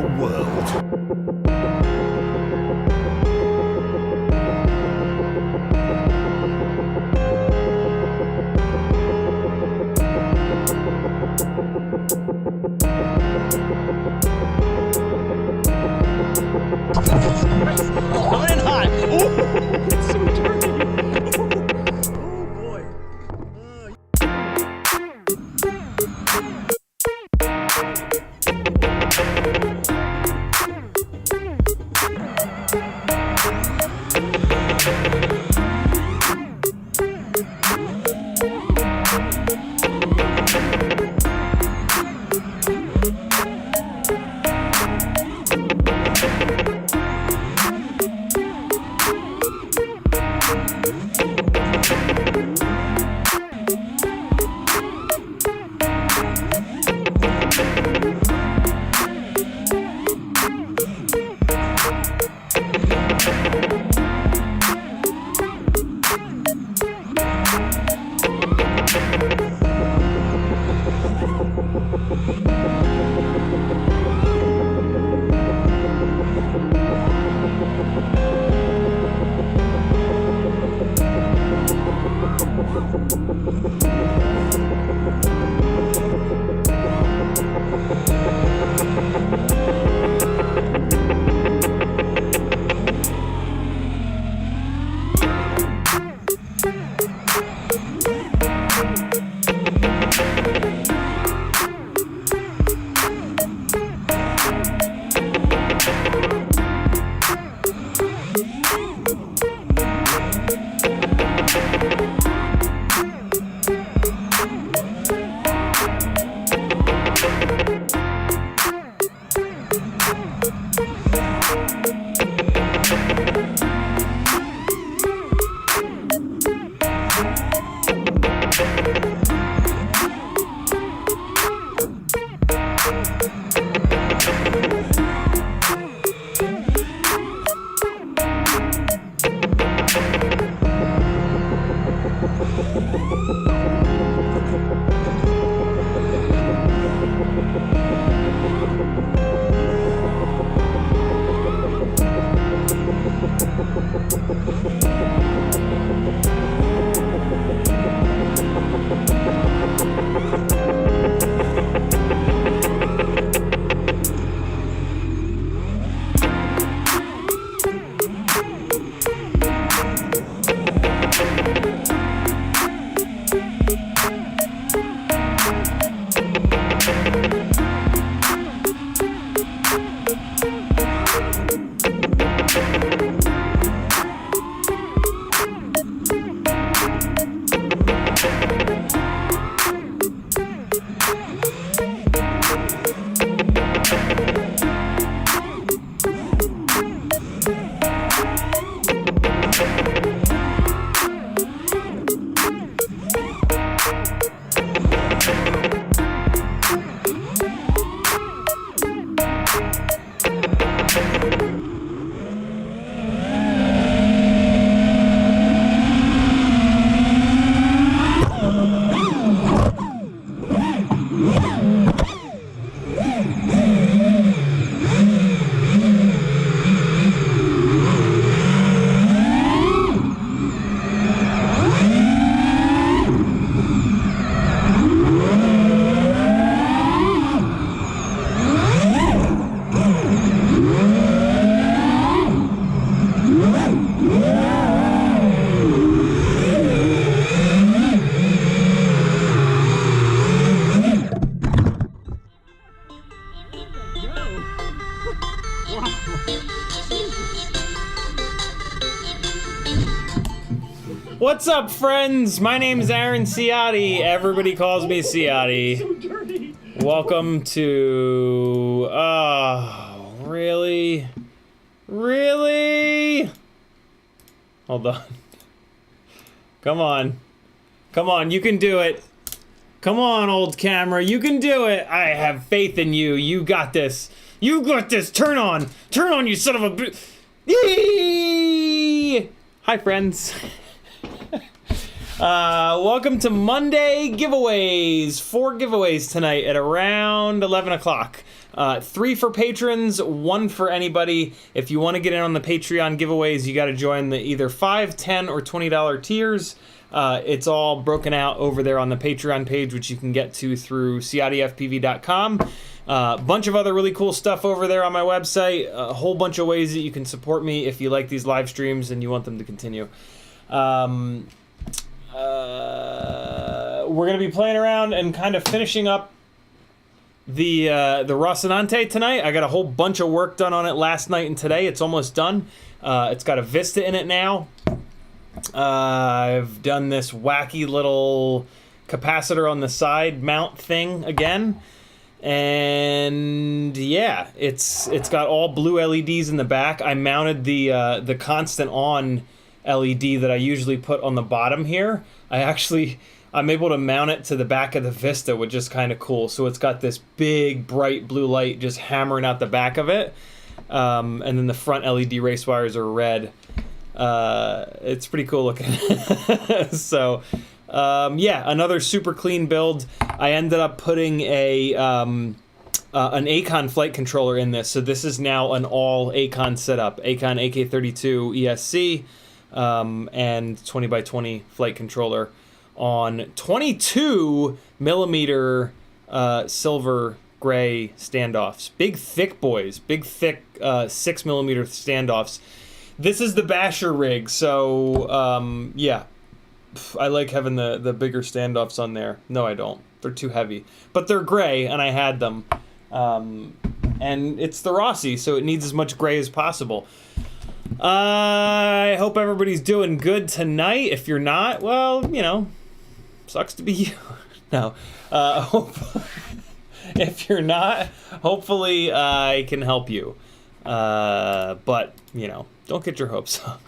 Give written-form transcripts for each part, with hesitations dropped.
the world. Coming in hot. Ooh, it's so dirty. Oh boy. What's up, friends? My name is Aaron Ciotti. Everybody calls me Ciotti. So dirty. Welcome to... Oh, really? Really? Hold on. Come on. Come on, you can do it. Come on, old camera, you can do it. I have faith in you. You got this. You got this. Turn on. Turn on, you son of a... Yee! Hi, friends. Welcome to Monday giveaways. 4 giveaways tonight at around 11 o'clock. 3 for patrons, 1 for anybody. If you want to get in on the Patreon giveaways, you got to join the either $5, $10, or $20 tiers. It's all broken out over there on the Patreon page, which you can get to through CiottiFPV.com. A bunch of other really cool stuff over there on my website. A whole bunch of ways that you can support me if you like these live streams and you want them to continue. We're going to be playing around and kind of finishing up the Rocinante tonight. I got a whole bunch of work done on it last night and today. It's almost done. It's got a Vista in it now. I've done this wacky little capacitor on the side mount thing again. And yeah, it's got all blue LEDs in the back. I mounted the constant on LED that I usually put on the bottom here. I'm able to mount it to the back of the Vista, which is kind of cool. So it's got this big bright blue light just hammering out the back of it. And then the front LED race wires are red. It's pretty cool looking. So yeah, another super clean build. I ended up putting an Acon flight controller in this, so this is now an all Acon setup. Acon AK32 ESC and 20x20 flight controller on 22 millimeter silver gray standoffs. Big thick boys, big thick 6 millimeter standoffs. This is the Basher rig, so yeah. I like having the bigger standoffs on there. No, I don't. They're too heavy. But they're gray, and I had them. And it's the Rossi, so it needs as much gray as possible. I hope everybody's doing good tonight. If you're not, well, you know, sucks to be you. No. If you're not, hopefully I can help you. But, you know, don't get your hopes up.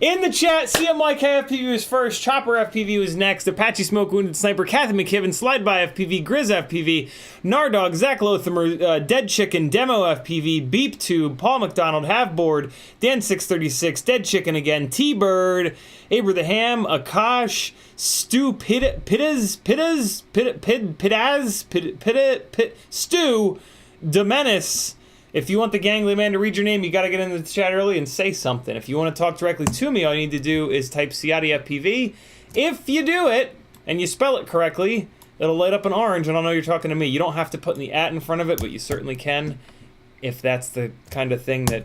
In the chat, CMYK-FPV was first, Chopper FPV was next, Apache Smoke Wounded Sniper, Kathy McKibben, Slide By FPV, Grizz FPV, Nardog, Zach Lothamer, Dead Chicken, Demo FPV, Beep Tube, Paul McDonald, Halfboard, Dan636, Dead Chicken again, T-Bird, Aber the Ham, Akash, Stu Pitaz, Stu, Domenis. If you want the gangly man to read your name, you got to get into the chat early and say something. If you want to talk directly to me, all you need to do is type CiottiFPV. If you do it, and you spell it correctly, it'll light up an orange, and I'll know you're talking to me. You don't have to put the @ in front of it, but you certainly can, if that's the kind of thing that...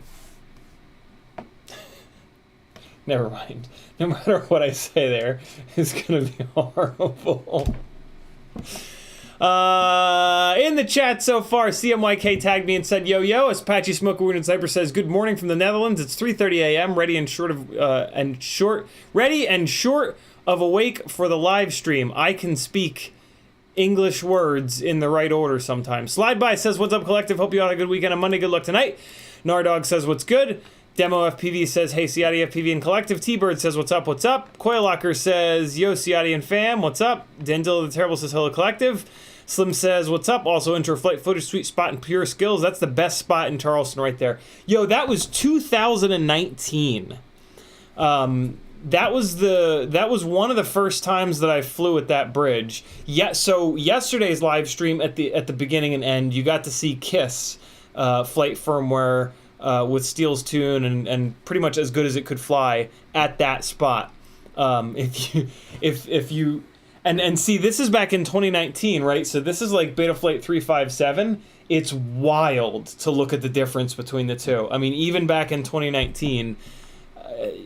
Never mind. No matter what I say there, it's going to be horrible. In the chat so far, CMYK tagged me and said, yo, Apache Smoke Wounded Sniper says, good morning from the Netherlands. It's 3:30 a.m. ready and short of awake for the live stream. I can speak English words in the right order sometimes. Slide By says, what's up, collective? Hope you all had a good weekend on Monday. Good luck tonight. Nardog says, what's good? Demo FPV says, hey, CiottiFPV and collective. T-Bird says, what's up, what's up? Coil Locker says, yo, Ciotti and fam, what's up? Dendil the Terrible says, hello, collective. Slim says, what's up? Also, intro flight footage, sweet spot, and pure skills. That's the best spot in Charleston right there. Yo, that was 2019. That was one of the first times that I flew at that bridge. Yeah, so yesterday's live stream at the beginning and end, you got to see KISS flight firmware with Steele's tune and pretty much as good as it could fly at that spot. If you And see, this is back in 2019, right? So this is like Betaflight 357. It's wild to look at the difference between the two. I mean, even back in 2019,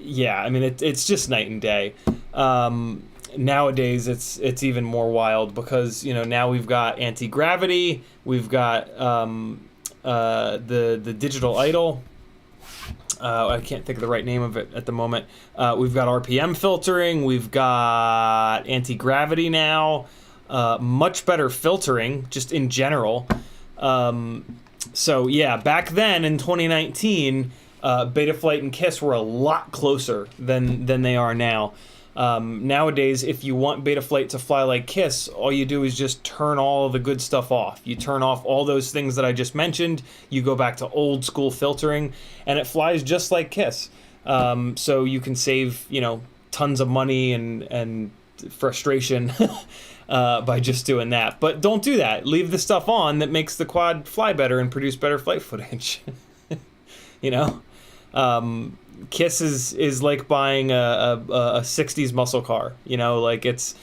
yeah, I mean, it's just night and day. Nowadays, it's even more wild because, you know, now we've got anti-gravity, we've got the digital idle. I can't think of the right name of it at the moment. We've got RPM filtering. We've got anti-gravity now. Much better filtering, just in general. So, yeah, back then in 2019, Betaflight and KISS were a lot closer than they are now. Nowadays, if you want Betaflight to fly like KISS, all you do is just turn all the good stuff off. You turn off all those things that I just mentioned. You go back to old school filtering, and it flies just like KISS. So you can save, you know, tons of money and frustration by just doing that. But don't do that. Leave the stuff on that makes the quad fly better and produce better flight footage. You know? KISS is like buying a 60s muscle car. You know, like it's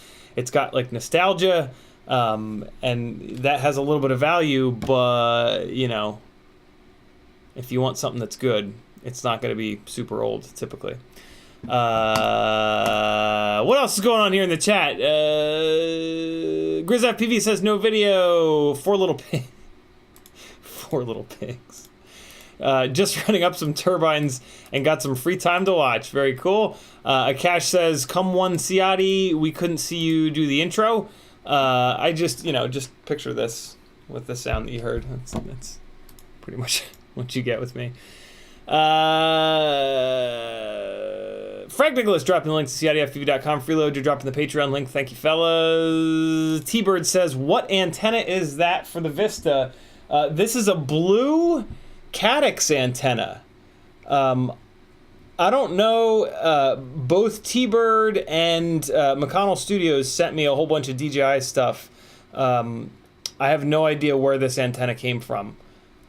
got like nostalgia, and that has a little bit of value, but you know, if you want something that's good, it's not going to be super old typically. What else is going on here in the chat? GrizzFPV says no video. Four little pigs. Just running up some turbines and got some free time to watch. Very cool. Akash says, come one Ciotti, we couldn't see you do the intro. I just, you know, just picture this with the sound that you heard. That's pretty much what you get with me. Frank Nicholas dropping the link to CiottiFPV.com. Freeload, you're dropping the Patreon link. Thank you, fellas. T-Bird says, what antenna is that for the Vista? This is a blue Caddx antenna. I don't know. Both T-Bird and McConnell Studios sent me a whole bunch of DJI stuff. I have no idea where this antenna came from,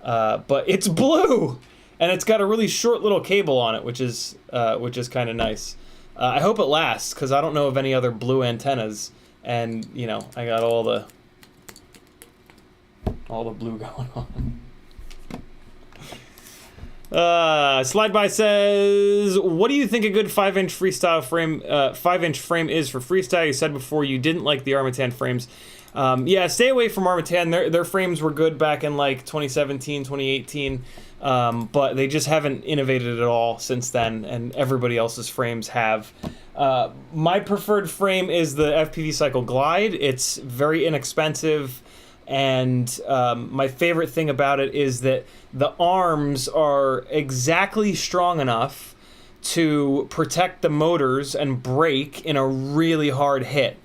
but it's blue, and it's got a really short little cable on it, which is kind of nice. I hope it lasts, because I don't know of any other blue antennas, and you know, I got all the blue going on. Slide by says, what do you think a good 5-inch freestyle frame, 5-inch frame is for freestyle? You said before you didn't like the Armatan frames. Yeah, stay away from Armatan. Their frames were good back in like 2017, 2018, but they just haven't innovated at all since then, and everybody else's frames have. My preferred frame is the FPV Cycle Glide. It's very inexpensive, and my favorite thing about it is that the arms are exactly strong enough to protect the motors and brake in a really hard hit.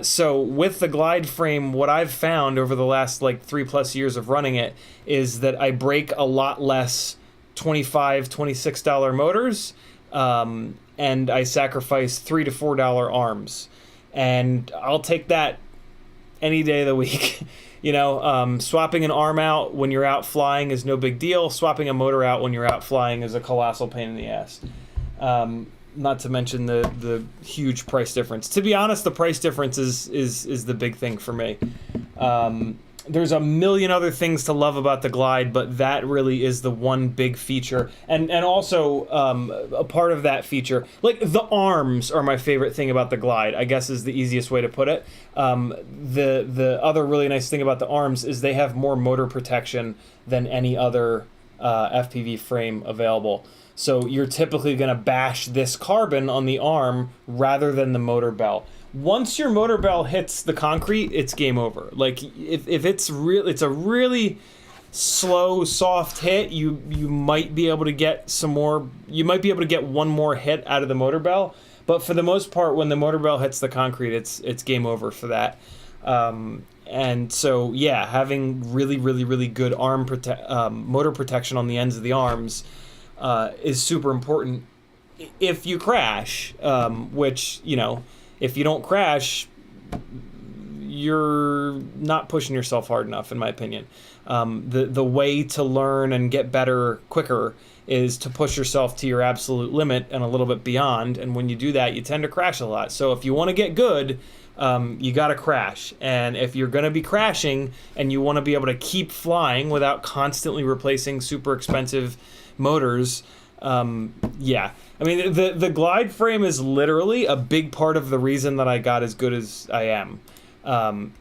So with the Glide frame, what I've found over the last like 3+ years of running it is that I break a lot less $25, $26 motors, and I sacrifice $3 to $4 arms. And I'll take that any day of the week. You know, swapping an arm out when you're out flying is no big deal. Swapping a motor out when you're out flying is a colossal pain in the ass. Not to mention the huge price difference. To be honest, the price difference is the big thing for me. There's a million other things to love about the Glide, but that really is the one big feature. And also a part of that feature, like the arms are my favorite thing about the Glide, I guess is the easiest way to put it. The other really nice thing about the arms is they have more motor protection than any other FPV frame available. So you're typically going to bash this carbon on the arm rather than the motor bell. Once your motor bell hits the concrete, it's game over. Like if it's it's a really slow, soft hit, you might be able to get some more. You might be able to get one more hit out of the motor bell, but for the most part, when the motor bell hits the concrete, it's game over for that. And so yeah, having really good motor protection on the ends of the arms is super important if you crash, which, you know, if you don't crash, you're not pushing yourself hard enough, in my opinion. The way to learn and get better quicker is to push yourself to your absolute limit and a little bit beyond, and when you do that, you tend to crash a lot. So if you want to get good, you got to crash. And if you're going to be crashing and you want to be able to keep flying without constantly replacing super expensive motors, yeah. I mean, the Glide frame is literally a big part of the reason that I got as good as I am.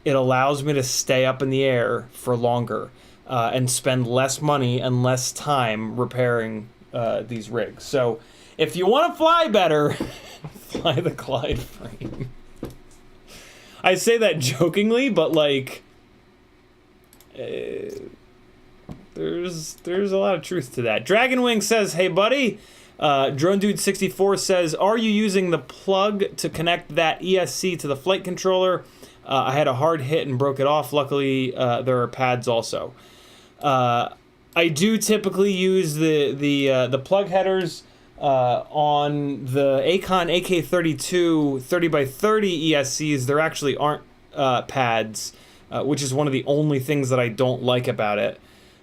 It allows me to stay up in the air for longer and spend less money and less time repairing these rigs. So if you want to fly better, fly the Glide frame. I say that jokingly, but like, there's a lot of truth to that. Dragonwing says, hey buddy. Drone Dude 64 says, are you using the plug to connect that ESC to the flight controller? I had a hard hit and broke it off. Luckily, there are pads also. I do typically use the plug headers on the Acon AK32 30x30 ESCs. There actually aren't pads, which is one of the only things that I don't like about it.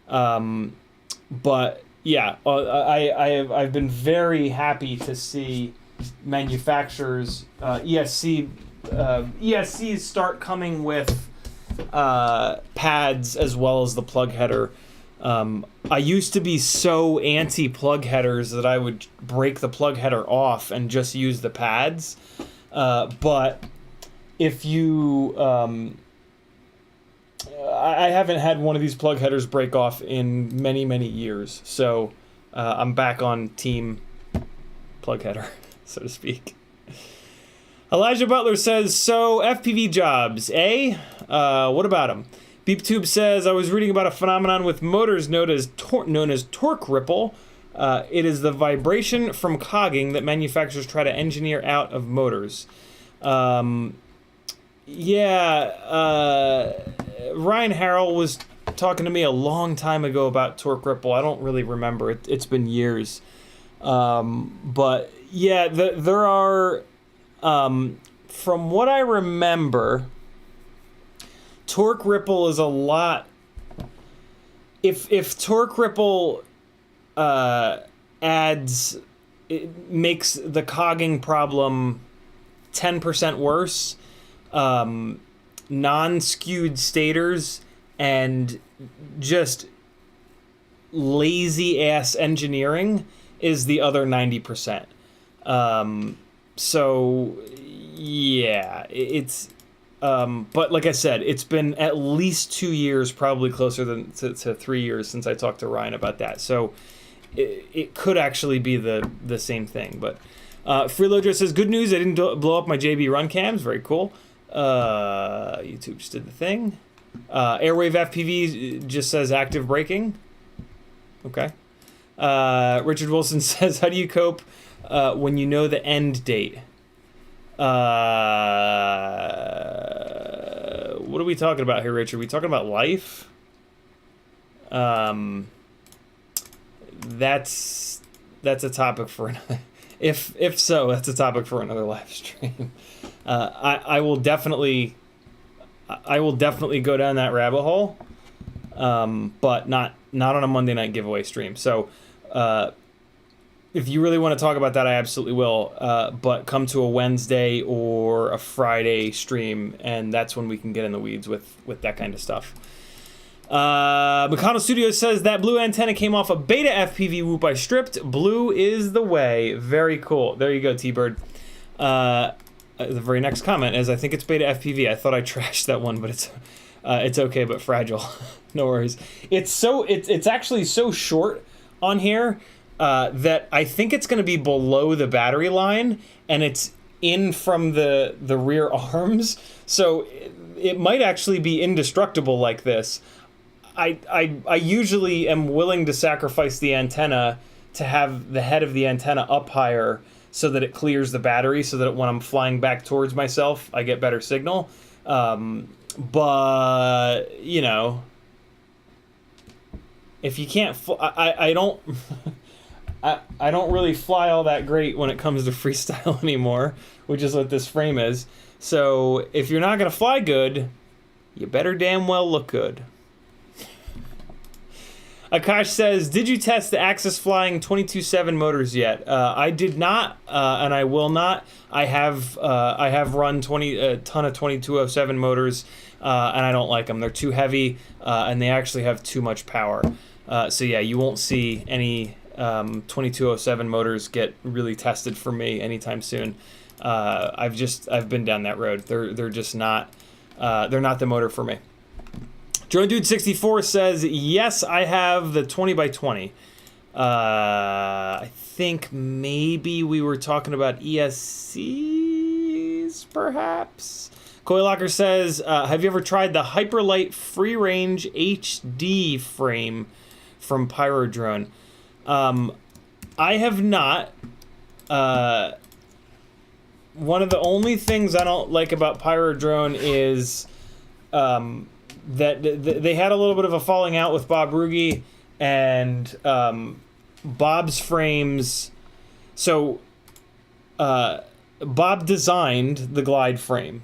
But yeah, I've been very happy to see manufacturers ESCs start coming with pads as well as the plug header. I used to be so anti plug headers that I would break the plug header off and just use the pads. But if you I haven't had one of these plug headers break off in many years, so I'm back on team plug header, so to speak. Elijah Butler says, so FPV jobs, eh? What about them? BeepTube says, I was reading about a phenomenon with motors known as torque ripple. It is the vibration from cogging that manufacturers try to engineer out of motors. Ryan Harrell was talking to me a long time ago about torque ripple. I don't really remember. It's been years. But yeah, there are, from what I remember, torque ripple is a lot. If torque ripple adds, it makes the cogging problem 10% worse. Non-skewed stators and just lazy ass engineering is the other 90%. So yeah, it's but like I said, it's been at least 2 years, probably closer than to 3 years since I talked to Ryan about that. So it could actually be the same thing. But Freeloader says, good news, I didn't blow up my JB run cams. Very cool. YouTube just did the thing. Airwave FPV just says active braking. Okay. Richard Wilson says, how do you cope when you know the end date? What are we talking about here, Richard? Are we talking about life? That's a topic for another. If so, that's a topic for another live stream. I will definitely go down that rabbit hole, but not on a Monday night giveaway stream. So if you really want to talk about that, I absolutely will. But come to a Wednesday or a Friday stream, and that's when we can get in the weeds with that kind of stuff. Mikano Studios says that blue antenna came off a beta FPV whoop I stripped. Blue is the way. Very cool. There you go, T-Bird. The very next comment is, I think it's beta FPV. I thought I trashed that one, but it's okay, but fragile. No worries. It's actually so short on here that I think it's going to be below the battery line, and it's in from the rear arms, so it might actually be indestructible like this. I usually am willing to sacrifice the antenna to have the head of the antenna up higher so that it clears the battery, so that when I'm flying back towards myself, I get better signal. But, you know, if you can't... I don't... I don't really fly all that great when it comes to freestyle anymore, which is what this frame is. So if you're not going to fly good, you better damn well look good. Akash says, did you test the Axis Flying 22.7 motors yet? I did not, and I will not. I have run a ton of 2207 motors, and I don't like them. They're too heavy, and they actually have too much power. So yeah, you won't see any 2207 motors get really tested for me anytime soon. I've been down that road. They're just not they're not the motor for me. Drone Dude 64 says, yes, I have the 20x20. I think maybe we were talking about ESCs, perhaps. Koi Locker says, have you ever tried the Hyperlight Free Range HD frame from Pyrodrone? I have not. One of the only things I don't like about Pyrodrone is that they had a little bit of a falling out with Bob Ruge, and Bob's frames. So Bob designed the glide frame.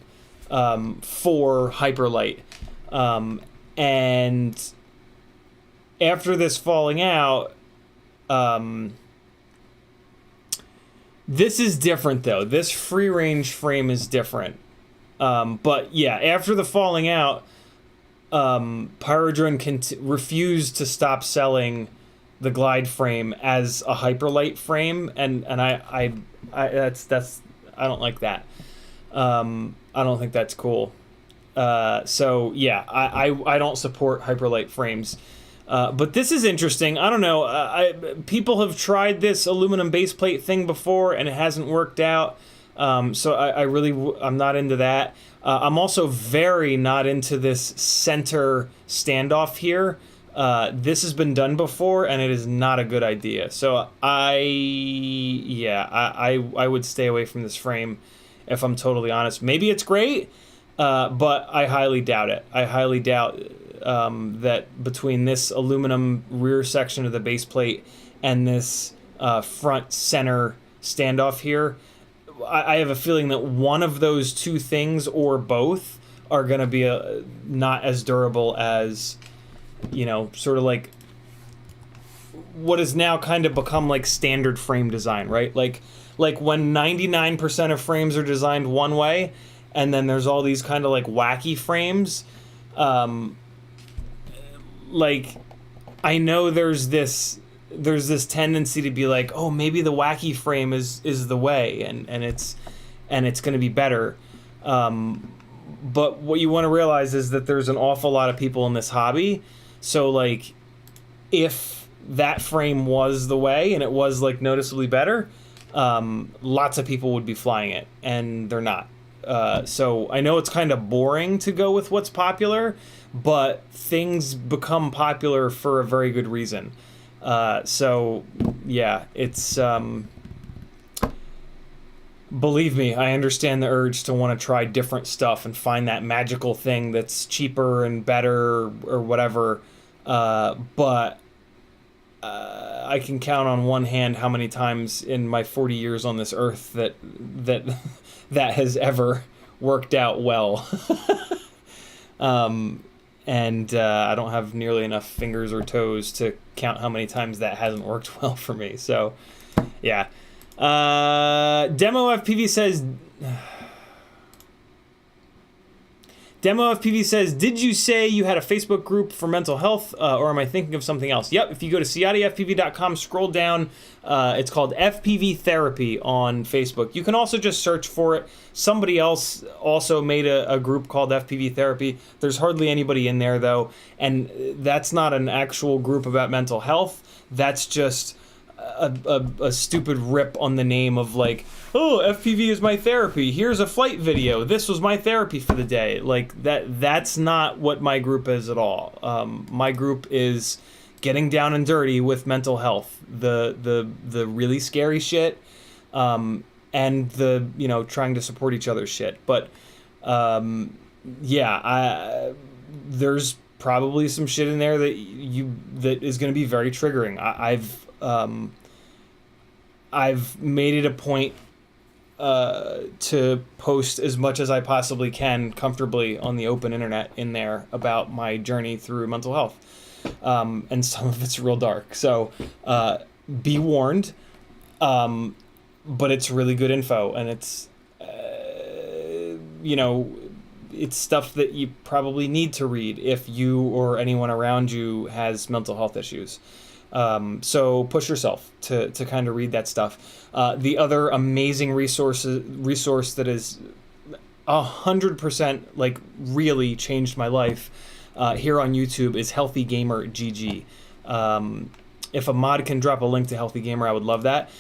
for Hyperlight. And after this falling out, this is different though. This free range frame is different. But yeah, after the falling out, Pyrodrone refused to stop selling the glide frame as a Hyperlight frame, and I don't like that. I don't think that's cool. So yeah, I don't support Hyperlight frames. But this is interesting. I don't know. People have tried this aluminum base plate thing before, and it hasn't worked out. So I'm not into that. I'm also very not into this center standoff here. This has been done before, and it is not a good idea. So I would stay away from this frame, if I'm totally honest. Maybe it's great, but I highly doubt it. I highly doubt that between this aluminum rear section of the base plate and this front center standoff here, I have a feeling that one of those two things or both are going to be not as durable as, sort of like what has now kind of become like standard frame design, right? Like when 99% of frames are designed one way, and then there's all these kind of like wacky frames. Like, I know there's this tendency to be like, oh, maybe the wacky frame is the way, and it's going to be better. But what you want to realize is that there's an awful lot of people in this hobby. So like, if that frame was the way and it was like noticeably better, lots of people would be flying it, and they're not. So I know it's kind of boring to go with what's popular, but things become popular for a very good reason. So yeah, it's, believe me, I understand the urge to want to try different stuff and find that magical thing that's cheaper and better or whatever. But I can count on one hand how many times in my 40 years on this earth that has ever worked out well. And I don't have nearly enough fingers or toes to count how many times that hasn't worked well for me. So, yeah. Demo FPV says, did you say you had a Facebook group for mental health, or am I thinking of something else? Yep, if you go to CiottiFPV.com, scroll down, it's called FPV Therapy on Facebook. You can also just search for it. Somebody else also made a group called FPV Therapy. There's hardly anybody in there, though, and that's not an actual group about mental health. That's just a stupid rip on the name of like, oh, FPV is my therapy. Here's a flight video. This was my therapy for the day. Like that's not what my group is at all. My group is getting down and dirty with mental health, the really scary shit, and the trying to support each other's shit. But there's probably some shit in there that is going to be very triggering. I've made it a point to post as much as I possibly can comfortably on the open internet in there about my journey through mental health. And some of it's real dark. So be warned. But it's really good info, and it's, it's stuff that you probably need to read if you or anyone around you has mental health issues. So push yourself to kind of read that stuff. The other amazing resource that is 100% like really changed my life here on YouTube is Healthy Gamer GG. If a mod can drop a link to Healthy Gamer, I would love that.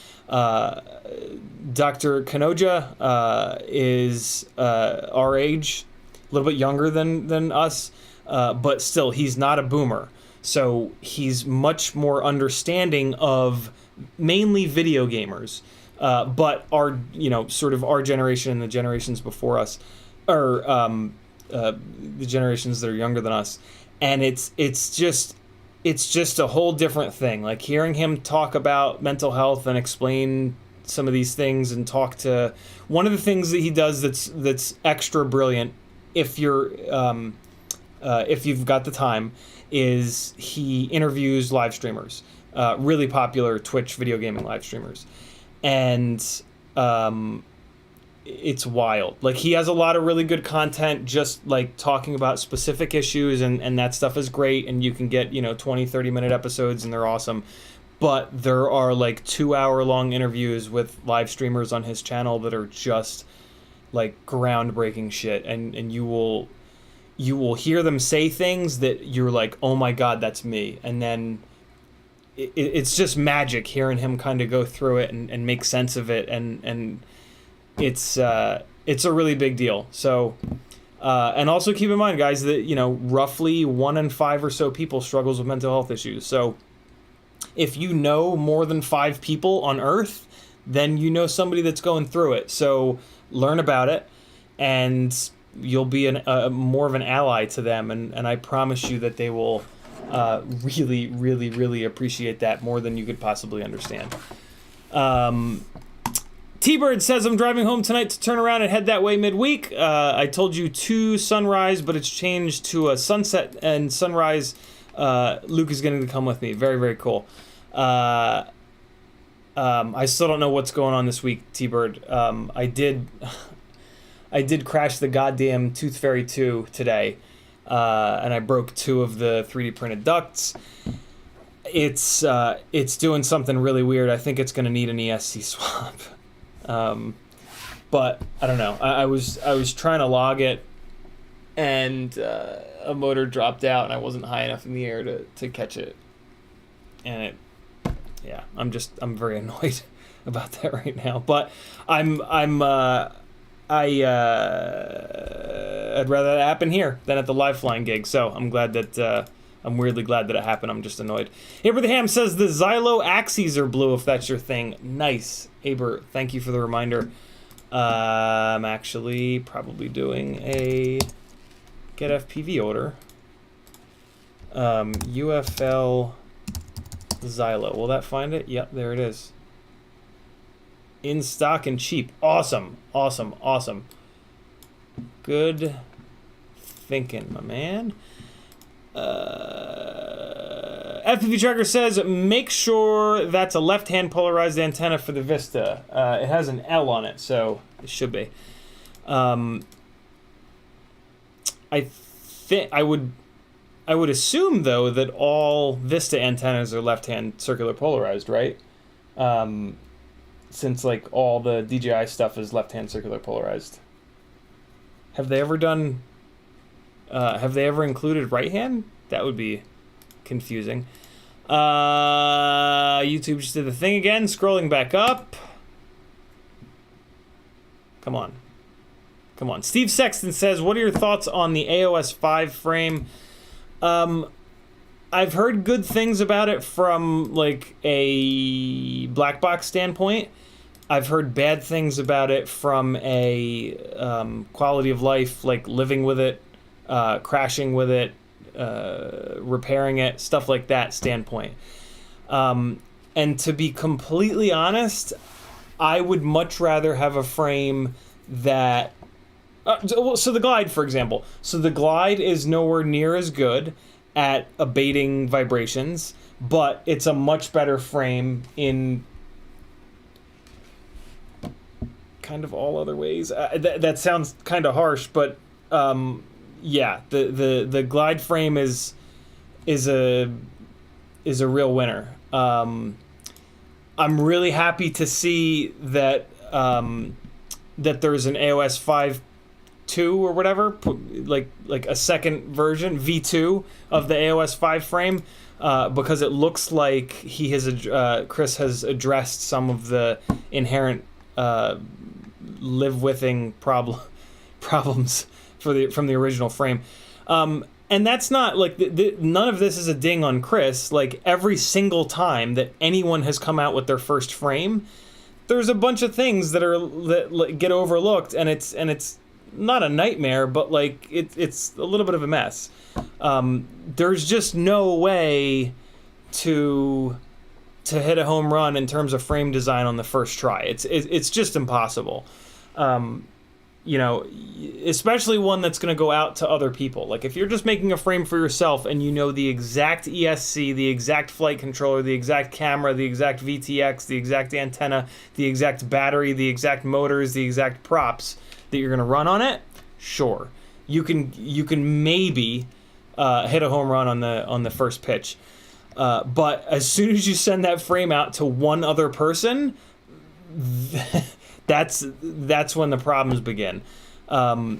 Dr. Kanoja is our age, a little bit younger than us, but still, he's not a boomer. So he's much more understanding of mainly video gamers, but our, sort of our generation and the generations before us, or the generations that are younger than us. And it's just a whole different thing. Like hearing him talk about mental health and explain some of these things and talk to. One of the things that he does that's extra brilliant, if you've got the time, is he interviews live streamers, really popular Twitch video gaming live streamers, and it's wild. Like, he has a lot of really good content, just like talking about specific issues, and that stuff is great, and you can get 20-30 minute episodes, and they're awesome. But there are like 2-hour long interviews with live streamers on his channel that are just like groundbreaking shit, and you will hear them say things that you're like, oh my god, that's me. And then it's just magic hearing him kind of go through it and make sense of it, and it's a really big deal. So and also keep in mind, guys, that roughly 1 in 5 or so people struggles with mental health issues. So if you know more than 5 people on Earth, then you know somebody that's going through it. So learn about it, and you'll be more of an ally to them. And I promise you that they will really, really, really appreciate that more than you could possibly understand. T-Bird says, I'm driving home tonight to turn around and head that way midweek. I told you to sunrise, but it's changed to a sunset and sunrise. Luke is going to come with me. Very, very cool. I still don't know what's going on this week, T-Bird. I did crash the goddamn Tooth Fairy 2 today, and I broke 2 of the 3D printed ducts. It's doing something really weird. I think it's going to need an ESC swap. But I don't know. I was trying to log it, and a motor dropped out, and I wasn't high enough in the air to catch it. And I'm very annoyed about that right now. But I'd rather that happen here than at the live flying gig. So I'm glad that I'm weirdly glad that it happened. I'm just annoyed. Abraham says the Xylo axes are blue, if that's your thing. Nice, Aber. Thank you for the reminder. I'm actually probably doing a CiottiFPV order. UFL Xylo. Will that find it? Yep, there it is. In stock and cheap. Awesome, awesome, awesome. Good thinking, my man. FPV Tracker says, make sure that's a left-hand polarized antenna for the Vista. It has an L on it, so it should be. I would assume, though, that all Vista antennas are left-hand circular polarized, right? Since like all the DJI stuff is left-hand circular polarized. Have they ever included right-hand? That would be confusing. YouTube just did the thing again, scrolling back up. Come on. Steve Sexton says, what are your thoughts on the AOS 5 frame? I've heard good things about it from like a black box standpoint. I've heard bad things about it from a quality of life, like living with it, crashing with it, repairing it, stuff like that standpoint. And to be completely honest, I would much rather have a frame that... so the Glide, for example. So the Glide is nowhere near as good at abating vibrations, but it's a much better frame in kind of all other ways. That sounds kind of harsh, but yeah, the Glide frame is a real winner. I'm really happy to see that that there's an AOS 5.2 or whatever, like a second version, V2 of the AOS 5 frame, because it looks like Chris has addressed some of the inherent live-withing problems from the original frame. And that's not like none of this is a ding on Chris. Like every single time that anyone has come out with their first frame, there's a bunch of things that get overlooked, and it's not a nightmare, but like it's a little bit of a mess. There's just no way to to hit a home run in terms of frame design on the first try. It's just impossible. You know, especially one that's going to go out to other people. Like if you're just making a frame for yourself and you know the exact ESC, the exact flight controller, the exact camera, the exact VTX, the exact antenna, the exact battery, the exact motors, the exact props that you're going to run on it, sure. You can maybe hit a home run on the first pitch. But as soon as you send that frame out to one other person, that's when the problems begin.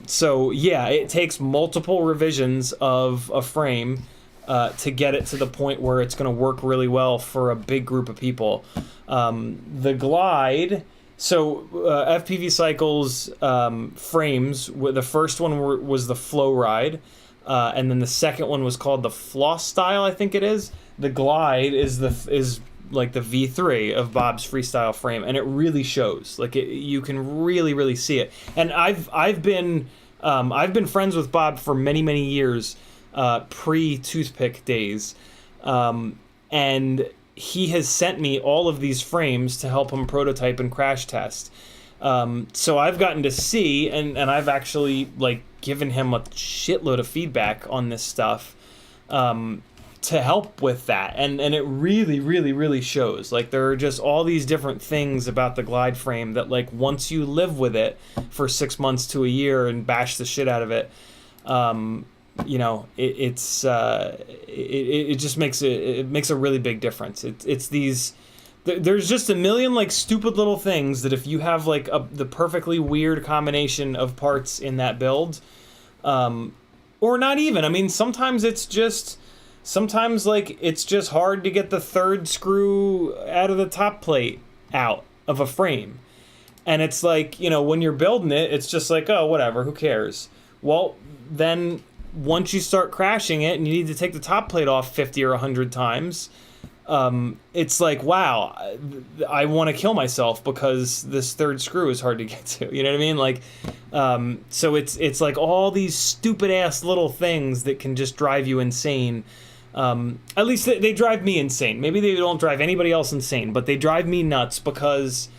So yeah, it takes multiple revisions of a frame to get it to the point where it's going to work really well for a big group of people. The Glide, so FPV Cycles frames, the first one was the Flow Ride, and then the second one was called the Floss Style, I think it is. The Glide is like the V3 of Bob's freestyle frame, and it really shows. Like you can really see it. And I've been friends with Bob for many years, pre-toothpick days, and he has sent me all of these frames to help him prototype and crash test. So I've gotten to see, and I've actually like given him a shitload of feedback on this stuff. To help with that, and it really shows. Like there are just all these different things about the Glide frame that like once you live with it for 6 months to a year and bash the shit out of it, you know, it just makes a really big difference. It's these, there's just a million like stupid little things that if you have like the perfectly weird combination of parts in that build, or not even, I mean sometimes it's just hard to get the third screw out of the top plate out of a frame. And it's like, you know, when you're building it, it's just like, oh, whatever, who cares? Well, then once you start crashing it and you need to take the top plate off 50 or 100 times, it's like, wow, I want to kill myself because this third screw is hard to get to. You know what I mean? Like, so it's like all these stupid ass little things that can just drive you insane. At least they drive me insane. Maybe they don't drive anybody else insane, but they drive me nuts because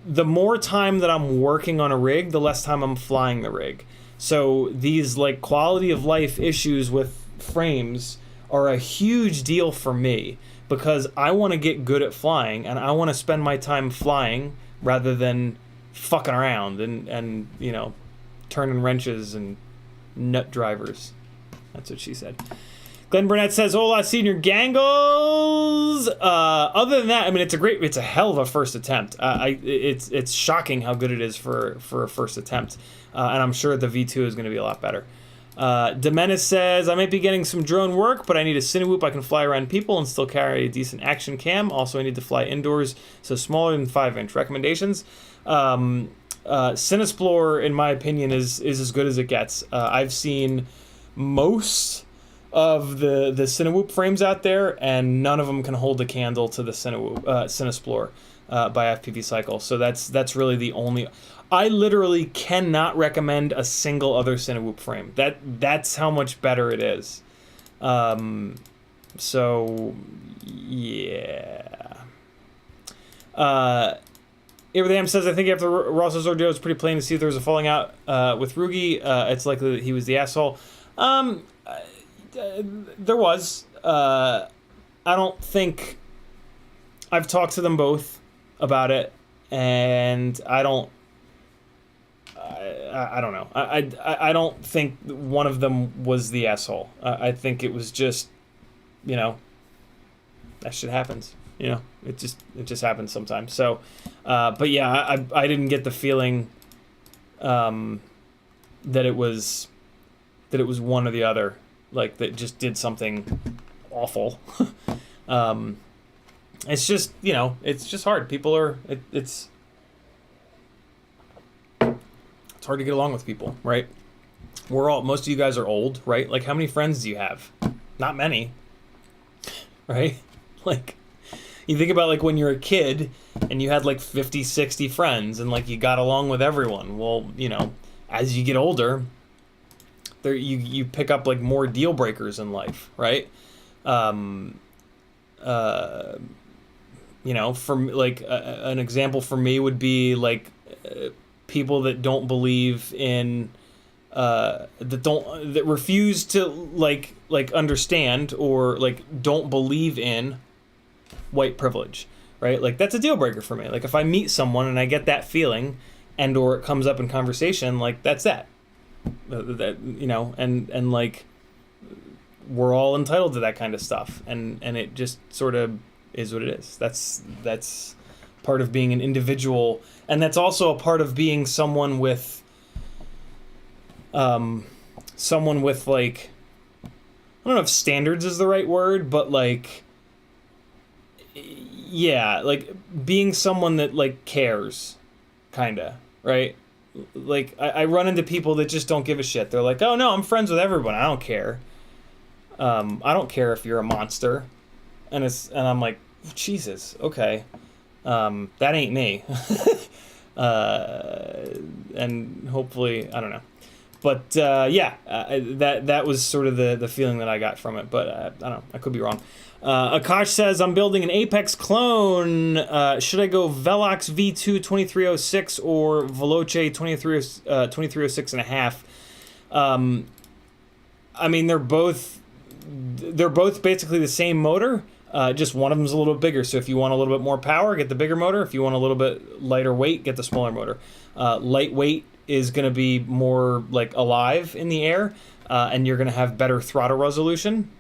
the more time that I'm working on a rig, the less time I'm flying the rig. So these like quality of life issues with frames are a huge deal for me because I want to get good at flying and I want to spend my time flying rather than fucking around and you know, turning wrenches and nut drivers. That's what she said. Glenn Burnett says, "Hola, senior gangles." Other than that, I mean, it's a hell of a first attempt. It's shocking how good it is for a first attempt, and I'm sure the V2 is going to be a lot better. Demenis says, "I might be getting some drone work, but I need a Cinewhoop I can fly around people and still carry a decent action cam. Also, I need to fly indoors, so smaller than 5-inch. Recommendations?" Cinesplore, in my opinion, is as good as it gets. I've seen most of the Cinewhoop frames out there, and none of them can hold a candle to the Cinesplore by FPV Cycle. So that's really the only. I literally cannot recommend a single other Cinewhoop frame. That's how much better it is. So yeah. Abraham says, "I think after Ross's ordeal, it's pretty plain to see if there was a falling out with Rugi. It's likely that he was the asshole." There was. I don't think. I've talked to them both about it, and I don't know. I don't think one of them was the asshole. I think it was just, you know, that shit happens. You know, it just happens sometimes. So, but yeah, I didn't get the feeling that it was one or the other. Like that just did something awful. It's just, you know, it's just hard. People are, it's hard to get along with people, right? Most of you guys are old, right? Like how many friends do you have? Not many, right? Like you think about like when you're a kid and you had like 50, 60 friends and like you got along with everyone. Well, you know, as you get older, you pick up like more deal breakers in life, right? You know, from like an example for me would be like people that don't believe in that refuse to like understand or like don't believe in white privilege, right? Like that's a deal breaker for me. Like if I meet someone and I get that feeling and or it comes up in conversation, like that's that you know, and like we're all entitled to that kind of stuff, and it just sort of is what it is. That's part of being an individual, and that's also a part of being someone with like, I don't know if standards is the right word, but like, yeah, like being someone that like cares, kinda, right? Like I run into people that just don't give a shit. They're like, oh no, I'm friends with everyone. I don't care. I don't care if you're a monster. And I'm like, Jesus, okay. That ain't me. And hopefully, I don't know. But yeah, that was sort of the feeling that I got from it. But I don't know, I could be wrong. Akash says, I'm building an Apex clone. Should I go Velox V2 2306 or Veloce 2306 and a half? I mean, they're both basically the same motor. Just one of them's a little bit bigger. So if you want a little bit more power, get the bigger motor. If you want a little bit lighter weight, get the smaller motor. Lightweight is going to be more like alive in the air, and you're going to have better throttle resolution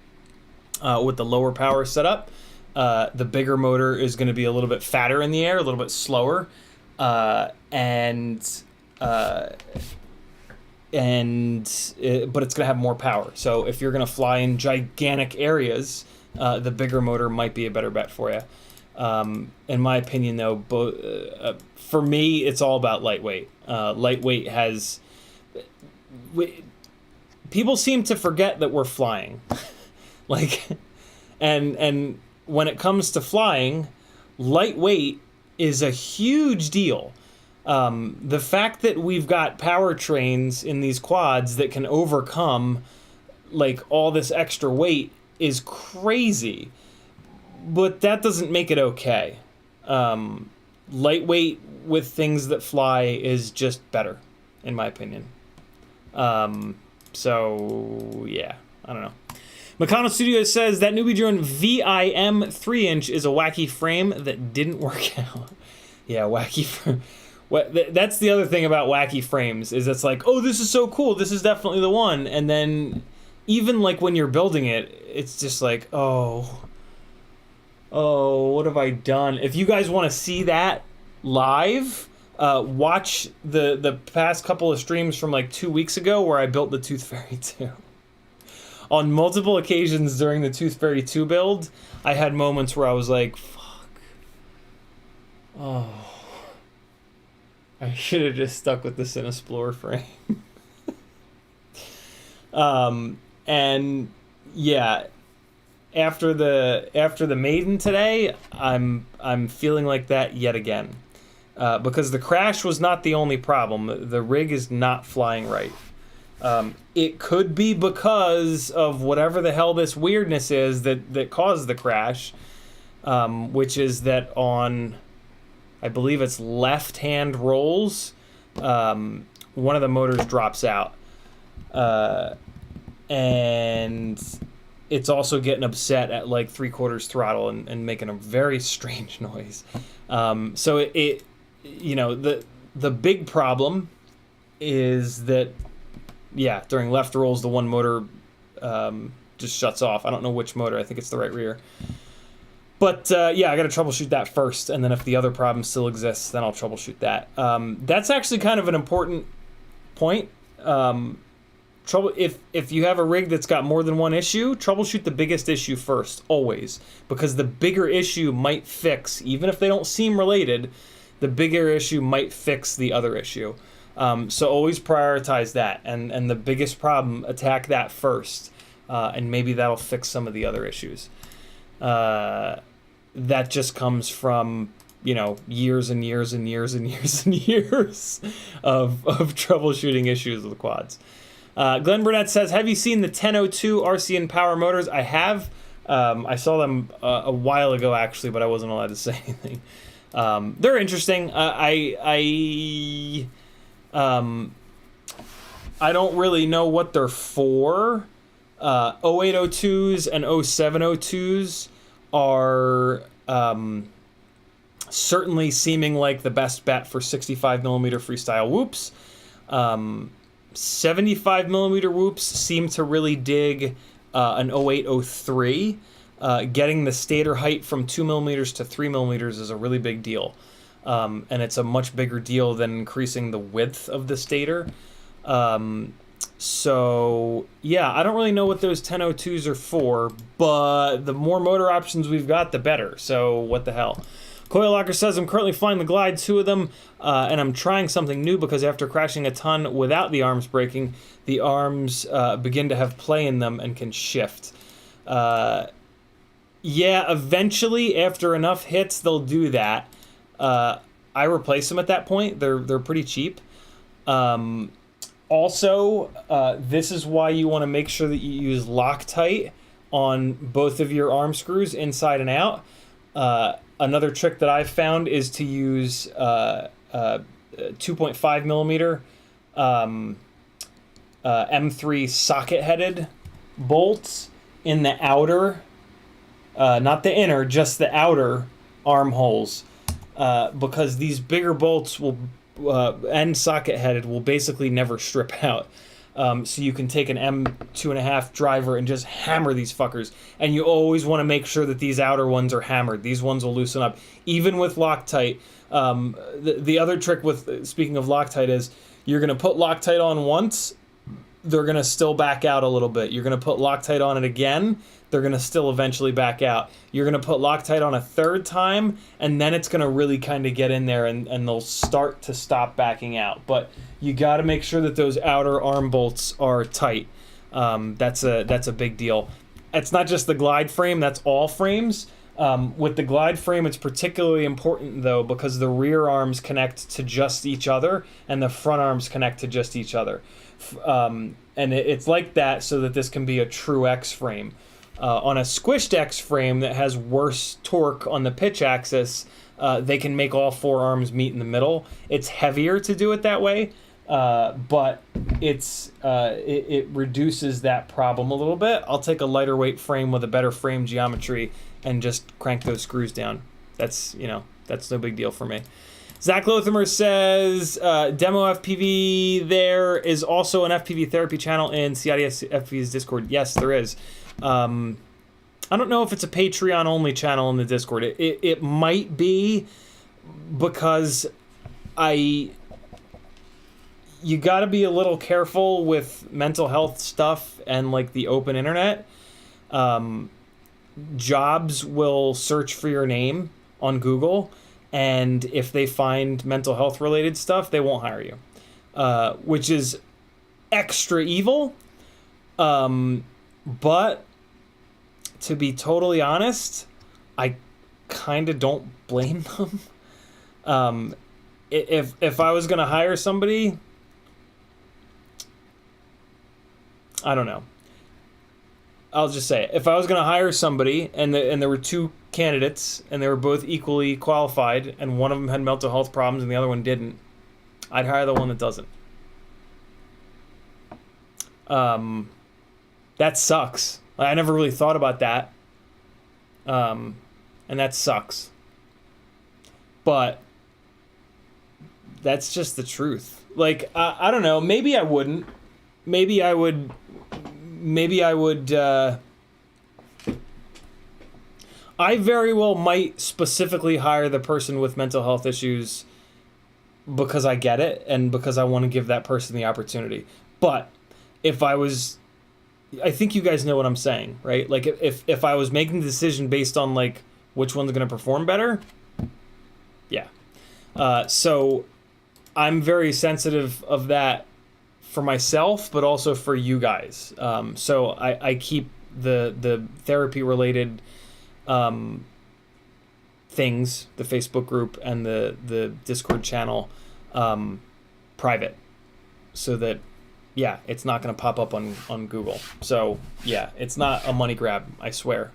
with the lower power setup. The bigger motor is going to be a little bit fatter in the air, a little bit slower, but it's going to have more power. So if you're going to fly in gigantic areas, the bigger motor might be a better bet for you. In my opinion, though, for me, it's all about lightweight. Lightweight has... people seem to forget that we're flying. Like, and when it comes to flying, lightweight is a huge deal. The fact that we've got powertrains in these quads that can overcome like all this extra weight is crazy, but that doesn't make it okay. Lightweight with things that fly is just better, in my opinion. So yeah, I don't know. Meccano Studios says that Newbie Drone VIM 3-inch is a wacky frame that didn't work out. Yeah, wacky frame. That's the other thing about wacky frames, is it's like, oh, this is so cool, this is definitely the one, and then even like when you're building it, it's just like, oh, what have I done? If you guys want to see that live, watch the past couple of streams from like 2 weeks ago where I built the Tooth Fairy 2. On multiple occasions during the Tooth Fairy 2 build, I had moments where I was like, fuck. Oh. I should have just stuck with the Cinesplorer frame. And yeah, after the Maiden today, I'm feeling like that yet again. Because the crash was not the only problem. The rig is not flying right. It could be because of whatever the hell this weirdness is that caused the crash, which is that on, I believe it's left-hand rolls, one of the motors drops out. And it's also getting upset at like 3/4 throttle and making a very strange noise. So it you know, the big problem is that, yeah, during left rolls, the one motor just shuts off. I don't know which motor. I think it's the right rear. But yeah, I got to troubleshoot that first, and then if the other problem still exists, then I'll troubleshoot that. That's actually kind of an important point. If you have a rig that's got more than one issue, troubleshoot the biggest issue first, always, because the bigger issue might fix, even if they don't seem related, the bigger issue might fix the other issue. So always prioritize that, and the biggest problem, attack that first, and maybe that'll fix some of the other issues. That just comes from, you know, years and years and years and years and years of troubleshooting issues with quads. Glenn Burnett says, have you seen the 1002 RCN Power Motors? I have. I saw them a while ago actually, but I wasn't allowed to say anything. They're interesting. I don't really know what they're for. 0802s and 0702s are certainly seeming like the best bet for 65 millimeter freestyle whoops. 75 millimeter whoops seem to really dig an 0803. Getting the stator height from 2 millimeters to 3 millimeters is a really big deal. And it's a much bigger deal than increasing the width of the stator. So yeah, I don't really know what those 1002s are for, but the more motor options we've got, the better. So what the hell? Coil Locker says, I'm currently flying the Glide, 2 of them, and I'm trying something new because after crashing a ton without the arms breaking, the arms begin to have play in them and can shift. Yeah, eventually, after enough hits, they'll do that. I replace them at that point. They're pretty cheap. Also, this is why you want to make sure that you use Loctite on both of your arm screws, inside and out. Another trick that I've found is to use 2.5 millimeter M3 socket-headed bolts in the outer, not the inner, just the outer armholes, because these bigger bolts will and socket-headed will basically never strip out. So you can take an M2.5 driver and just hammer these fuckers. And you always want to make sure that these outer ones are hammered. These ones will loosen up, even with Loctite. The other trick with, speaking of Loctite, is you're going to put Loctite on once, they're going to still back out a little bit. You're going to put Loctite on it again, they're going to still eventually back out. You're going to put Loctite on a third time, and then it's going to really kind of get in there, and they'll start to stop backing out. But you got to make sure that those outer arm bolts are tight. That's a big deal. It's not just the Glide frame, that's all frames. With the Glide frame, it's particularly important, though, because the rear arms connect to just each other, and the front arms connect to just each other. And it's like that so that this can be a true X frame. On a squished X frame that has worse torque on the pitch axis, they can make all 4 arms meet in the middle. It's heavier to do it that way, but it reduces that problem a little bit. I'll take a lighter weight frame with a better frame geometry and just crank those screws down. That's no big deal for me. Zach Lothamer says, Demo FPV, there is also an FPV therapy channel in CiottiFPV's Discord. Yes, there is. I don't know if it's a Patreon only channel in the Discord. It might be, because you got to be a little careful with mental health stuff and like the open internet. Jobs will search for your name on Google, and if they find mental health related stuff, they won't hire you, which is extra evil. But to be totally honest, I kind of don't blame them. If I was going to hire somebody, I don't know. I'll just say it. If I was going to hire somebody and there were 2 candidates and they were both equally qualified and one of them had mental health problems and the other one didn't, I'd hire the one that doesn't. That sucks. I never really thought about that. And that sucks. But that's just the truth. Like, I don't know. Maybe I wouldn't. Maybe I would. I very well might specifically hire the person with mental health issues because I get it and because I want to give that person the opportunity. But if I think you guys know what I'm saying, right? Like, if I was making the decision based on, like, which one's going to perform better, yeah. So I'm very sensitive of that for myself, but also for you guys. So I keep the therapy-related things, the Facebook group and the Discord channel, private, so that, yeah, it's not going to pop up on Google. So, yeah, it's not a money grab, I swear.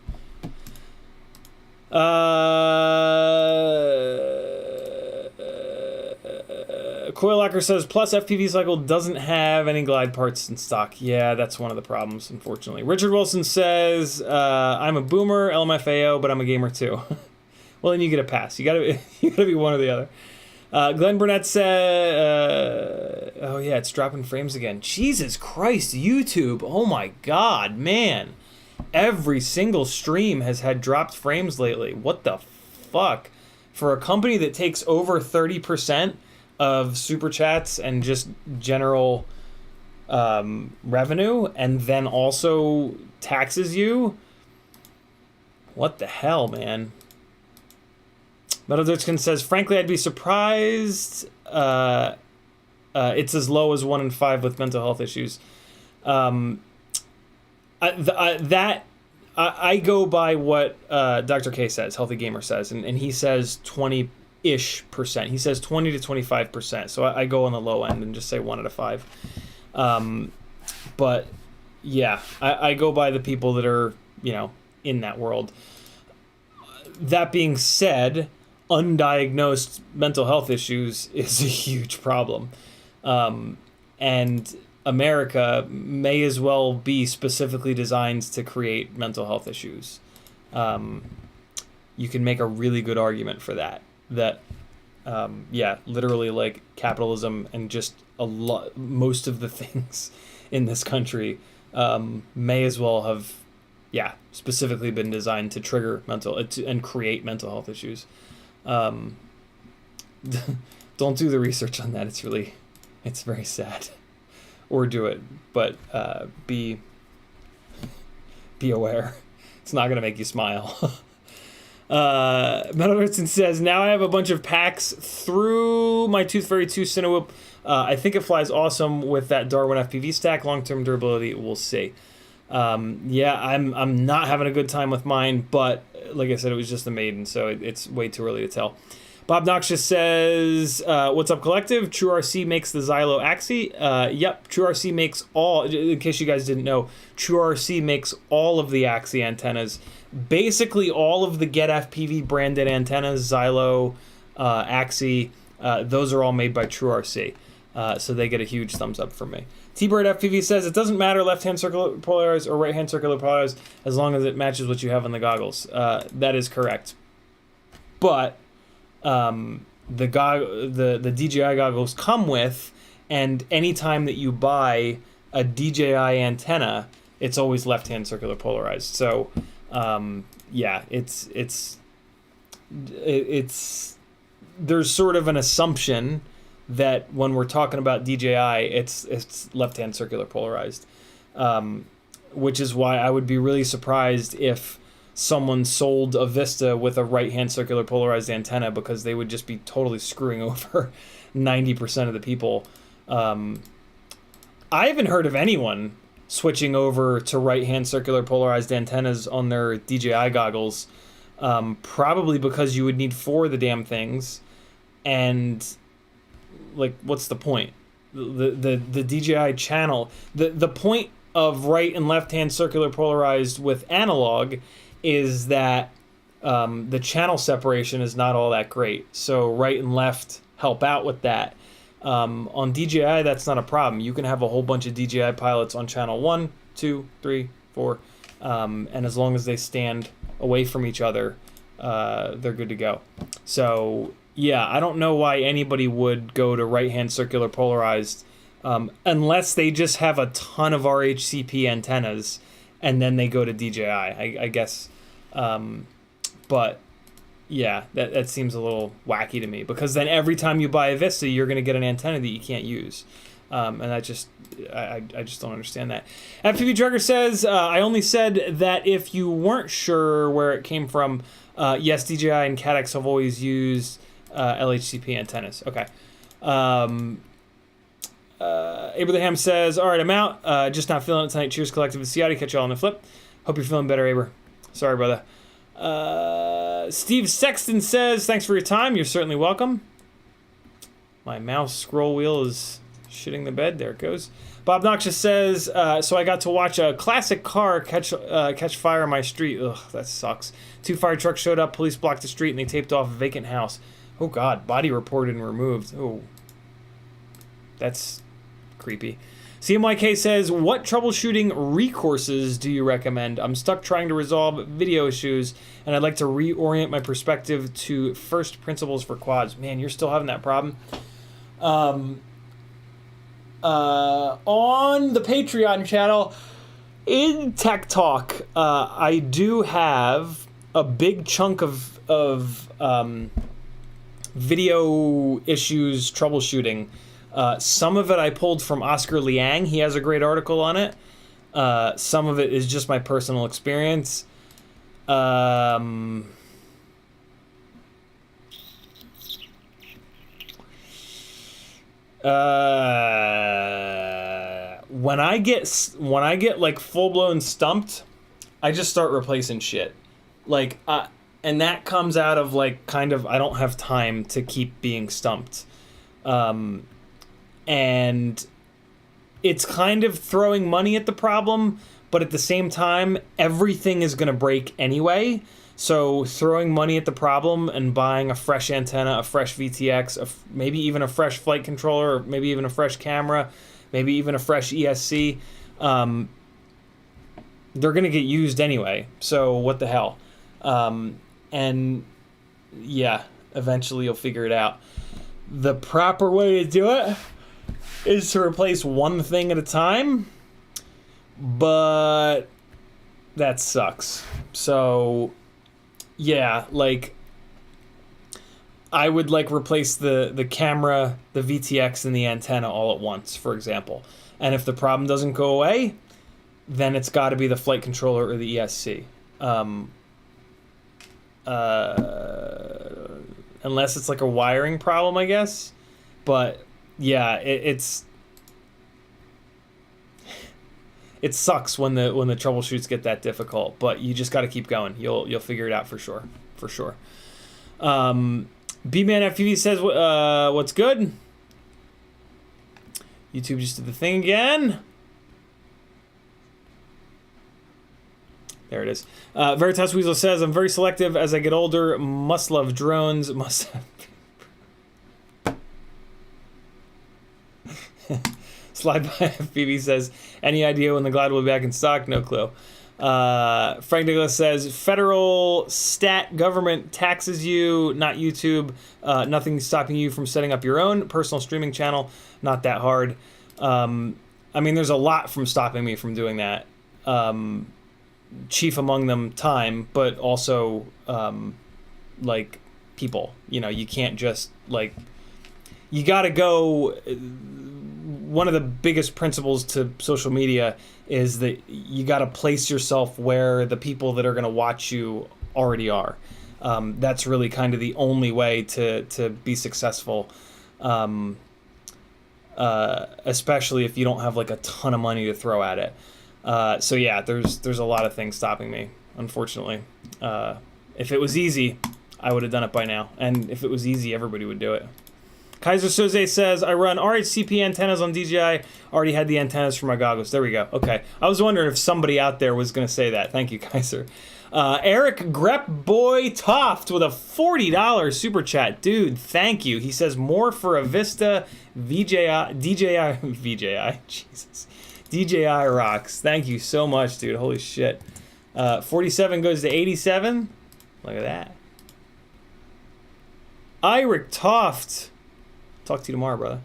Coil Locker says, plus FPV Cycle doesn't have any glide parts in stock. Yeah, that's one of the problems, unfortunately. Richard Wilson says, I'm a boomer, LMFAO, but I'm a gamer too. Well, then you get a pass. You gotta be one or the other. Glenn Burnett said, oh yeah, it's dropping frames again. Jesus Christ, YouTube. Oh my God, man. Every single stream has had dropped frames lately. What the fuck? For a company that takes over 30% of super chats and just general revenue, and then also taxes you, what the hell, man? Metal Dutchkin says, frankly, I'd be surprised it's as low as 1 in 5 with mental health issues. I go by what Dr. K says, Healthy Gamer says, and he says 20-ish%. He says 20 to 25%. So I go on the low end and just say 1 out of 5. But yeah, I go by the people that are, in that world. That being said, undiagnosed mental health issues is a huge problem. And America may as well be specifically designed to create mental health issues. You can make a really good argument for that. Literally like capitalism and just most of the things in this country may as well have, specifically been designed to trigger and create mental health issues. Don't do the research on that. It's very sad. Or do it, but be aware. It's not gonna make you smile. Metal Richardson says, now I have a bunch of packs through my Tooth Fairy 2 Cinewhoop. I think it flies awesome with that Darwin FPV stack. Long-term durability, we'll see. I'm not having a good time with mine, but like I said, it was just a maiden, so it's way too early to tell. Bob Noxious says, what's up, Collective? TrueRC makes the Xylo Axie. Yep, TrueRC makes all, in case you guys didn't know, TrueRC makes all of the Axie antennas. Basically all of the Get FPV branded antennas, Xylo, Axie, those are all made by TrueRC. So they get a huge thumbs up from me. T-Bird FPV says, it doesn't matter left-hand circular polarized or right-hand circular polarized as long as it matches what you have on the goggles. That is correct. But the DJI goggles come with, and anytime that you buy a DJI antenna, it's always left-hand circular polarized. So it's there's sort of an assumption that when we're talking about DJI, it's left-hand circular polarized, which is why I would be really surprised if someone sold a Vista with a right-hand circular polarized antenna, because they would just be totally screwing over 90% of the people. I haven't heard of anyone switching over to right-hand circular polarized antennas on their DJI goggles, probably because you would need 4 of the damn things, and like, what's the point? The DJI channel, the point of right and left-hand circular polarized with analog is that the channel separation is not all that great. So right and left help out with that. On DJI, that's not a problem. You can have a whole bunch of DJI pilots on channel 1, 2, 3, 4, and as long as they stand away from each other, they're good to go. So yeah, I don't know why anybody would go to right-hand circular polarized unless they just have a ton of RHCP antennas and then they go to DJI, I guess. But yeah, that seems a little wacky to me, because then every time you buy a Vista, you're going to get an antenna that you can't use. And I just don't understand that. FPV Drugger says, I only said that if you weren't sure where it came from, yes, DJI and Cadex have always used LHCP antennas. Okay. Abraham says, all right, I'm out. Just not feeling it tonight. Cheers, Collective and Ciotti. Catch y'all on the flip. Hope you're feeling better, Aber. Sorry, brother. Steve Sexton says, thanks for your time. You're certainly welcome. My mouse scroll wheel is shitting the bed. There it goes. Bob Noxious says, so I got to watch a classic car catch fire on my street. Ugh, that sucks. 2 fire trucks showed up, police blocked the street, and they taped off a vacant house. Oh God, body reported and removed. Oh, that's creepy. CMYK says, what troubleshooting recourses do you recommend? I'm stuck trying to resolve video issues, and I'd like to reorient my perspective to first principles for quads. Man, you're still having that problem. On the Patreon channel, in Tech Talk, I do have a big chunk of video issues troubleshooting. Some of it I pulled from Oscar Liang. He has a great article on it. Some of it is just my personal experience. When I get like full blown stumped, I just start replacing shit. Like, and that comes out of like kind of I don't have time to keep being stumped. And it's kind of throwing money at the problem, but at the same time, everything is going to break anyway. So throwing money at the problem and buying a fresh antenna, a fresh VTX, maybe even a fresh flight controller, or maybe even a fresh camera, maybe even a fresh ESC, they're going to get used anyway. So what the hell? And yeah, eventually you'll figure it out. The proper way to do it is to replace one thing at a time, but that sucks. So yeah, like I would like replace the camera, the VTX, and the antenna all at once, for example. And if the problem doesn't go away, then it's got to be the flight controller or the ESC. Unless it's like a wiring problem, I guess. But yeah, it sucks when the troubleshoots get that difficult, but you just got to keep going. You'll figure it out for sure. B-Man FPV says, what's good? YouTube just did the thing again. There it is. Veritas Weasel says, I'm very selective as I get older. Must love drones. Must have... Slide by FPV says, any idea when the Glide will be back in stock? No clue. Frank Nicholas says, federal stat government taxes you, not YouTube. Nothing stopping you from setting up your own personal streaming channel. Not that hard. I mean, there's a lot from stopping me from doing that. Chief among them, time, but also like people. You know, you can't just like, you gotta go. One of the biggest principles to social media is that you got to place yourself where the people that are going to watch you already are. That's really kind of the only way to be successful, especially if you don't have like a ton of money to throw at it. So yeah, there's a lot of things stopping me, unfortunately. If it was easy, I would have done it by now. And if it was easy, everybody would do it. Kaiser Soze says, I run RHCP antennas on DJI. Already had the antennas for my goggles. There we go. Okay. I was wondering if somebody out there was going to say that. Thank you, Kaiser. Eric Grepboy Toft with a $40 super chat. Dude, thank you. He says, more for a Vista DJI, Jesus. DJI rocks. Thank you so much, dude. Holy shit. 47 goes to 87. Look at that. Eric Toft. Talk to you tomorrow, brother.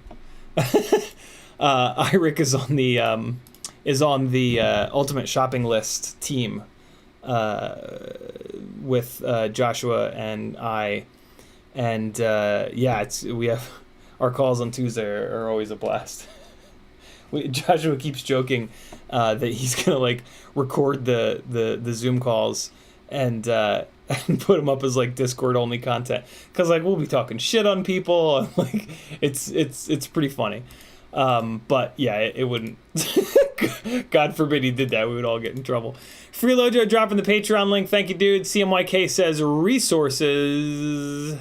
Iric is on the Ultimate Shopping List team with Joshua and I, and yeah, we have our calls on Tuesday are always a blast. Joshua keeps joking that he's gonna like record the Zoom calls and put them up as like Discord only content, because like we'll be talking shit on people and like it's pretty funny, but yeah, it wouldn't God forbid he did that, we would all get in trouble. Freelojo dropping the Patreon link, thank you, dude. CMYK says resources.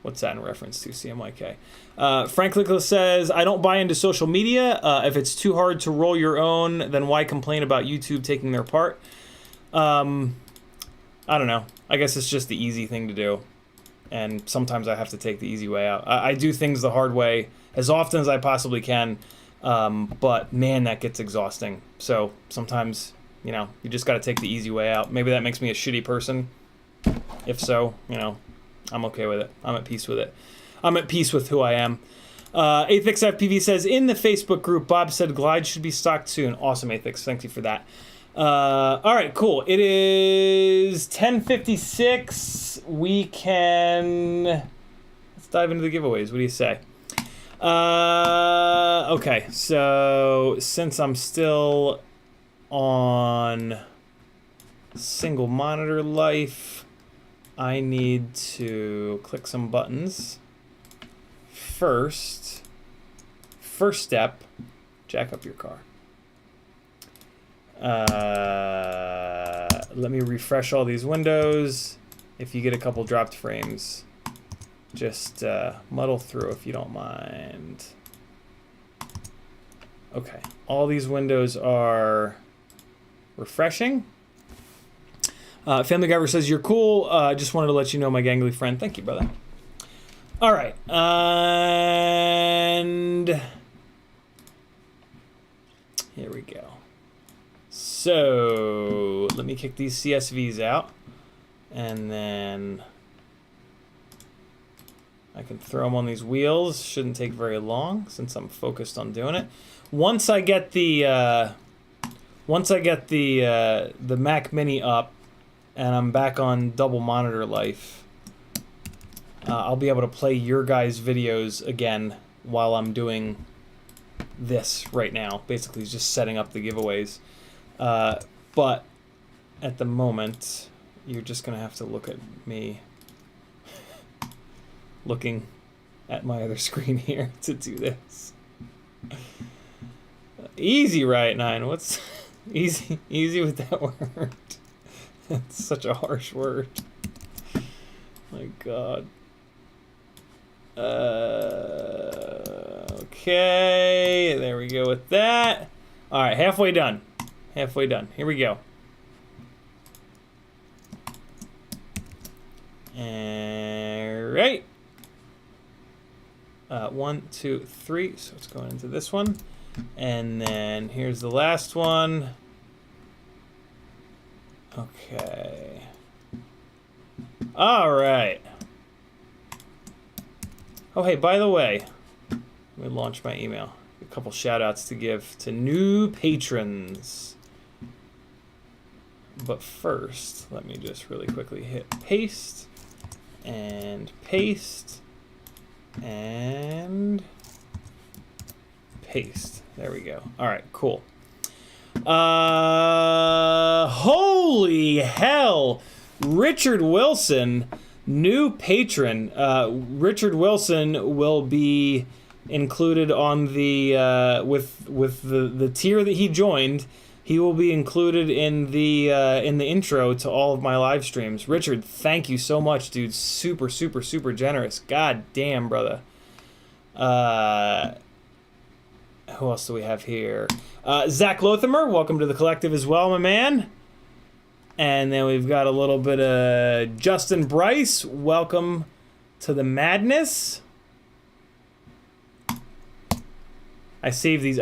What's that in reference to? CMYK. Frank Lickle says, I don't buy into social media. If it's too hard to roll your own, then why complain about YouTube taking their part? I don't know. I guess it's just the easy thing to do. And sometimes I have to take the easy way out. I do things the hard way as often as I possibly can. But man, that gets exhausting. So sometimes, you know, you just got to take the easy way out. Maybe that makes me a shitty person. If so, you know, I'm okay with it. I'm at peace with it. I'm at peace with who I am. CiottiFPV says, in the Facebook group, Bob said Glide should be stocked soon. Awesome, Athix. Thank you for that. All right, cool. It is 10:56. We can... Let's dive into the giveaways. What do you say? Okay, so since I'm still on single monitor life, I need to click some buttons. First step, jack up your car. Let me refresh all these windows. If you get a couple dropped frames, just muddle through if you don't mind. Okay, all these windows are refreshing. Family Giver says, you're cool. Just wanted to let you know, my gangly friend. Thank you, brother. All right. And here we go. So let me kick these CSVs out. And then I can throw them on these wheels. Shouldn't take very long since I'm focused on doing it. Once I get the Mac Mini up, and I'm back on double monitor life, I'll be able to play your guys' videos again while I'm doing this right now. Basically, just setting up the giveaways. But at the moment, you're just going to have to look at me looking at my other screen here to do this. Easy, right, 9? What's easy with that word? That's such a harsh word. My God. Okay, there we go with that. All right, halfway done. Halfway done. Here we go. All right. 1, 2, 3. So it's going into this one. And then here's the last one. Okay. All right. Oh, hey, by the way, let me launch my email. A couple shout outs to give to new patrons. But first, let me just really quickly hit paste and paste and paste. There we go. All right, cool. Holy hell, Richard Wilson, new patron. Richard Wilson will be included on the with the tier that he joined. He will be included in the intro to all of my live streams. Richard, thank you so much, dude. Super generous. God damn, brother. Who else do we have here? Zach Lothamer, welcome to the collective as well, my man. And then we've got a little bit of Justin Bryce. Welcome to the madness. I leave these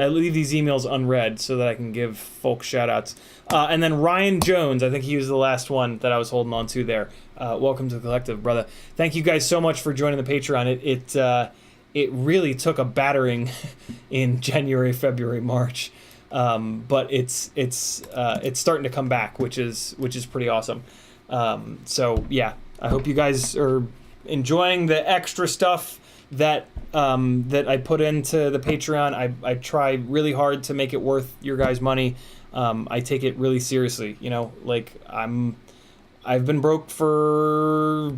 emails unread so that I can give folks shout outs. And then Ryan Jones, I think he was the last one that I was holding on to there. Welcome to the collective, brother. Thank you guys so much for joining the Patreon. It really took a battering in January, February, March. But it's starting to come back, which is pretty awesome. So yeah, I hope you guys are enjoying the extra stuff that I put into the Patreon. I try really hard to make it worth your guys' money. I take it really seriously. You know, like I've been broke for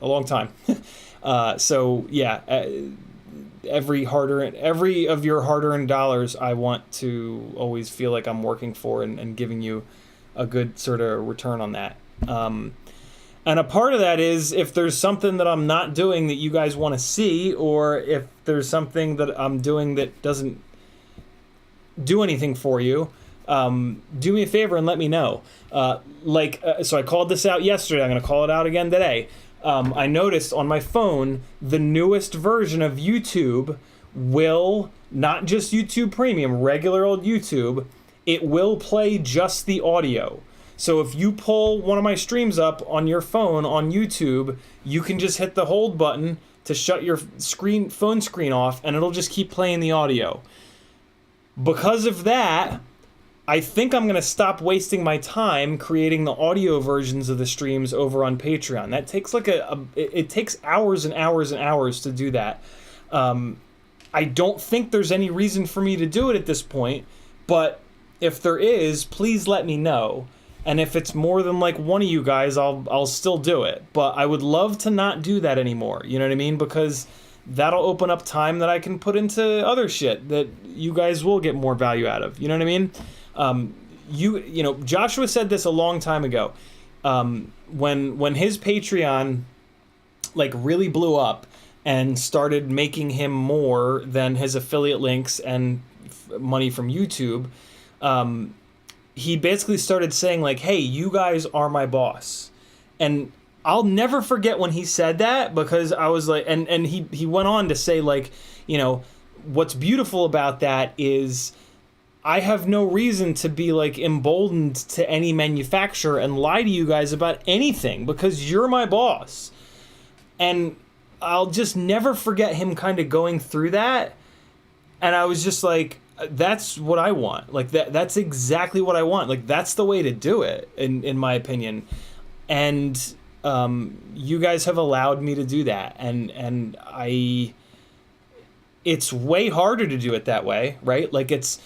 a long time. So yeah, every of your hard-earned dollars, I want to always feel like I'm working for and giving you a good sort of return on that. And a part of that is if there's something that I'm not doing that you guys want to see, or if there's something that I'm doing that doesn't do anything for you, do me a favor and let me know. So I called this out yesterday. I'm going to call it out again today. I noticed on my phone the newest version of YouTube will, not just YouTube Premium, regular old YouTube, it will play just the audio. So if you pull one of my streams up on your phone on YouTube, you can just hit the hold button to shut your phone screen off, and it'll just keep playing the audio. Because of that, I think I'm going to stop wasting my time creating the audio versions of the streams over on Patreon. That takes it takes hours and hours and hours to do that. I don't think there's any reason for me to do it at this point, but if there is, please let me know. And if it's more than like one of you guys, I'll still do it. But I would love to not do that anymore. You know what I mean? Because that'll open up time that I can put into other shit that you guys will get more value out of. You know what I mean? You know, Joshua said this a long time ago. When his Patreon like really blew up and started making him more than his affiliate links and money from YouTube, he basically started saying like, hey, you guys are my boss. And I'll never forget when he said that, because I was like, and he went on to say like, you know, what's beautiful about that is I have no reason to be like emboldened to any manufacturer and lie to you guys about anything, because you're my boss. And I'll just never forget him kind of going through that. And I was just like, that's what I want. Like that's exactly what I want. Like that's the way to do it, in my opinion. And you guys have allowed me to do that, and it's way harder to do it that way, right? Like it's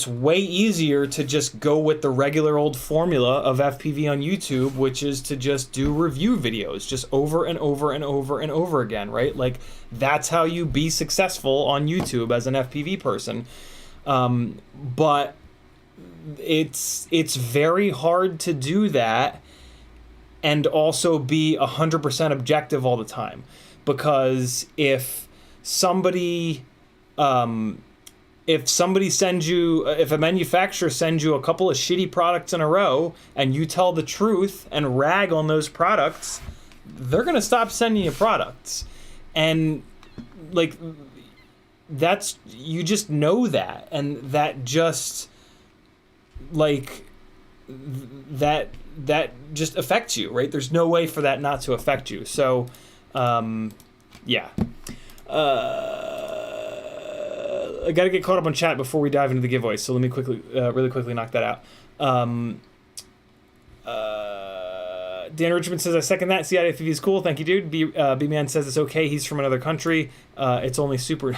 way easier to just go with the regular old formula of FPV on YouTube, which is to just do review videos just over and over and over and over again, right? Like that's how you be successful on YouTube as an FPV person. But it's very hard to do that and also be 100% objective all the time, because if somebody sends you, if a manufacturer sends you a couple of shitty products in a row and you tell the truth and rag on those products, they're gonna stop sending you products. And like that's, you just know that, and that just like that just affects you, right? There's no way for that not to affect you. So yeah, I gotta get caught up on chat before we dive into the giveaway, so let me really quickly knock that out. Dan Richmond says, I second that. CiottiFPV is cool. Thank you, dude. B-Man says it's okay. He's from another country. It's only super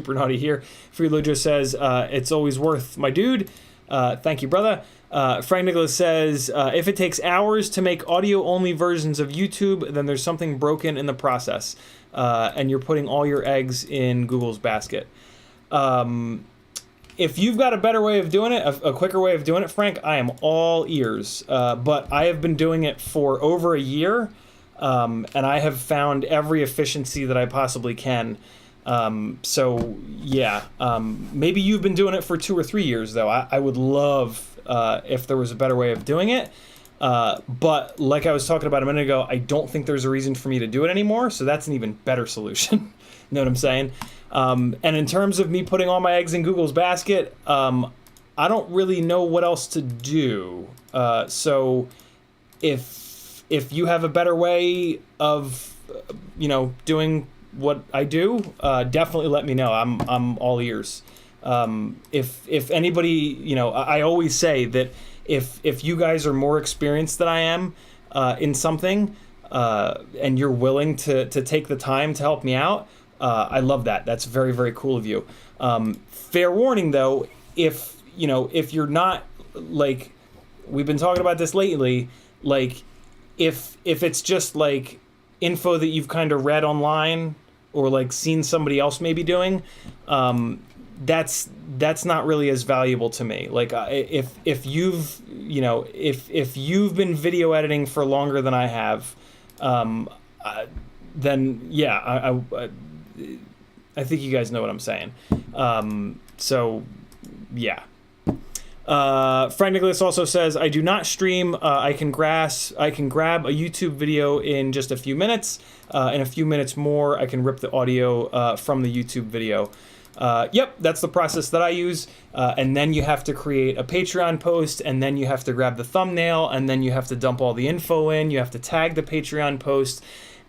naughty here. Freelojo says, it's always worth my dude. Thank you, brother. Frank Nicholas says, if it takes hours to make audio-only versions of YouTube, then there's something broken in the process, and you're putting all your eggs in Google's basket. If you've got a better way of doing it, a quicker way of doing it, Frank, I am all ears. But I have been doing it for over a year, and I have found every efficiency that I possibly can. So, yeah, maybe you've been doing it for 2 or 3 years, though. I would love if there was a better way of doing it. But like I was talking about a minute ago, I don't think there's a reason for me to do it anymore, so that's an even better solution. You know what I'm saying? And in terms of me putting all my eggs in Google's basket, I don't really know what else to do. So if you have a better way of, doing what I do, definitely let me know. I'm all ears. If anybody, I always say that if you guys are more experienced than I am in something, and you're willing to take the time to help me out, I love that. That's very, very cool of you. Fair warning, though, if you're not, like, we've been talking about this lately, like, if it's just, like, info that you've kind of read online or, like, seen somebody else maybe doing, that's not really as valuable to me. Like, if you've, if you've been video editing for longer than I have, then yeah, I think you guys know what I'm saying. So yeah. Frank Nicholas also says, I do not stream. I can grab a YouTube video in just a few minutes. In a few minutes more, I can rip the audio from the YouTube video. Yep, that's the process that I use. And then you have to create a Patreon post, and then you have to grab the thumbnail, and then you have to dump all the info in. You have to tag the Patreon post,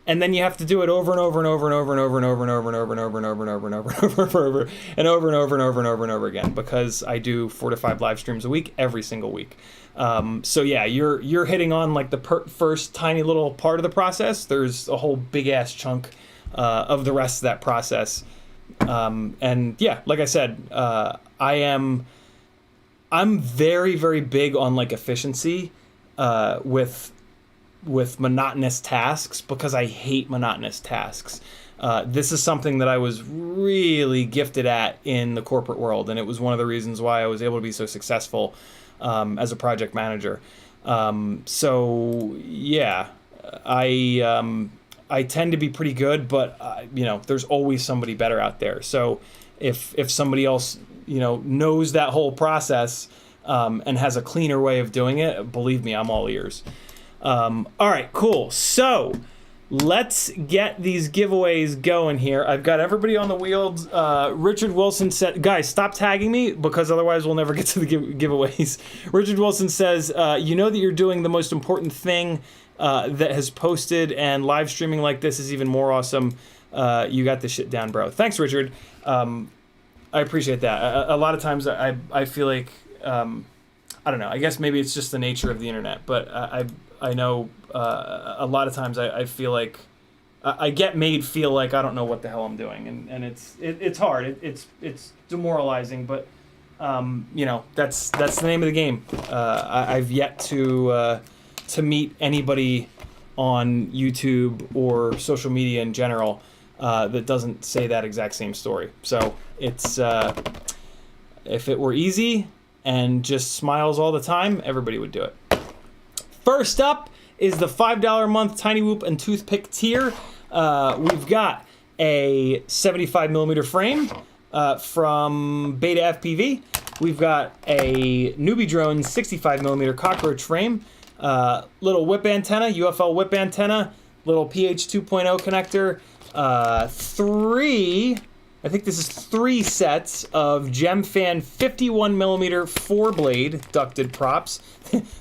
and then you have to do it over and over and over and over and over and over and over and over and over and over and over and over and over and over and over and over and over and over and over again, because I do 4 to 5 live streams a week every single week. So yeah, you're hitting on like the first tiny little part of the process. There's a whole big ass chunk of the rest of that process. And yeah, like I said, I'm very, very big on like efficiency with monotonous tasks, because I hate monotonous tasks. This is something that I was really gifted at in the corporate world, and it was one of the reasons why I was able to be so successful as a project manager. So yeah, I tend to be pretty good, but you know, there's always somebody better out there. So if somebody else, you know, knows that whole process and has a cleaner way of doing it, believe me, I'm all ears. All right, cool. So let's get these giveaways going here. I've got everybody on the wheels. Richard Wilson said, guys, stop tagging me, because otherwise we'll never get to the giveaways. Richard Wilson says, you know that you're doing the most important thing that has posted, and live streaming like this is even more awesome. You got this shit down, bro. Thanks, Richard. I appreciate that. A lot of times I feel like, I don't know, I guess maybe it's just the nature of the internet, but I know a lot of times I feel like I get made feel like I don't know what the hell I'm doing, and it's hard. It's demoralizing, but you know, that's the name of the game. I've yet to meet anybody on YouTube or social media in general that doesn't say that exact same story. So it's if it were easy and just smiles all the time, everybody would do it. First up is the $5 a month Tiny Whoop and Toothpick tier. We've got a 75mm frame from Beta FPV. We've got a Newbie Drone 65mm cockroach frame, little whip antenna, UFL whip antenna, little PH 2.0 connector, I think this is 3 sets of GemFan 51mm 4-blade ducted props.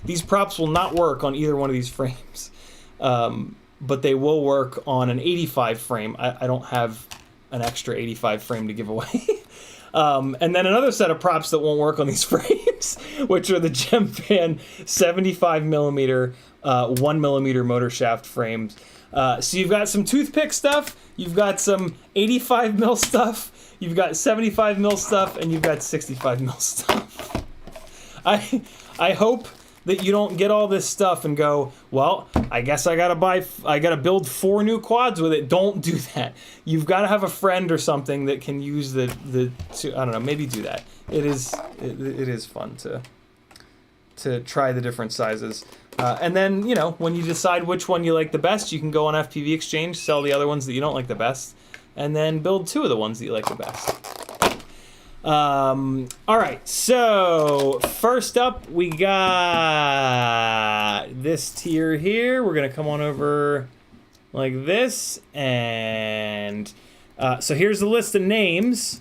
These props will not work on either one of these frames, but they will work on an 85 frame. I don't have an extra 85 frame to give away. And then another set of props that won't work on these frames, which are the GemFan 75mm 1mm motor shaft frames. So you've got some toothpick stuff, you've got some 85mm stuff, you've got 75mm stuff, and you've got 65mm stuff. I hope that you don't get all this stuff and go, well, I guess I gotta build 4 new quads with it. Don't do that. You've got to have a friend or something that can use I don't know, maybe do that. It is fun to try the different sizes. And then, you know, when you decide which one you like the best, you can go on FPV Exchange, sell the other ones that you don't like the best, and then build 2 of the ones that you like the best. All right, so first up, we got this tier here. We're going to come on over like this, and so here's the list of names.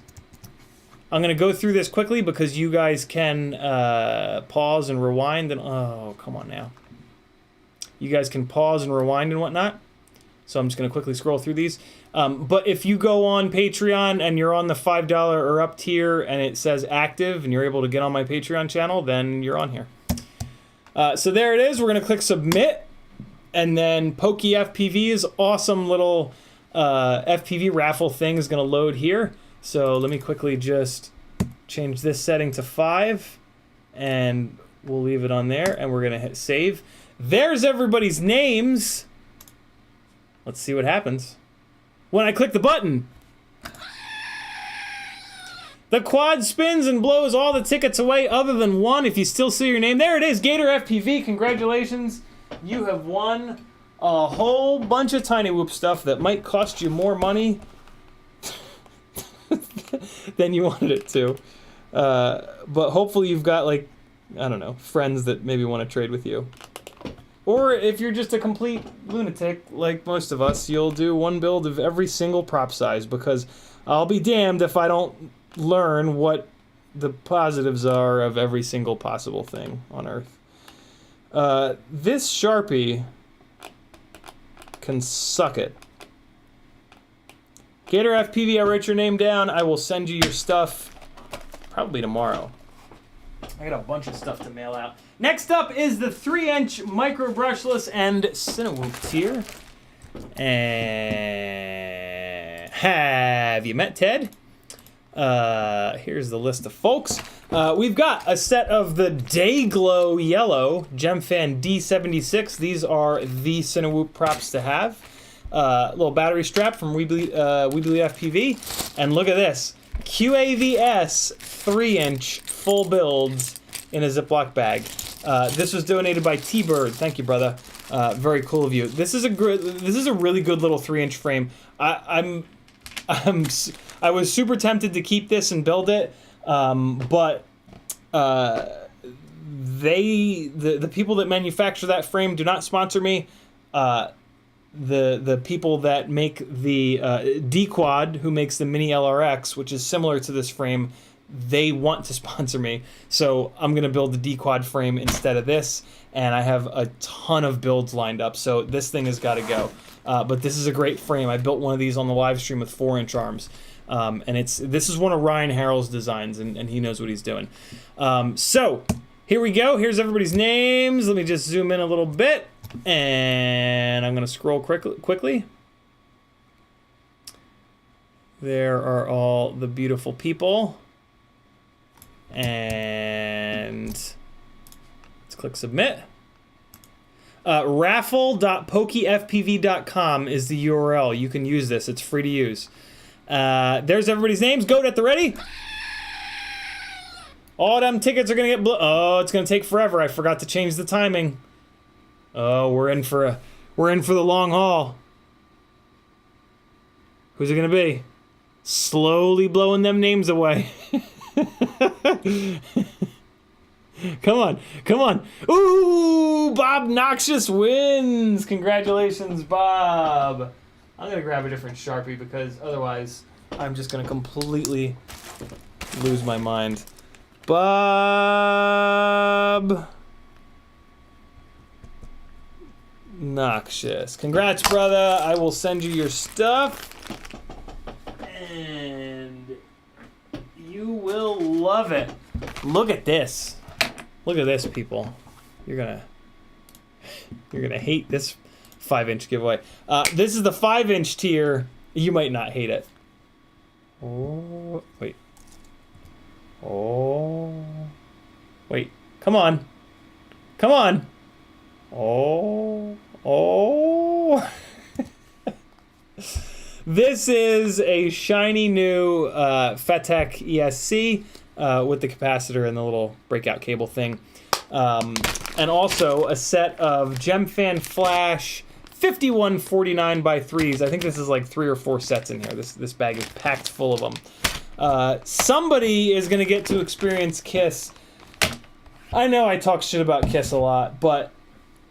I'm going to go through this quickly because you guys can pause and rewind. And oh, come on now. You guys can pause and rewind and whatnot. So I'm just going to quickly scroll through these. But if you go on Patreon and you're on the $5 or up tier and it says active and you're able to get on my Patreon channel, then you're on here. So there it is. We're going to click submit. And then Pokey FPV's awesome little FPV raffle thing is going to load here. So let me quickly just change this setting to 5. And we'll leave it on there. And we're going to hit save. There's everybody's names. Let's see what happens when I click the button. The quad spins and blows all the tickets away other than one. If you still see your name, there it is, Gator FPV. Congratulations. You have won a whole bunch of Tiny Whoop stuff that might cost you more money than you wanted it to. But hopefully you've got, like, I don't know, friends that maybe want to trade with you. Or if you're just a complete lunatic, like most of us, you'll do one build of every single prop size, because I'll be damned if I don't learn what the positives are of every single possible thing on Earth. This Sharpie can suck it. CiottiFPV, I wrote your name down. I will send you your stuff probably tomorrow. I got a bunch of stuff to mail out. Next up is the 3-inch micro brushless and Cinewhoop tier. And have you met Ted? Here's the list of folks. We've got a set of the Dayglow Yellow GemFan D76. These are the Cinewhoop props to have. Little battery strap from We Believe FPV. And look at this. QAVS 3-inch full builds in a Ziploc bag. This was donated by T-Bird. Thank you, brother. Very cool of you. This is a really good little 3-inch frame. I was super tempted to keep this and build it, but the people that manufacture that frame do not sponsor me. The people that make the D-Quad, who makes the Mini LRX, which is similar to this frame, they want to sponsor me. So I'm going to build the D-Quad frame instead of this, and I have a ton of builds lined up, so this thing has got to go. But this is a great frame. I built one of these on the live stream with 4-inch arms. And this is one of Ryan Harrell's designs, and he knows what he's doing. So here we go. Here's everybody's names. Let me just zoom in a little bit, and I'm going to scroll quickly. There are all the beautiful people. And let's click submit. Raffle.pokeyfpv.com is the URL. You can use this. It's free to use. There's everybody's names. Goat at the ready. All them tickets are gonna get oh, it's gonna take forever. I forgot to change the timing. Oh, we're in for the long haul. Who's it gonna be? Slowly blowing them names away. Come on, come on. Ooh, Bob Noxious wins. Congratulations, Bob. I'm gonna grab a different Sharpie because otherwise I'm just gonna completely lose my mind. Bob Noxious. Congrats, brother. I will send you your stuff. And you will love it. Look at this. Look at this, people. You're gonna hate this 5-inch giveaway. This is the 5-inch tier. You might not hate it. Oh, wait. Oh, wait. Come on. Come on. Oh. This is a shiny new FETEC ESC with the capacitor and the little breakout cable thing. And also a set of GemFan Flash 5149 by 3s. I think this is like 3 or 4 sets in here. This bag is packed full of them. Somebody is going to get to experience KISS. I know I talk shit about KISS a lot, but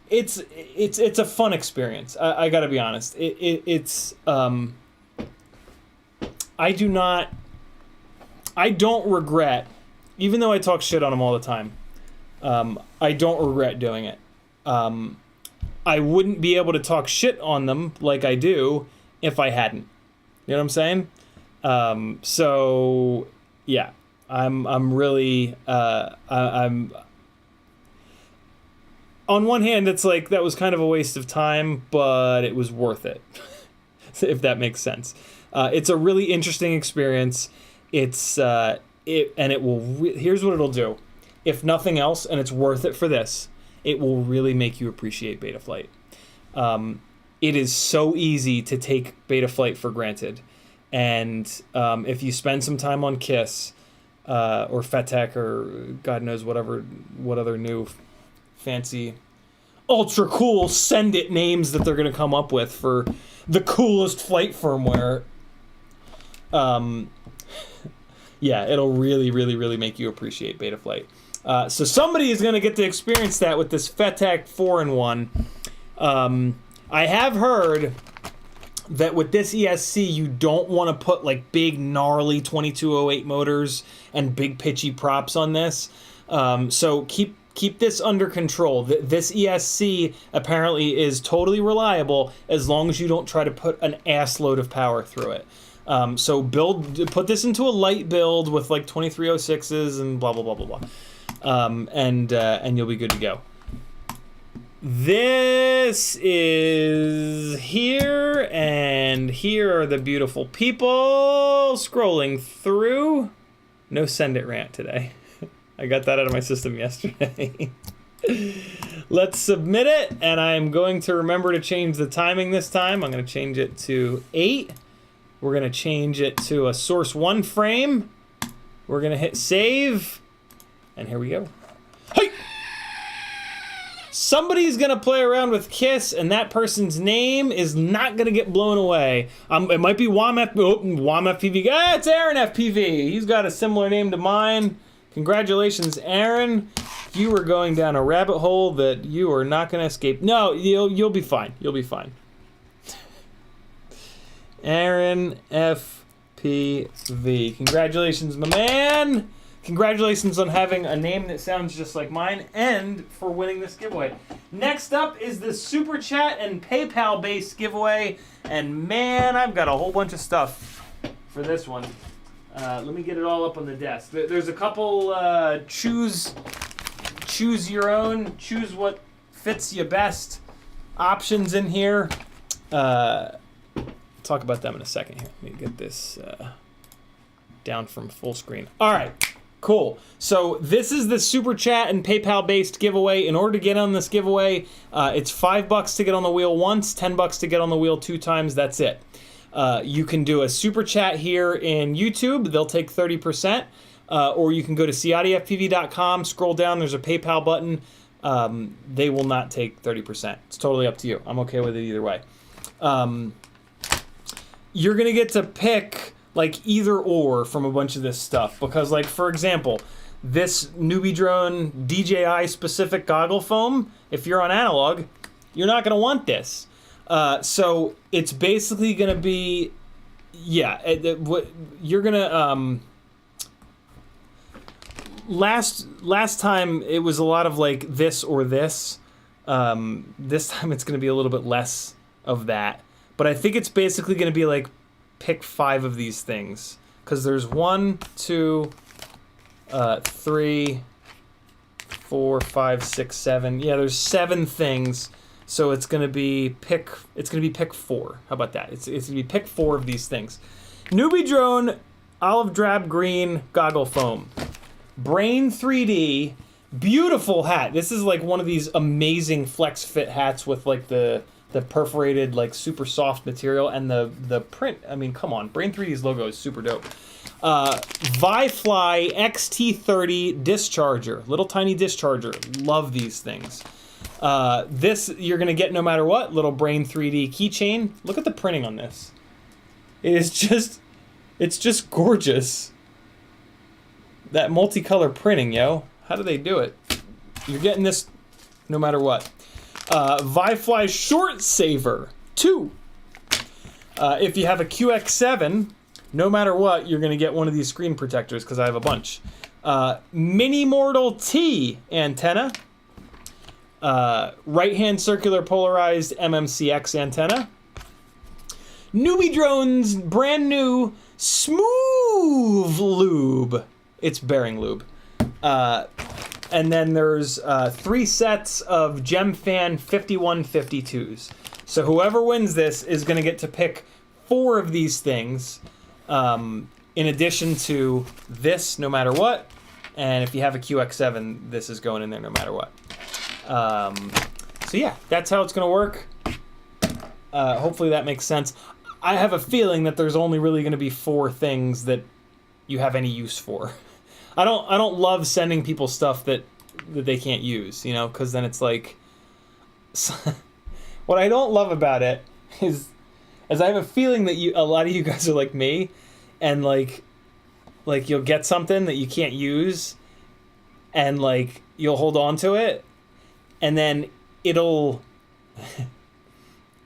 it's a fun experience. I got to be honest. I don't regret, even though I talk shit on them all the time, I don't regret doing it. I wouldn't be able to talk shit on them like I do if I hadn't. You know what I'm saying? So yeah, I'm really, I'm on one hand, it's like that was kind of a waste of time, but it was worth it, if that makes sense. It's a really interesting experience. Here's what it'll do. If nothing else, and it's worth it for this, it will really make you appreciate Betaflight. It is so easy to take Betaflight for granted. And if you spend some time on KISS or FETEC or God knows what other new fancy ultra cool send it names that they're going to come up with for the coolest flight firmware. Yeah, it'll really, really, really make you appreciate Betaflight. So somebody is going to get to experience that with this FETAC 4-in-1. I have heard that with this ESC, you don't want to put like big, gnarly 2208 motors and big pitchy props on this. So keep this under control. This ESC apparently is totally reliable as long as you don't try to put an ass load of power through it. So put this into a light build with like 2306s and blah blah blah blah blah, and you'll be good to go. This is here, and here are the beautiful people scrolling through. No send it rant today. I got that out of my system yesterday. Let's submit it, and I'm going to remember to change the timing this time. I'm going to change it to 8. We're going to change it to a source 1 frame. We're going to hit save, and here we go. Hey! Somebody's going to play around with KISS, and that person's name is not going to get blown away. It might be WomFPV. Ah, it's Aaron FPV. He's got a similar name to mine. Congratulations, Aaron. You are going down a rabbit hole that you are not going to escape. No, you'll be fine. You'll be fine. Aaron FPV. Congratulations, my man. Congratulations on having a name that sounds just like mine and for winning this giveaway. Next up is the Super Chat and PayPal based giveaway. And man, I've got a whole bunch of stuff for this one. Let me get it all up on the desk. There's a couple choose your own, choose what fits you best options in here. Talk about them in a second here. Let me get this down from full screen. All right, cool. So this is the Super Chat and PayPal based giveaway. In order to get on this giveaway, it's $5 to get on the wheel once, $10 to get on the wheel 2 times. That's it. You can do a Super Chat here in YouTube. They'll take 30%. Or you can go to CiottiFPV.com, scroll down, there's a PayPal button. They will not take 30%. It's totally up to you. I'm okay with it either way. You're going to get to pick like either or from a bunch of this stuff. Because like, for example, this Pyrodrone DJI specific goggle foam, if you're on analog, you're not going to want this. So it's basically going to be, yeah, you're going to, last time it was a lot of like this or this. This time it's going to be a little bit less of that. But I think it's basically going to be like pick 5 of these things. Because there's 1, 2, 3, 4, 5, 6, 7. Yeah, there's 7 things. So it's going to be pick 4. How about that? It's going to be pick 4 of these things. Pyrodrone olive drab green goggle foam. Brain 3D, beautiful hat. This is like one of these amazing flex fit hats with like the perforated like super soft material and the print. I mean, come on, Brain 3D's logo is super dope. Vifly XT30 discharger, little tiny discharger. Love these things. This you're gonna get no matter what. Little Brain 3D keychain. Look at the printing on this. It's just gorgeous. That multicolor printing, yo. How do they do it? You're getting this no matter what. Vifly Short Saver 2. If you have a QX7, no matter what, you're going to get one of these screen protectors because I have a bunch. Mini Mortal T antenna. Right-hand circular polarized MMCX antenna. Pyrodrone's brand new Smooth Lube. It's bearing lube. And then there's 3 sets of GemFan 5152s. So whoever wins this is going to get to pick 4 of these things, in addition to this no matter what. And if you have a QX7, this is going in there no matter what. So yeah, that's how it's going to work. Hopefully that makes sense. I have a feeling that there's only really going to be 4 things that you have any use for. I don't love sending people stuff that they can't use, you know, because then it's like, what I don't love about it is I have a feeling that a lot of you guys are like me, and like you'll get something that you can't use, and like you'll hold on to it, and then it'll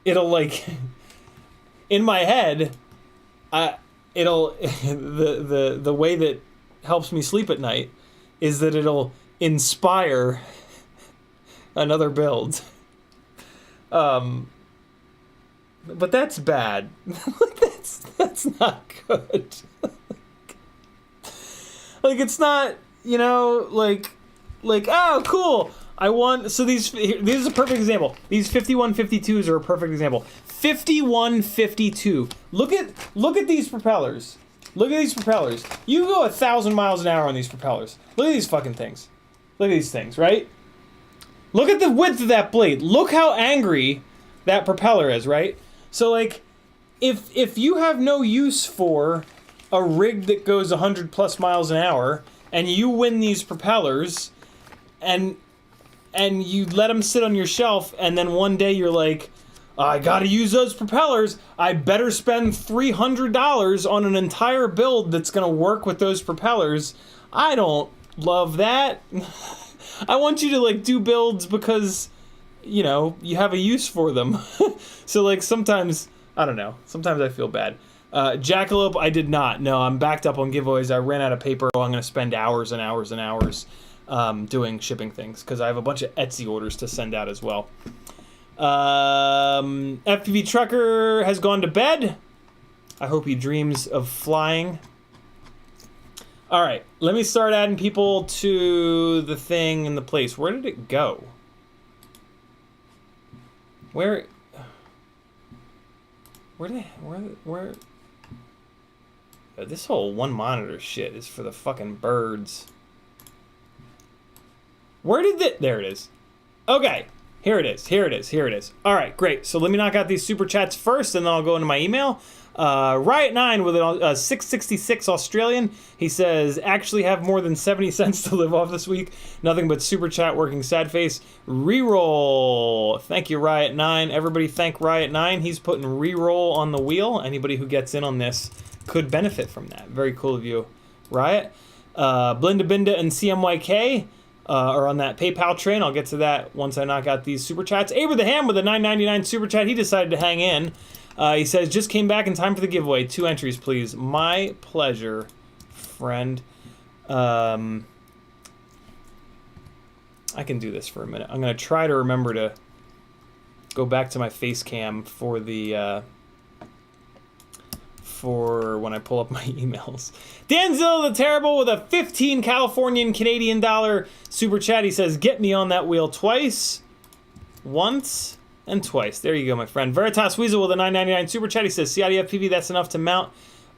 like in my head, it'll the way that helps me sleep at night is that it'll inspire another build. But that's bad. that's not good. Like it's not, you know, like oh cool. I want, so this is a perfect example. These 5152s are a perfect example. 5152. Look at these propellers. Look at these propellers. You go 1,000 miles an hour on these propellers. Look at these fucking things. Look at these things, right? Look at the width of that blade. Look how angry that propeller is, right? So like, if you have no use for a rig that goes 100 plus miles an hour, and you win these propellers, and you let them sit on your shelf, and then one day you're like, I gotta use those propellers. I better spend $300 on an entire build that's gonna work with those propellers. I don't love that. I want you to like do builds because, you know, you have a use for them. So like sometimes, I don't know, sometimes I feel bad. Jackalope, I did not. No, I'm backed up on giveaways. I ran out of paper. I'm gonna spend hours and hours and hours doing shipping things because I have a bunch of Etsy orders to send out as well. FPV Trucker has gone to bed. I hope he dreams of flying. All right, let me start adding people to the thing in the place. Where did it go? Where? This whole one monitor shit is for the fucking birds. Where did it? There it is. Okay. Here it is. All right, great. So let me knock out these super chats first, and then I'll go into my email. Riot9 with a 666 Australian. He says, actually have more than 70 cents to live off this week. Nothing but super chat working sad face. Reroll. Thank you, Riot9. Everybody thank Riot9. He's putting reroll on the wheel. Anybody who gets in on this could benefit from that. Very cool of you, Riot. Blinda Binda and CMYK. Are on that PayPal train. I'll get to that once I knock out these super chats. Aber the Ham with a $9.99 super chat. He decided to hang in. He says, just came back in time for the giveaway. 2 entries, please. My pleasure, friend. I can do this for a minute. I'm going to try to remember to go back to my face cam for the... for when I pull up my emails. Danzil the Terrible with a 15 Californian Canadian dollar super chat. He says, get me on that wheel twice. Once and twice. There you go, my friend. Veritas Weasel with a $9.99 super chat. He says, CiottiFPV, that's enough to mount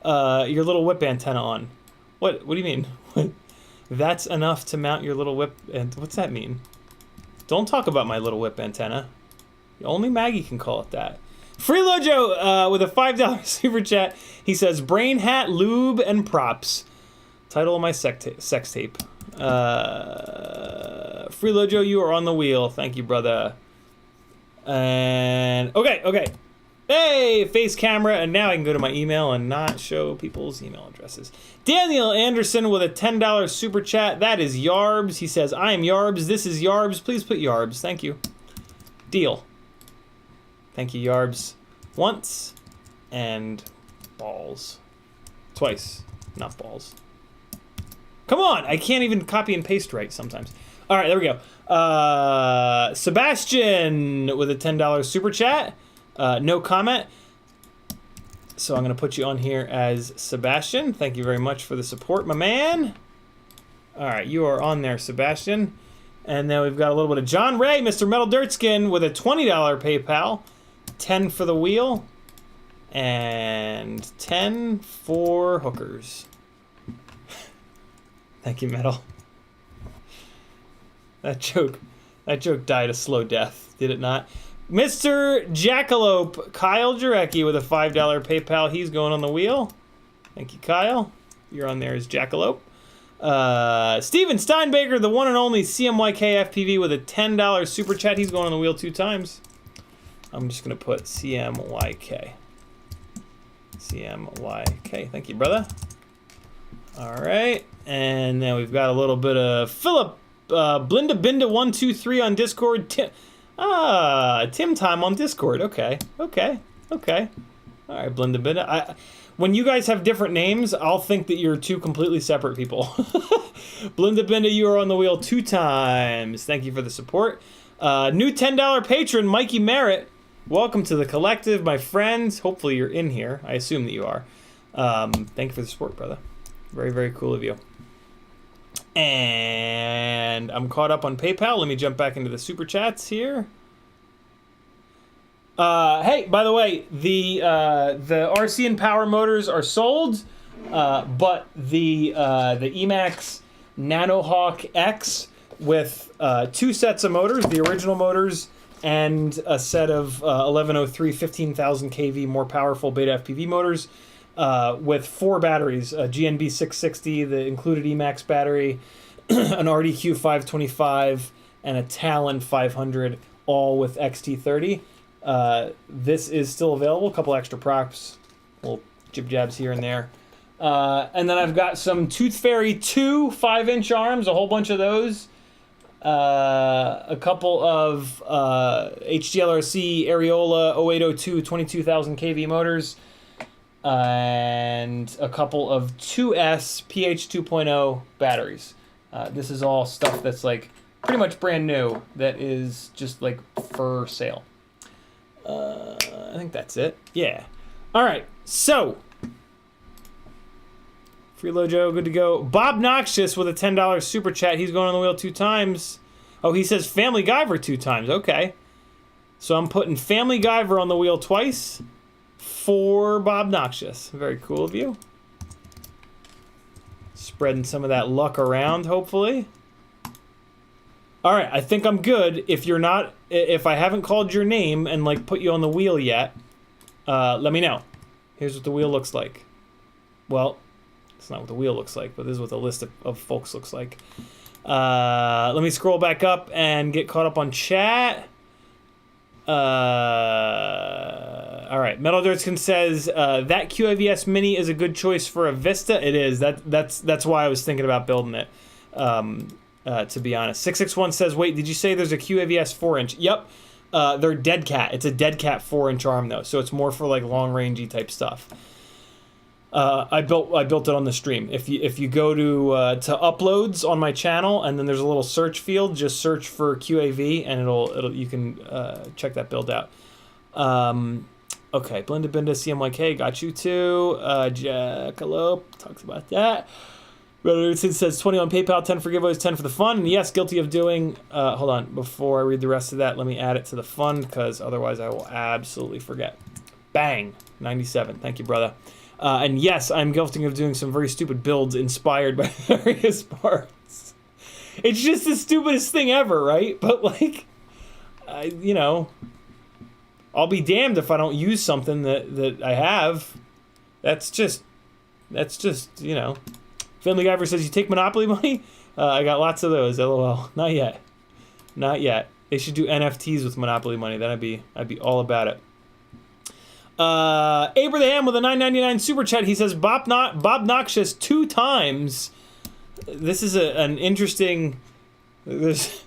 your little whip antenna on. What do you mean? That's enough to mount your little whip, and what's that mean? Don't talk about my little whip antenna. Only Maggie can call it that. Freelojo with a $5 super chat. He says, brain hat, lube, and props. Title of my sex tape. Freelojo, you are on the wheel. Thank you, brother. And, okay. Hey, face camera, and now I can go to my email and not show people's email addresses. Daniel Anderson with a $10 super chat. That is Yarbs. He says, I am Yarbs. This is Yarbs. Please put Yarbs. Thank you. Deal. Thank you, Yarbs. Once and balls. Twice, not balls. Come on, I can't even copy and paste right sometimes. All right, there we go. Sebastian with a $10 super chat. No comment. So I'm going to put you on here as Sebastian. Thank you very much for the support, my man. All right, you are on there, Sebastian. And then we've got a little bit of John Ray, Mr. Metal Dirtskin with a $20 PayPal. 10 for the wheel. And 10 for hookers. Thank you, Metal. That joke died a slow death, did it not? Mr. Jackalope, Kyle Jarecki with a $5 PayPal. He's going on the wheel. Thank you, Kyle. You're on there as Jackalope. Steven Steinbaker, the one and only CMYK FPV with a $10 super chat. He's going on the wheel 2 times. I'm just going to put CMYK. CMYK. Thank you, brother. All right. And then we've got a little bit of Philip Blinda Binda 123 on Discord. Tim Time on Discord. Okay. All right, Blinda Binda. When you guys have different names, I'll think that you're 2 completely separate people. Blinda Binda, you are on the wheel 2 times. Thank you for the support. New $10 patron, Mikey Merritt. Welcome to the collective, my friends. Hopefully you're in here. I assume that you are. Thank you for the support, brother. Very, very cool of you. And I'm caught up on PayPal. Let me jump back into the super chats here. Hey, by the way, the RC and Power motors are sold, but the Emax Nanohawk X with 2 sets of motors, the original motors, and a set of 1103 15,000 kV more powerful Beta FPV motors with 4 batteries, a GNB 660, the included Emax battery, an RDQ 525, and a Talon 500, all with XT30. This is still available, a couple extra props, little jib jabs here and there. And then I've got some Tooth Fairy 2 5-inch arms, a whole bunch of those. A couple of HDLRC Areola 0802 22,000 kV motors, and a couple of 2S PH 2.0 batteries. This is all stuff that's like pretty much brand new, that is just like for sale. I think that's it. Yeah. All right. So, Freelo Joe, good to go. Bob Noxious with a $10 super chat. He's going on the wheel 2 times. Oh, he says Family Guyver 2 times. Okay. So I'm putting Family Guyver on the wheel twice for Bob Noxious. Very cool of you. Spreading some of that luck around, hopefully. All right, I think I'm good. If you're not, if I haven't called your name and like put you on the wheel yet, let me know. Here's what the wheel looks like. Well, it's not what the wheel looks like, but this is what the list of folks looks like. Let me scroll back up and get caught up on chat. All right, Metal Dirtskin says that QAVS Mini is a good choice for a Vista. It is. That's why I was thinking about building it. To be honest, 661 says, "Wait, did you say there's a QAVS 4-inch?" Yep, they're Dead Cat. It's a Dead Cat 4-inch arm though, so it's more for like long rangey type stuff. I built it on the stream. If you go to uploads on my channel, and then there's a little search field, just search for QAV, and you can check that build out. Okay, Blinda Binda CMYK, got you too. Jackalope talks about that. Brother says 20 on PayPal, 10 for giveaways, 10 for the fun. And yes, guilty of doing. Hold on, before I read the rest of that, let me add it to the fun, because otherwise I will absolutely forget. Bang, 97. Thank you, brother. And yes, I'm guilty of doing some very stupid builds inspired by various parts. It's just the stupidest thing ever, right? But like, you know, I'll be damned if I don't use something that I have. That's just, you know. Family Guyver says, you take Monopoly money? I got lots of those, LOL. Not yet. Not yet. They should do NFTs with Monopoly money. Then I'd be all about it. Abraham with a $9.99 super chat. He says, Bob Noxious 2 times. This is an interesting... This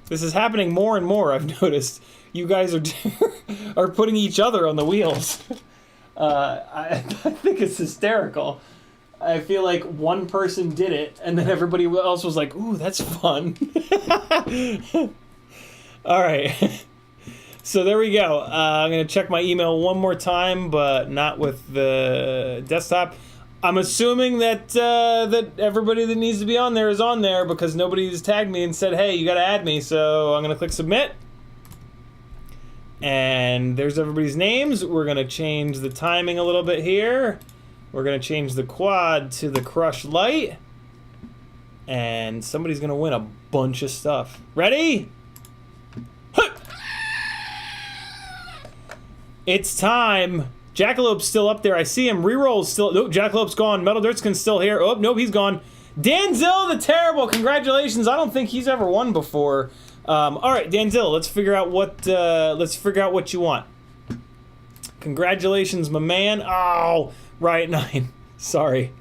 is happening more and more, I've noticed. You guys are putting each other on the wheels. I think it's hysterical. I feel like one person did it, and then everybody else was like, ooh, that's fun. All right. So there we go. I'm going to check my email one more time, but not with the desktop. I'm assuming that that everybody that needs to be on there is on there, because nobody's tagged me and said, hey, you got to add me. So I'm going to click submit. And there's everybody's names. We're going to change the timing a little bit here. We're going to change the quad to the Crush Light. And somebody's going to win a bunch of stuff. Ready? It's time. Jackalope's still up there. I see him. Reroll's still... Nope, Jackalope's gone. Metal Dirtskin's still here. Oh, nope, he's gone. Danzilla the Terrible, congratulations. I don't think he's ever won before. All right, Danzilla, let's figure out what you want. Congratulations, my man. Oh, Riot 9. Sorry,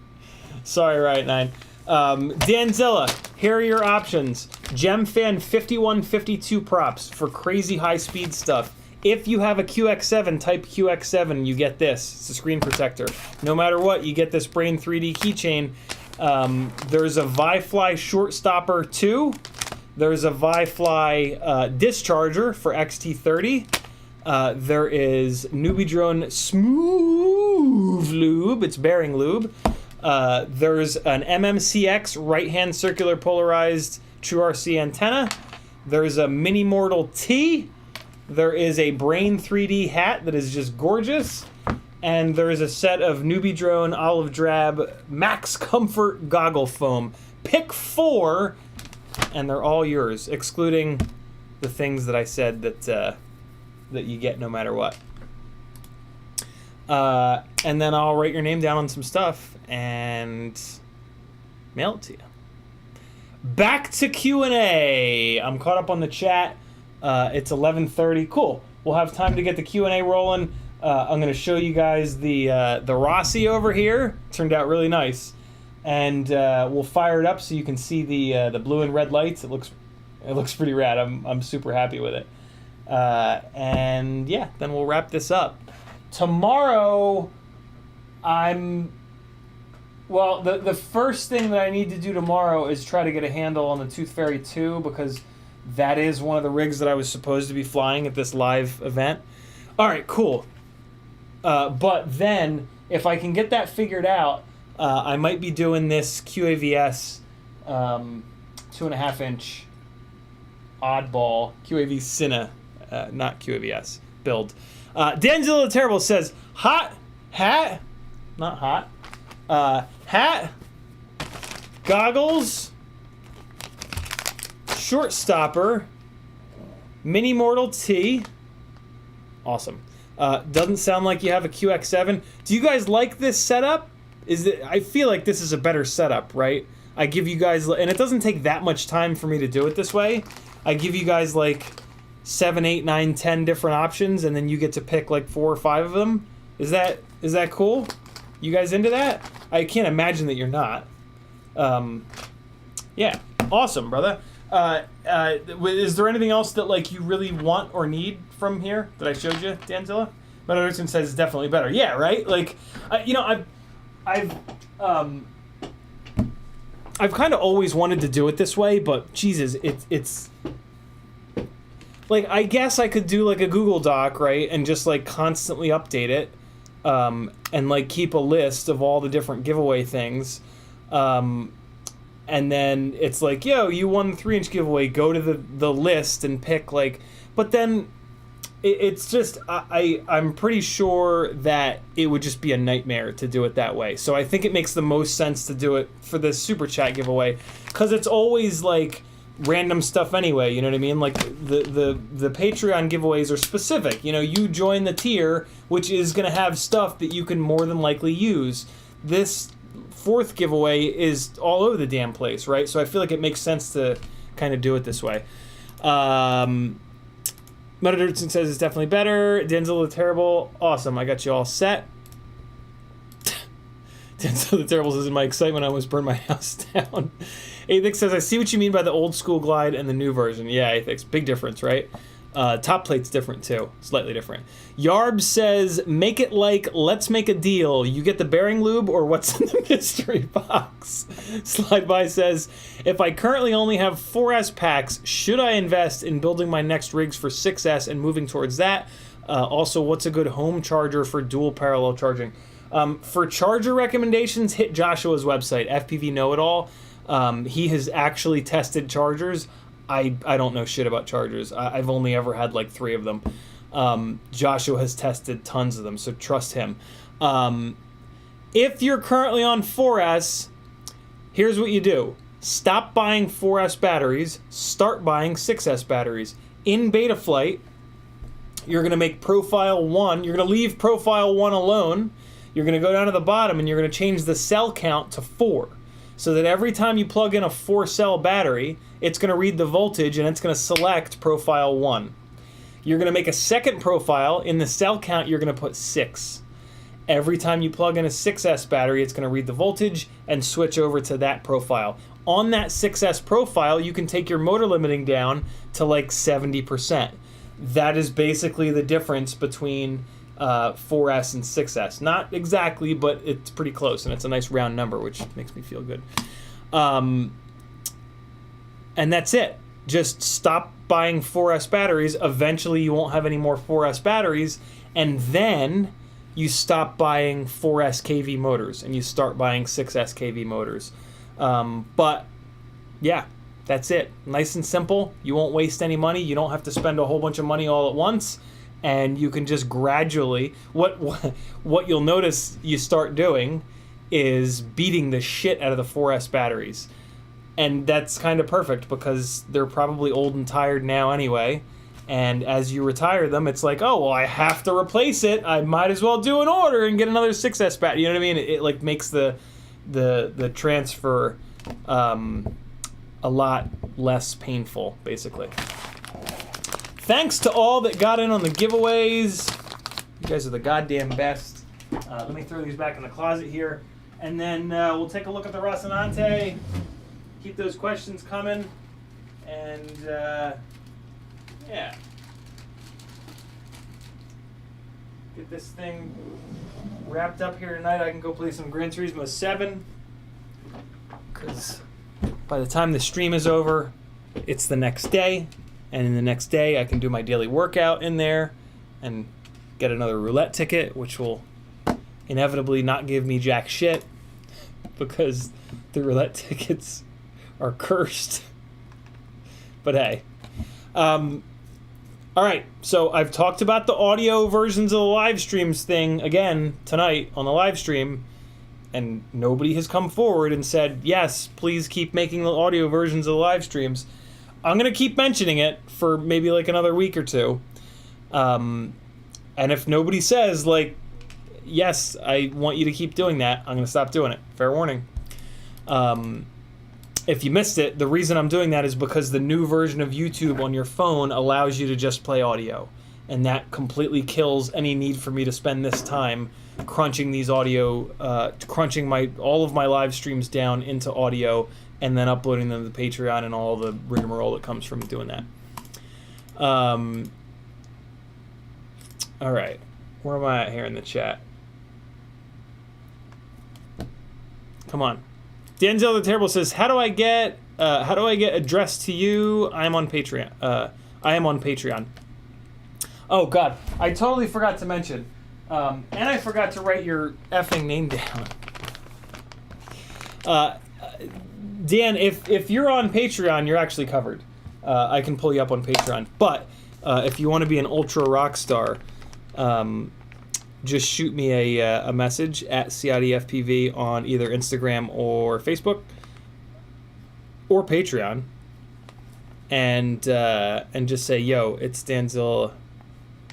Riot 9. Danzilla, here are your options. GemFan 5152 props for crazy high-speed stuff. If you have a QX7, type QX7, you get this. It's a screen protector. No matter what, you get this Brain 3D keychain. There's a Vifly Short Stopper 2. There's a Vifly Discharger for XT30. There is Pyrodrone Smooth Lube. It's bearing lube. There's an MMCX right-hand circular polarized True RC antenna. There's a Mini Mortal T. There is a Brain 3D hat that is just gorgeous. And there is a set of Pyrodrone Olive Drab Max Comfort Goggle Foam. Pick 4, and they're all yours, excluding the things that I said that you get no matter what. And then I'll write your name down on some stuff and mail it to you. Back to Q&A. I'm caught up on the chat. It's 11:30. Cool. We'll have time to get the Q&A rolling. I'm going to show you guys the Rossi over here. Turned out really nice. And we'll fire it up so you can see the blue and red lights. It looks pretty rad. I'm super happy with it. And yeah, then we'll wrap this up. Tomorrow, the first thing that I need to do tomorrow is try to get a handle on the Tooth Fairy 2, because that is one of the rigs that I was supposed to be flying at this live event. All right, cool. But then, if I can get that figured out, I might be doing this QAVS 2.5-inch oddball QAV Cine, not QAVS build. Danzilla the Terrible says, hat, goggles, short stopper, Mini Mortal T. Awesome. Doesn't sound like you have a QX7. Do you guys like this setup? I feel like this is a better setup, right? I give you guys, and it doesn't take that much time for me to do it this way. I give you guys like 7, 8, 9, 10 different options, and then you get to pick like 4 or 5 of them. Is that cool? You guys into that? I can't imagine that you're not. Yeah, awesome, brother. Is there anything else that like you really want or need from here that I showed you, Danzilla? But Anderson says it's definitely better. Yeah, right. Like, I've kind of always wanted to do it this way, but Jesus, it's like, I guess I could do like a Google Doc, right, and just like constantly update it, and like keep a list of all the different giveaway things, and then it's like, yo, you won the 3-inch giveaway, go to the list and pick like, but then it's just, I'm pretty sure that it would just be a nightmare to do it that way. So I think it makes the most sense to do it for this Super Chat giveaway, because it's always like random stuff anyway, you know what I mean? Like the Patreon giveaways are specific. You know, you join the tier, which is going to have stuff that you can more than likely use. This 4th giveaway is all over the damn place, right? So I feel like it makes sense to kind of do it this way. Metadirtson says it's definitely better. Denzel the Terrible, awesome. I got you all set. Denzel the Terrible says, in my excitement, I almost burned my house down. Athix says, I see what you mean by the old school glide and the new version. Yeah, Athix, big difference, right? Top plate's different too, slightly different. Yarb says, make it like, let's make a deal. You get the bearing lube or what's in the mystery box? Slide by says, if I currently only have 4S packs, should I invest in building my next rigs for 6S and moving towards that? Also, what's a good home charger for dual parallel charging? For charger recommendations, hit Joshua's website, FPV Know-It-All. He has actually tested chargers. I don't know shit about chargers. I've only ever had like 3 of them. Joshua has tested tons of them, so trust him. If you're currently on 4S, here's what you do. Stop buying 4S batteries. Start buying 6S batteries. In beta flight, you're going to make profile 1. You're going to leave profile 1 alone. You're going to go down to the bottom and you're going to change the cell count to 4. so that every time you plug in a 4-cell battery, it's going to read the voltage and it's going to select profile 1. You're going to make a second profile. In the cell count, you're going to put 6. Every time you plug in a 6S battery, it's going to read the voltage and switch over to that profile. On that 6S profile, you can take your motor limiting down to like 70%. That is basically the difference between 4S and 6S. Not exactly, but it's pretty close, and it's a nice round number, which makes me feel good. And that's it. Just stop buying 4S batteries. Eventually, you won't have any more 4S batteries, and then you stop buying 4S kV motors, and you start buying 6S kV motors. But, yeah, that's it. Nice and simple. You won't waste any money. You don't have to spend a whole bunch of money all at once. And you can just gradually, what you'll notice you start doing is beating the shit out of the 4S batteries. And that's kind of perfect because they're probably old and tired now anyway. And as you retire them, it's like, oh, well, I have to replace it. I might as well do an order and get another 6S battery. You know what I mean? It like makes the transfer a lot less painful, basically. Thanks to all that got in on the giveaways. You guys are the goddamn best. Let me throw these back in the closet here. And then we'll take a look at the Rocinante. Keep those questions coming. And, yeah. Get this thing wrapped up here tonight. I can go play some Gran Turismo 7. Because by the time the stream is over, it's the next day. And in the next day, I can do my daily workout in there and get another roulette ticket, which will inevitably not give me jack shit because the roulette tickets are cursed. But hey. All right, so I've talked about the audio versions of the live streams thing again tonight on the live stream, and nobody has come forward and said, yes, please keep making the audio versions of the live streams. I'm going to keep mentioning it for maybe like another week or two. And if nobody says, like, yes, I want you to keep doing that, I'm going to stop doing it. Fair warning. If you missed it, the reason I'm doing that is because the new version of YouTube on your phone allows you to just play audio. And that completely kills any need for me to spend this time crunching these audio, crunching all of my live streams down into audio and then uploading them to Patreon and all the rigmarole that comes from doing that. All right. Where am I at here in the chat? Come on. Denzel the Terrible says, how do I get addressed to you? I am on Patreon. I am on Patreon. Oh, God. I totally forgot to mention. And I forgot to write your effing name down. Dan, if you're on Patreon, you're actually covered. I can pull you up on Patreon. But if you want to be an ultra rock star, just shoot me a message at CiottiFPV on either Instagram or Facebook or Patreon, and just say, yo, it's Danzilla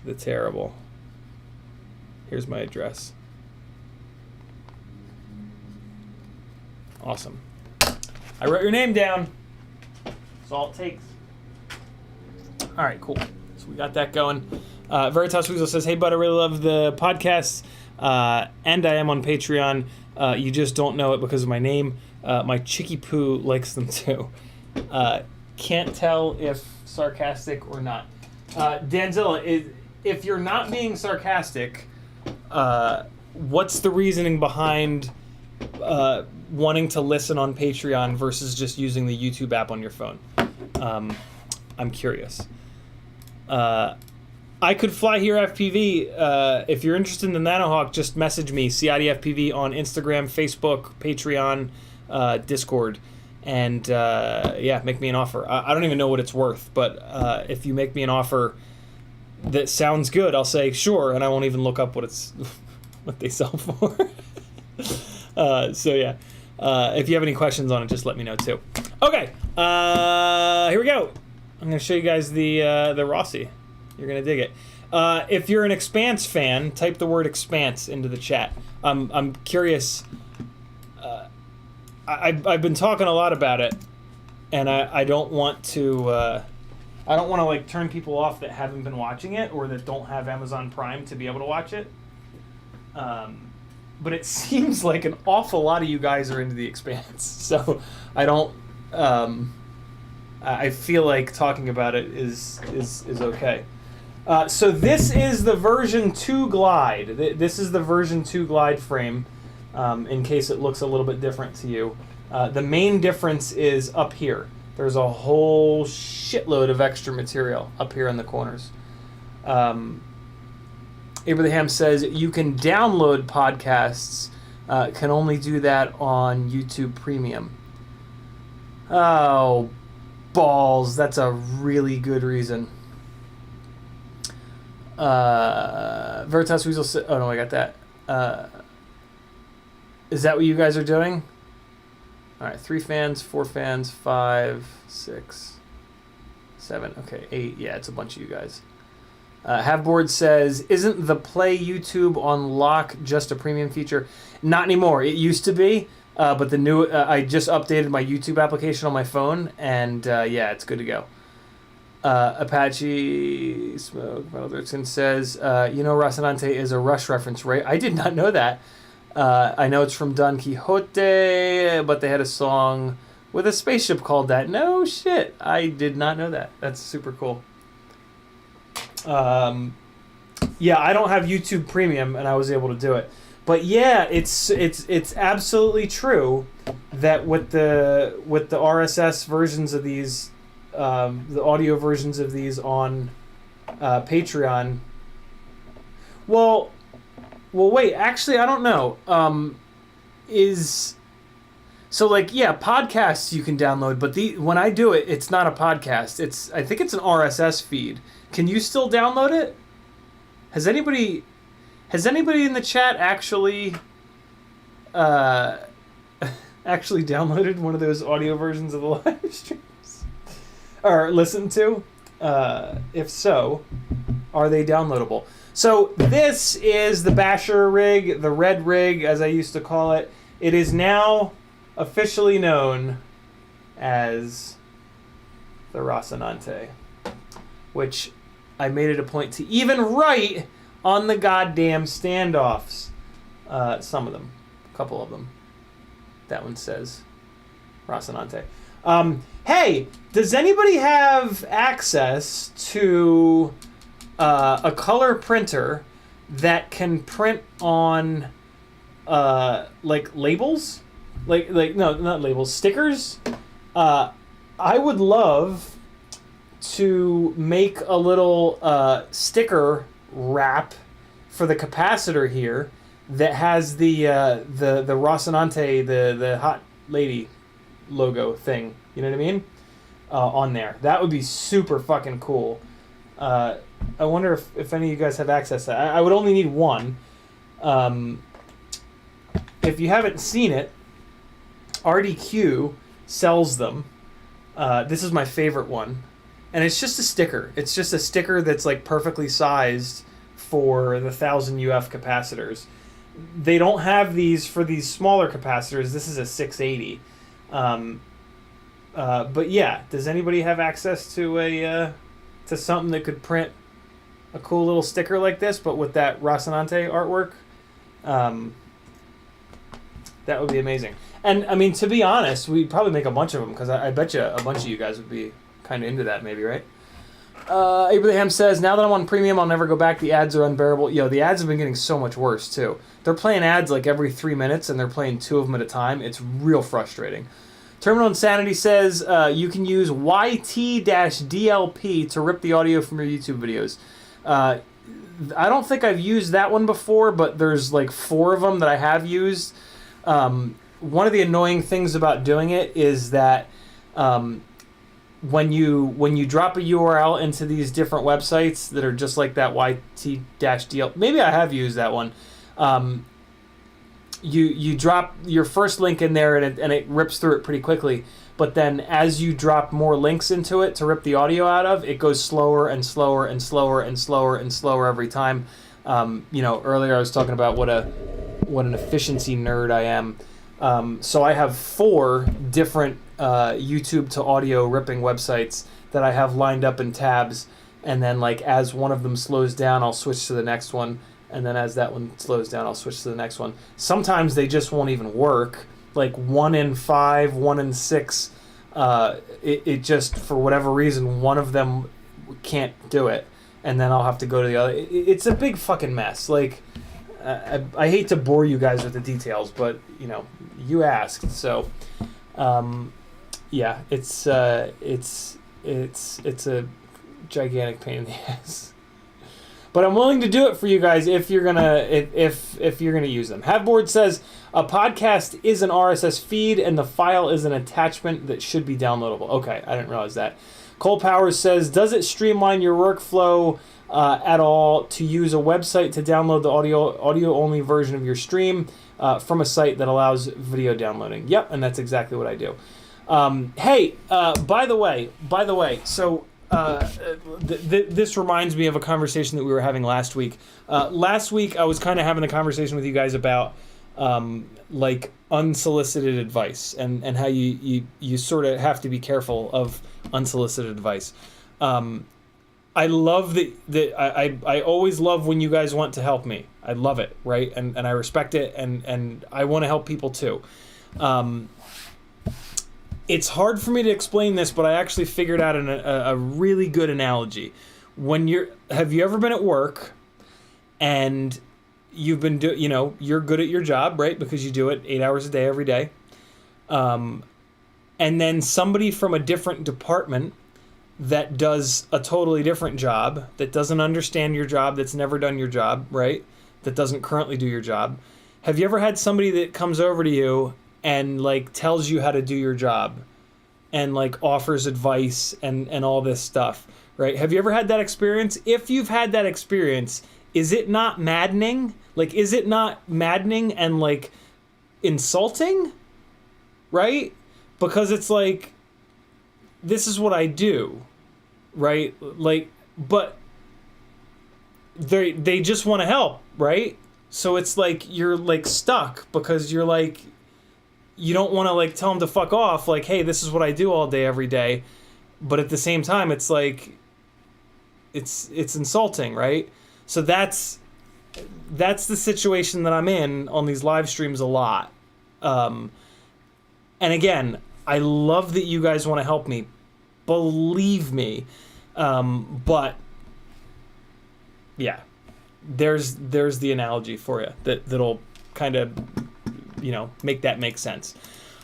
the Terrible. Here's my address. Awesome. I wrote your name down. That's all it takes. All right, cool. So we got that going. Veritas Weasel says, hey, bud, I really love the podcast, and I am on Patreon. You just don't know it because of my name. My Chicky Poo likes them too. Can't tell if sarcastic or not. Danzilla, if you're not being sarcastic, what's the reasoning behind wanting to listen on Patreon versus just using the YouTube app on your phone? I'm curious. I could fly here FPV. If you're interested in the Nanohawk, just message me, CiottiFPV on Instagram, Facebook, Patreon, Discord, and yeah, make me an offer. I don't even know what it's worth, but if you make me an offer that sounds good, I'll say sure, and I won't even look up what they sell for. So yeah, if you have any questions on it, just let me know too. Okay, here we go. I'm gonna show you guys the Rossi. You're gonna dig it. If you're an Expanse fan, type the word Expanse into the chat. I'm curious. I've been talking a lot about it, and I don't want to like turn people off that haven't been watching it or that don't have Amazon Prime to be able to watch it. But it seems like an awful lot of you guys are into The Expanse, so I don't. I feel like talking about it is okay. So this is the version 2 glide. This is the version 2 glide frame, in case it looks a little bit different to you. The main difference is up here. There's a whole shitload of extra material up here in the corners. Abraham says you can download podcasts, can only do that on YouTube Premium. Oh, balls. That's a really good reason. Veritas Weasel oh no, I got that. Is that what you guys are doing? Alright, 3 fans, 4 fans, 5, 6, 7, okay, 8. Yeah, it's a bunch of you guys. Haveboard says, isn't the Play YouTube on lock just a premium feature? Not anymore. It used to be, but the new I just updated my YouTube application on my phone, and yeah, it's good to go. Apache Smoke Metal Dirksen says, you know Rocinante is a Rush reference, right? I did not know that. I know it's from Don Quixote, but they had a song with a spaceship called that. No shit. I did not know that. That's super cool. Yeah, I don't have YouTube Premium, and I was able to do it. But yeah, it's absolutely true that with the RSS versions of these, the audio versions of these on Patreon. Well, wait. Actually, I don't know. So like, yeah, podcasts you can download, but when I do it, it's not a podcast. I think it's an RSS feed. Can you still download it? Has anybody in the chat actually downloaded one of those audio versions of the live streams? Or listened to? If so, are they downloadable? So this is the Basher rig, the red rig as I used to call it. It is now officially known as the Rocinante, which I made it a point to even write on the goddamn standoffs. Some of them. A couple of them. That one says Rocinante. Hey, does anybody have access to a color printer that can print on like labels? Like no, not labels, stickers? I would love to make a little sticker wrap for the capacitor here that has the Rocinante, the hot lady logo thing. You know what I mean? On there. That would be super fucking cool. I wonder if any of you guys have access to that. I would only need one. If you haven't seen it, RDQ sells them. This is my favorite one. And it's just a sticker. It's just a sticker that's like perfectly sized for the 1000 UF capacitors. They don't have these for these smaller capacitors. This is a 680. But yeah, does anybody have access to something that could print a cool little sticker like this, but with that Rocinante artwork? That would be amazing. And I mean, to be honest, we'd probably make a bunch of them because I bet you a bunch of you guys would be kind of into that, maybe, right? Abraham says, now that I'm on premium, I'll never go back. The ads are unbearable. Yo, the ads have been getting so much worse, too. They're playing ads like every 3 minutes, and they're playing 2 of them at a time. It's real frustrating. Terminal Insanity says, you can use YT-DLP to rip the audio from your YouTube videos. I don't think I've used that one before, but there's like 4 of them that I have used. One of the annoying things about doing it is that when you drop a URL into these different websites that are just like that YT-DL, maybe I have used that one. You drop your first link in there and it rips through it pretty quickly. But then as you drop more links into it to rip the audio out of, it goes slower and slower and slower and slower and slower every time. Earlier I was talking about what an efficiency nerd I am. So I have 4 different YouTube to audio ripping websites that I have lined up in tabs, and then like as one of them slows down, I'll switch to the next one, and then as that one slows down, I'll switch to the next one. Sometimes they just won't even work. Like 1 in 5, 1 in 6, it just, for whatever reason, one of them can't do it, and then I'll have to go to the other. It's a big fucking mess. Like, I hate to bore you guys with the details, but you know, you asked, so yeah, it's a gigantic pain in the ass. But I'm willing to do it for you guys if you're gonna if you're gonna use them. Haveboard says a podcast is an RSS feed and the file is an attachment that should be downloadable. Okay, I didn't realize that. Cole Powers says, does it streamline your workflow at all to use a website to download the audio only version of your stream from a site that allows video downloading? Yep, and that's exactly what I do. Hey, by the way, so. This reminds me of a conversation that we were having last week. Last week, I was kind of having a conversation with you guys about like unsolicited advice and how you sort of have to be careful of unsolicited advice. I love that I always love when you guys want to help me. I love it, right? And I respect it, and I want to help people too. It's hard for me to explain this, but I actually figured out a really good analogy. Have you ever been at work and you've been you're good at your job, right? Because you do it 8 hours a day, every day. And then somebody from a different department that does a totally different job, that doesn't understand your job, that's never done your job, right? That doesn't currently do your job. Have you ever had somebody that comes over to you and like tells you how to do your job and like offers advice and all this stuff, right? Have you ever had that experience? If you've had that experience, is it not maddening? Like, is it not maddening and like insulting, right? Because it's like, this is what I do, right? Like, but they just want to help, right? So it's like you're like stuck because you're like, you don't want to like tell them to fuck off, like, hey, this is what I do all day, every day. But at the same time, it's like, it's insulting, right? So that's the situation that I'm in on these live streams a lot. And again, I love that you guys want to help me. Believe me. But yeah, there's the analogy for you that'll kind of, make that make sense.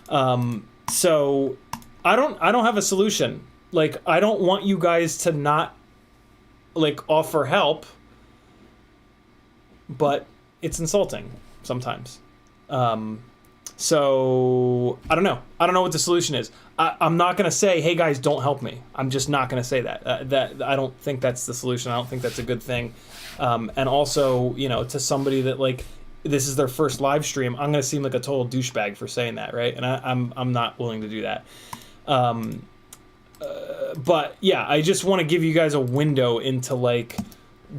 So I don't have a solution. Like, I don't want you guys to not like offer help, but it's insulting sometimes. So I don't know what the solution is. I'm not going to say, hey guys, don't help me. I'm just not going to say that. That I don't think that's the solution. I don't think that's a good thing. And also, to somebody that like, this is their first live stream, I'm going to seem like a total douchebag for saying that, right? And I'm not willing to do that. But yeah, I just want to give you guys a window into like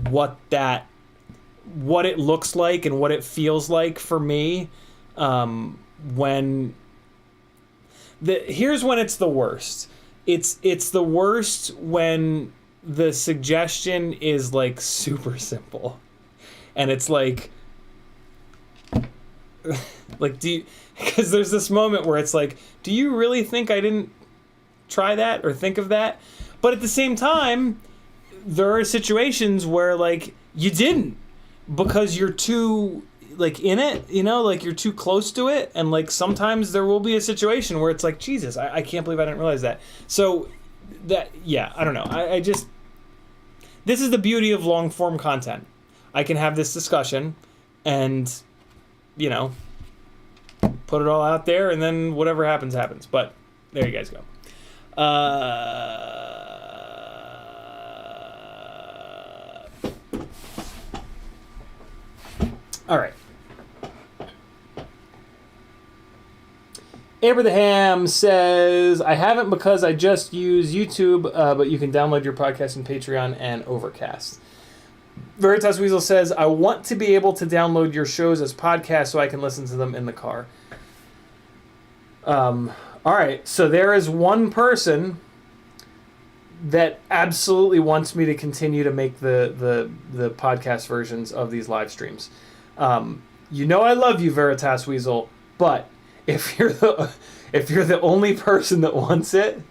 what it looks like and what it feels like for me. Here's when it's the worst. It's the worst when the suggestion is like super simple, and it's like because there's this moment where it's like, do you really think I didn't try that or think of that? But at the same time, there are situations where like you didn't, because you're too like in it, like you're too close to it. And like sometimes there will be a situation where it's like, Jesus, I can't believe I didn't realize that. So that, yeah, I don't know. I just, this is the beauty of long form content. I can have this discussion and, put it all out there, and then whatever happens, happens. But there you guys go. All right. Abraham says, I haven't because I just use YouTube, but you can download your podcast in Patreon and Overcast. Veritas Weasel says, I want to be able to download your shows as podcasts so I can listen to them in the car. All right, so there is one person that absolutely wants me to continue to make the podcast versions of these live streams. You know I love you, Veritas Weasel, but if you're the only person that wants it,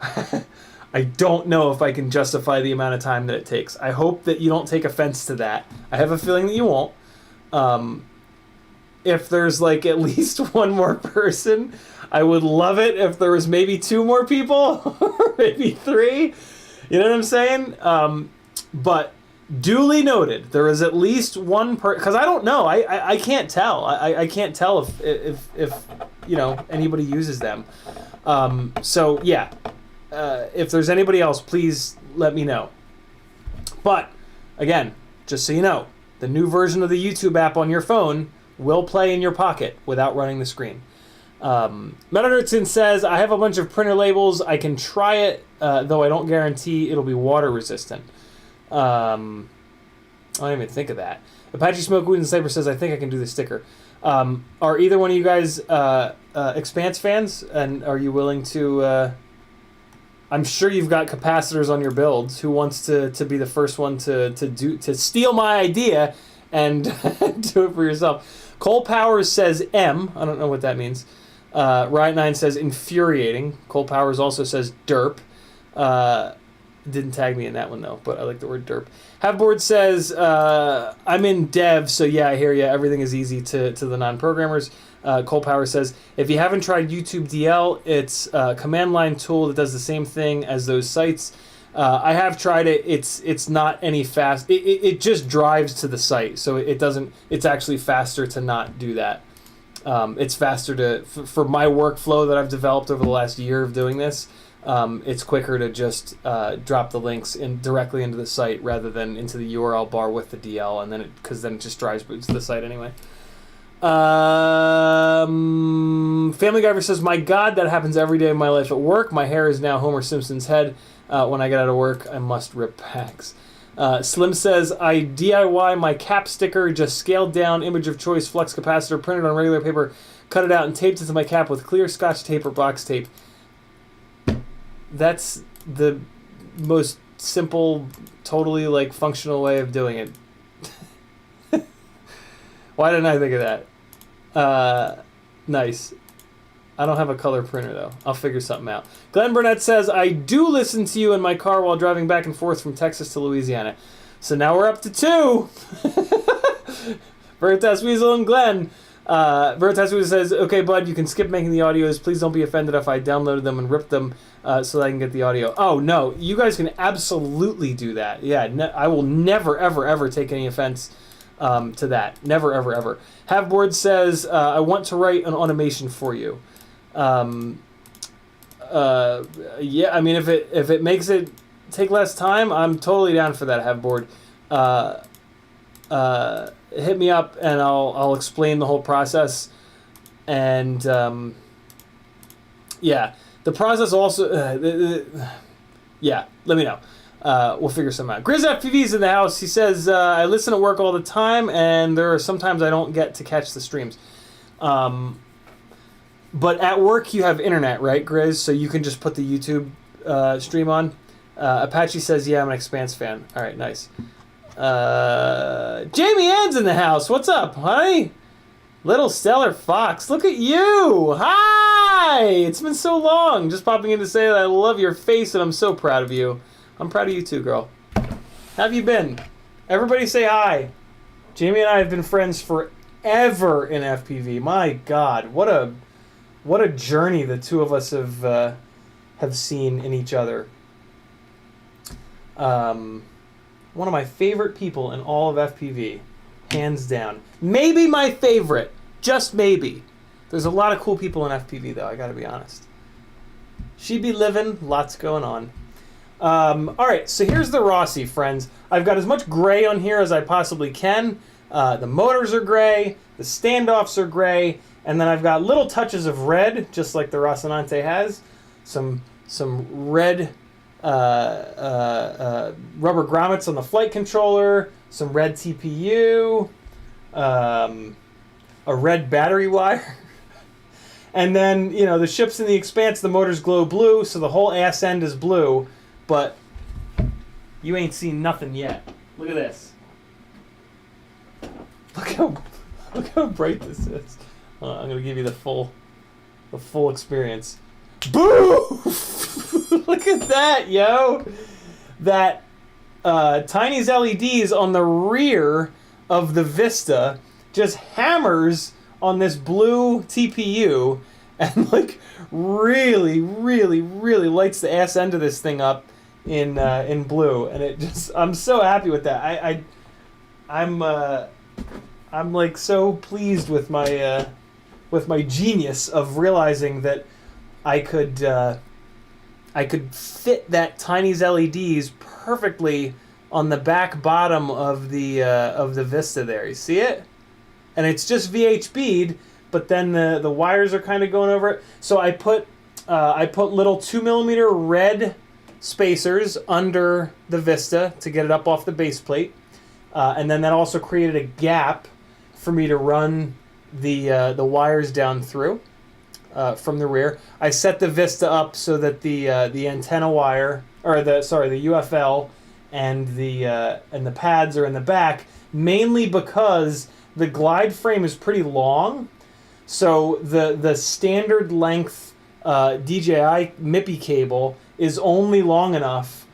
I don't know if I can justify the amount of time that it takes. I hope that you don't take offense to that. I have a feeling that you won't. If there's like at least one more person, I would love it if there was maybe 2 more people, or maybe 3. You know what I'm saying? But duly noted, there is at least one because I don't know. I can't tell. I can't tell if you know anybody uses them. So yeah, if there's anybody else, please let me know. But again, just so you know, the new version of the YouTube app on your phone will play in your pocket without running the screen. Metanertson says, I have a bunch of printer labels. I can try it, though I don't guarantee it'll be water resistant. I didn't even think of that. Apache Smoke Wood and Sniper says, I think I can do the sticker. Are either one of you guys Expanse fans? And are you willing to... I'm sure you've got capacitors on your builds. Who wants to be the first one to steal my idea and do it for yourself? Cole Powers says M. I don't know what that means. Riot9 says infuriating. Cole Powers also says derp. Didn't tag me in that one though, but I like the word derp. Halfboard says I'm in dev, so yeah, I hear you. Everything is easy to the non-programmers. Cole Powers says if you haven't tried YouTube DL, it's a command line tool that does the same thing as those sites. I have tried it. It's not any fast. It just drives to the site, so it doesn't. It's actually faster to not do that. It's faster for my workflow that I've developed over the last year of doing this. It's quicker to just drop the links directly into the site rather than into the URL bar with the DL, and then it just drives to the site anyway. Family Guy says, my God, that happens every day of my life at work. My hair is now Homer Simpson's head. When I get out of work, I must rip packs. Slim says, I DIY my cap sticker, just scaled down, image of choice, flux capacitor, printed on regular paper, cut it out, and taped it to my cap with clear Scotch tape or box tape. That's the most simple, totally like functional way of doing it. Why didn't I think of that? Nice. I don't have a color printer, though. I'll figure something out. Glenn Burnett says, I do listen to you in my car while driving back and forth from Texas to Louisiana. So now we're up to 2. Veritas Weasel and Glenn. Veritas Weasel says, okay, bud, you can skip making the audios. Please don't be offended if I downloaded them and ripped them so that I can get the audio. Oh, no. You guys can absolutely do that. Yeah, I will never, ever, ever take any offense to that. Never, ever, ever. Halfboard says, I want to write an automation for you. Yeah, I mean, if it makes it take less time, I'm totally down for that, Halfboard. Hit me up and I'll explain the whole process. And yeah, the process also, yeah, let me know. We'll figure something out. CiottiFPV's in the house. He says, I listen at work all the time, and there are sometimes I don't get to catch the streams. But at work you have internet, right, Grizz? So you can just put the YouTube stream on. Apache says, yeah, I'm an Expanse fan. All right, nice. Jamie Ann's in the house. What's up, honey? Little Stellar Fox, look at you. Hi! It's been so long. Just popping in to say that I love your face and I'm so proud of you. I'm proud of you too, girl. How have you been? Everybody say hi. Jamie and I have been friends forever in FPV. My God, what a journey the two of us have seen in each other. One of my favorite people in all of FPV, hands down. Maybe my favorite, just maybe. There's a lot of cool people in FPV though, I gotta be honest. She be living, lots going on. Alright, so here's the Rossi, friends. I've got as much gray on here as I possibly can. The motors are gray, the standoffs are gray, and then I've got little touches of red, just like the Rocinante has. Some red rubber grommets on the flight controller, some red TPU, a red battery wire. And then, you know, the ship's in the expanse, the motors glow blue, so the whole ass end is blue, but you ain't seen nothing yet. Look at this. Look how bright this is. I'm gonna give you the full experience. Boo! Look at that, yo! That Tiny's LEDs on the rear of the Vista just hammers on this blue TPU and like really lights the ass end of this thing up in blue, and it just, I'm so happy with that. I'm like so pleased with my genius of realizing that I could fit that Tiny's LEDs perfectly on the back bottom of the Vista there. You see it? And it's just VHB'd, but then the wires are kind of going over it. So I put little 2mm red spacers under the Vista to get it up off the base plate, and then that also created a gap for me to run the wires down through from the rear. I set the Vista up so that the antenna wire, or the UFL and the pads are in the back, mainly because the glide frame is pretty long, so the standard length DJI MIPI cable is only long enough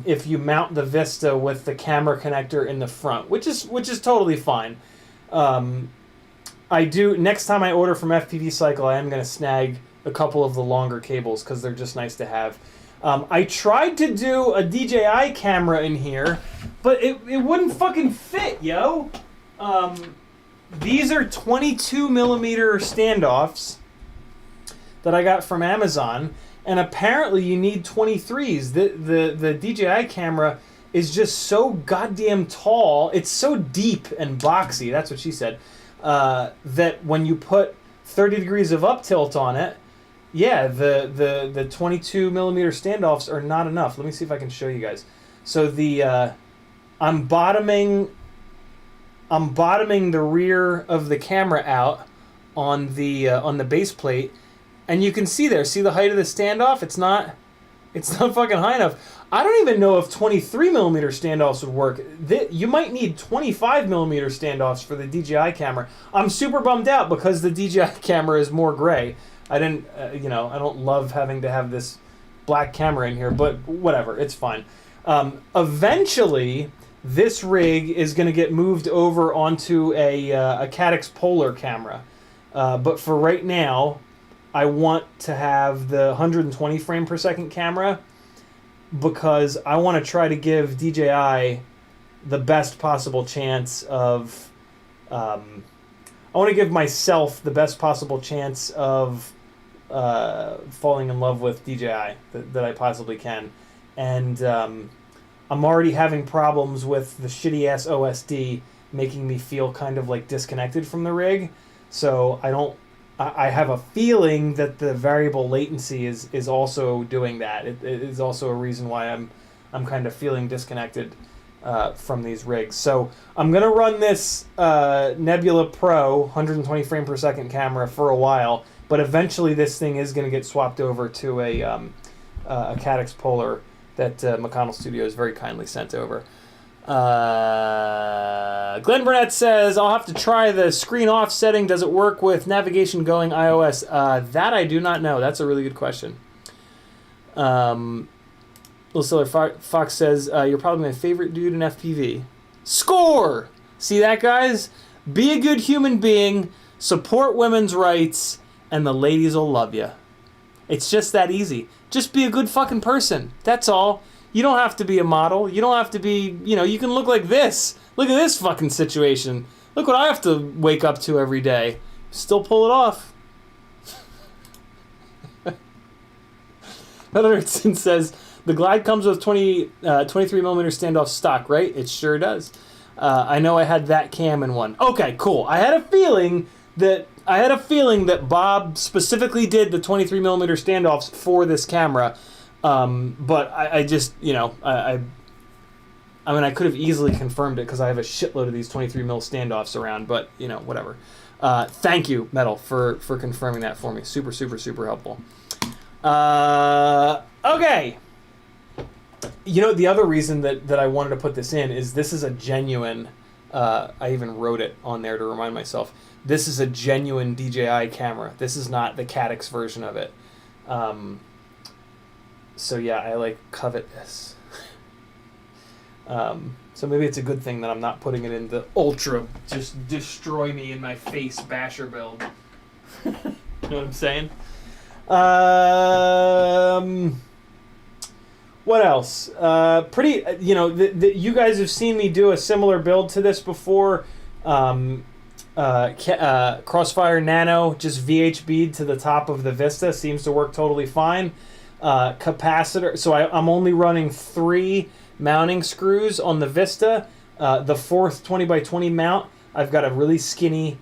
if you mount the Vista with the camera connector in the front, which is totally fine. I do, next time I order from FPV Cycle, I am going to snag a couple of the longer cables because they're just nice to have. I tried to do a DJI camera in here, but it wouldn't fucking fit, yo. These are 22mm standoffs that I got from Amazon, and apparently you need 23s. The DJI camera is just so goddamn tall. It's so deep and boxy, that's what she said, that when you put 30 degrees of up tilt on it, yeah, the 22mm standoffs are not enough. Let me see if I can show you guys. So I'm bottoming the rear of the camera out on the base plate, and you can see the height of the standoff. It's not fucking high enough. I don't even know if 23mm standoffs would work. You might need 25mm standoffs for the DJI camera. I'm super bummed out because the DJI camera is more gray. I didn't, I don't love having to have this black camera in here, but whatever, it's fine. Eventually, this rig is going to get moved over onto a Caddx Polar camera. But for right now, I want to have the 120 frame per second camera because I want to try to give DJI the best possible chance of... I want to give myself the best possible chance of falling in love with DJI that I possibly can. And I'm already having problems with the shitty-ass OSD making me feel kind of like disconnected from the rig. So I have a feeling that the variable latency is also doing that. It is also a reason why I'm kind of feeling disconnected from these rigs. So I'm going to run this Nebula Pro 120 frame per second camera for a while, but eventually this thing is going to get swapped over to a Caddx Polar that McConnell Studios very kindly sent over. Glenn Burnett says, I'll have to try the screen off setting. Does it work with navigation going iOS? That I do not know. That's a really good question. Little Sailor Fox says, you're probably my favorite dude in FPV. Score! See that, guys? Be a good human being, support women's rights, and the ladies will love you. It's just that easy. Just be a good fucking person. That's all. You don't have to be a model. You don't have to be, you can look like this. Look at this fucking situation. Look what I have to wake up to every day. Still pull it off. Hutcherson says, the Glide comes with 23mm standoff stock, right? It sure does. I know I had that cam in one. Okay, cool. I had a feeling that Bob specifically did the 23mm standoffs for this camera. But I just, I mean, I could have easily confirmed it because I have a shitload of these 23mm standoffs around, but, whatever. Thank you, Metal, for confirming that for me. Super, super, super helpful. Okay. You know, the other reason that I wanted to put this in is this is a genuine, I even wrote it on there to remind myself, this is a genuine DJI camera. This is not the Caddx version of it. So yeah, I like covet this. So maybe it's a good thing that I'm not putting it in the ultra, just destroy me in my face basher build. You know what I'm saying? What else? Pretty, you know, you guys have seen me do a similar build to this before. Crossfire Nano, just VHB'd to the top of the Vista, seems to work totally fine. Capacitor, so I'm only running 3 mounting screws on the Vista. The 4th 20x20 mount, I've got a really skinny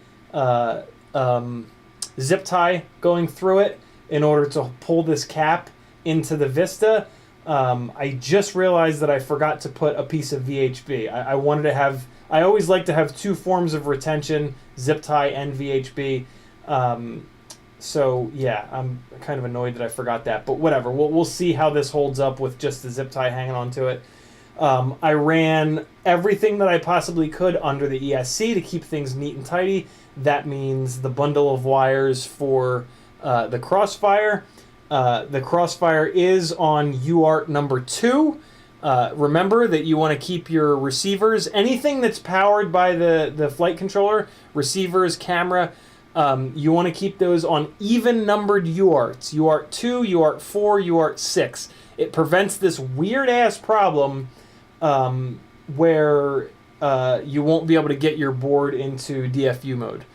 zip tie going through it in order to pull this cap into the Vista. I just realized that I forgot to put a piece of VHB. I wanted to have, I always like to have 2 forms of retention, zip tie and VHB. So yeah, I'm kind of annoyed that I forgot that, but whatever. We'll see how this holds up with just the zip tie hanging onto it. I ran everything that I possibly could under the ESC to keep things neat and tidy. That means the bundle of wires for the Crossfire. The Crossfire is on UART number 2. Remember that you want to keep your receivers, anything that's powered by the flight controller, receivers, camera, you want to keep those on even numbered UARTs. UART 2, UART 4, UART 6. It prevents this weird ass problem where you won't be able to get your board into DFU mode.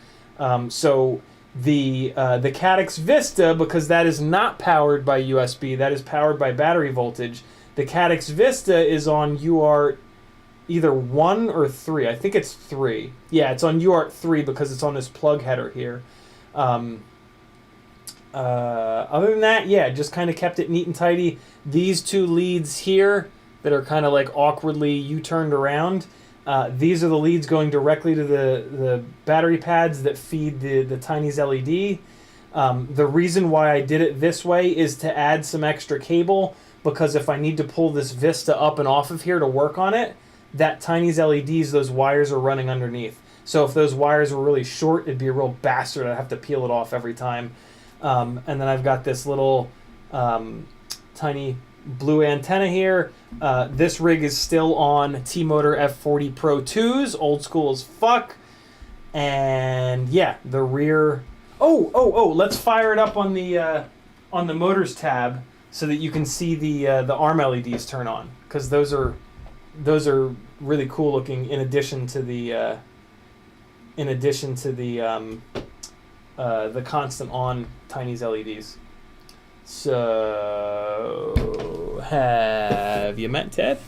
So the Caddx Vista, because that is not powered by USB, that is powered by battery voltage. The Caddx Vista is on UART either 1 or 3. I think it's 3. Yeah, it's on UART 3 because it's on this plug header here. Other than that, yeah, just kind of kept it neat and tidy. These 2 leads here that are kind of like awkwardly U-turned around, these are the leads going directly to the battery pads that feed the Tiny's LED. The reason why I did it this way is to add some extra cable, because if I need to pull this Vista up and off of here to work on it, that Tiny's LEDs, those wires are running underneath. So if those wires were really short, it'd be a real bastard. I'd have to peel it off every time. And then I've got this little tiny blue antenna here. This rig is still on T-Motor F40 Pro 2s, old school as fuck. And yeah, the rear... Oh, let's fire it up on the motors tab so that you can see the arm LEDs turn on, because those are really cool looking in addition to the constant on Tiny's LEDs. So, have you met Ted?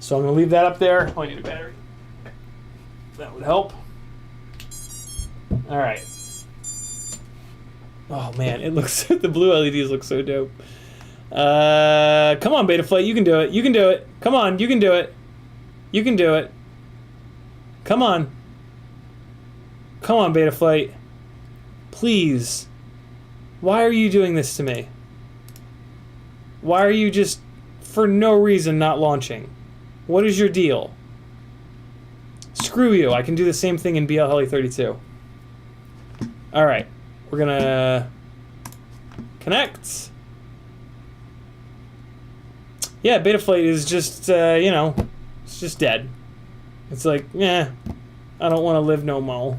So I'm going to leave that up there. Oh, I need a battery. That would help. All right. Oh man, it looks, the blue LEDs look so dope. Come on, Betaflight, you can do it. You can do it. Come on, you can do it. You can do it. Come on. Come on, Betaflight. Please. Why are you doing this to me? Why are you just, for no reason, not launching? What is your deal? Screw you. I can do the same thing in BL Heli 32. Alright. We're gonna connect. Yeah, Betaflight is just, you know, it's just dead. It's like, yeah, I don't want to live no more.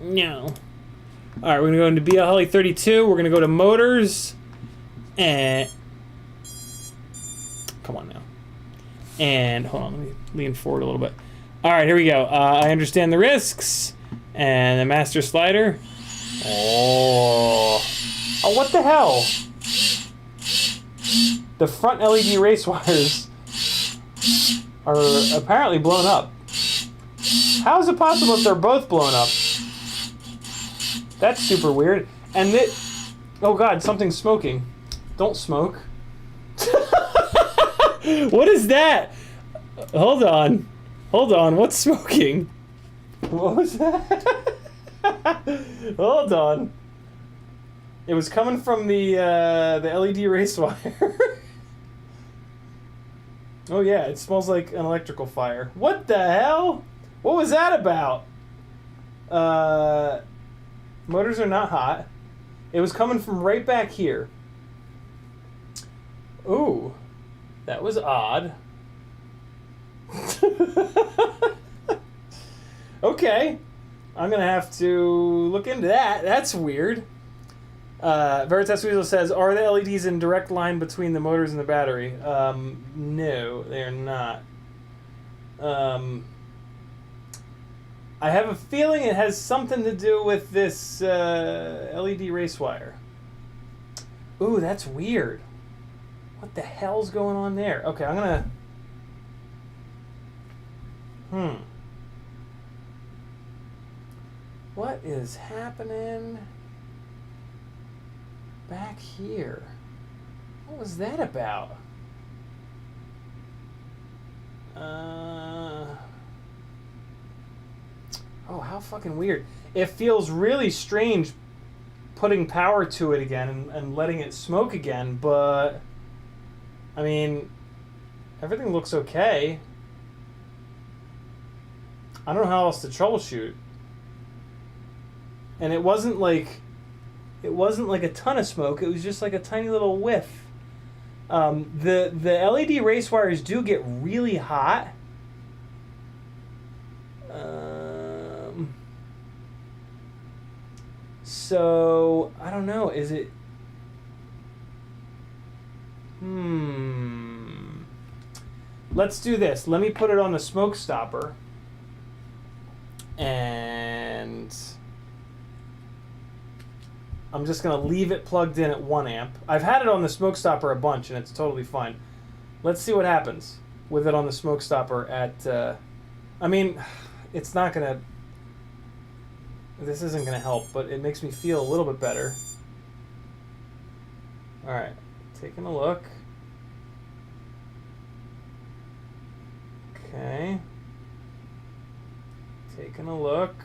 No. Alright, we're gonna go into BL Heli 32. We're gonna go to motors. And come on now. And hold on, let me lean forward a little bit. Alright, here we go. I understand the risks. And the master slider. Oh, what the hell? The front LED race wires are apparently blown up. How is it possible if they're both blown up? That's super weird. And it... Oh god, something's smoking. Don't smoke. What is that? Hold on. Hold on, what's smoking? What was that? Hold on. It was coming from the LED race wire. Oh yeah, it smells like an electrical fire. What the hell? What was that about? Motors are not hot. It was coming from right back here. Ooh, that was odd. Okay, I'm gonna have to look into that. That's weird. Veritas Weasel says, are the LEDs in direct line between the motors and the battery? No, they are not. I have a feeling it has something to do with this LED race wire. Ooh, that's weird. What the hell's going on there? Okay, I'm gonna... What is happening back here? What was that about? Oh, how fucking weird. It feels really strange putting power to it again and letting it smoke again, but I mean, everything looks okay. I don't know how else to troubleshoot. And it wasn't like a ton of smoke. It was just like a tiny little whiff. The LED race wires do get really hot. So I don't know. Is it? Let's do this. Let me put it on the smoke stopper. And I'm just going to leave it plugged in at 1 amp. I've had it on the smoke stopper a bunch, and it's totally fine. Let's see what happens with it on the smoke stopper at... I mean, it's not going to... This isn't going to help, but it makes me feel a little bit better. Alright, taking a look. Okay. Taking a look.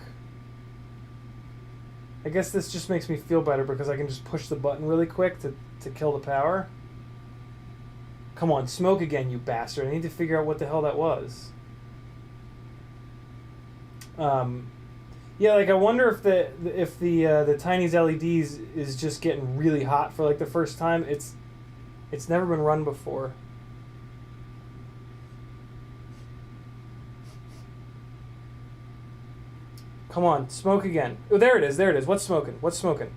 I guess this just makes me feel better because I can just push the button really quick to kill the power. Come on, smoke again, you bastard. I need to figure out what the hell that was. Yeah, like I wonder if the Tiny's LEDs is just getting really hot for like the first time. It's never been run before. Come on, smoke again. Oh, there it is, there it is. What's smoking? What's smoking?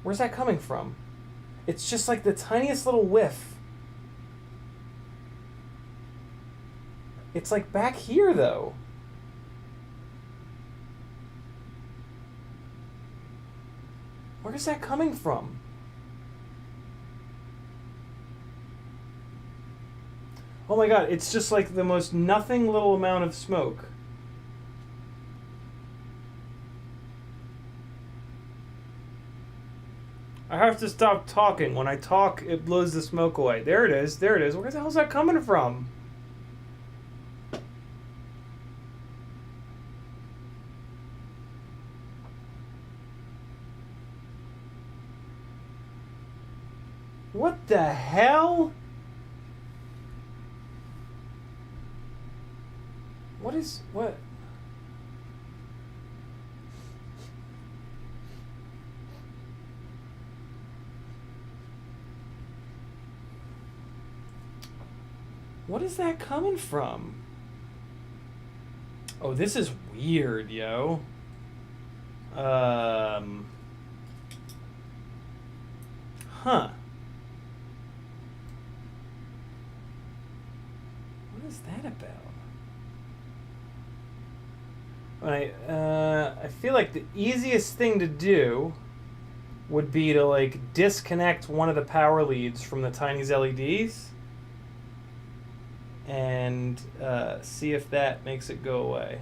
Where's that coming from? It's just like the tiniest little whiff. It's like back here, though. Where's that coming from? Oh my god, it's just like the most nothing little amount of smoke. I have to stop talking. When I talk, it blows the smoke away. There it is. There it is. Where the hell's that coming from? What the hell? What? What is that coming from? Oh, this is weird, yo. Huh. What is that about? I feel like the easiest thing to do would be to like disconnect one of the power leads from the Tiny's LEDs and see if that makes it go away.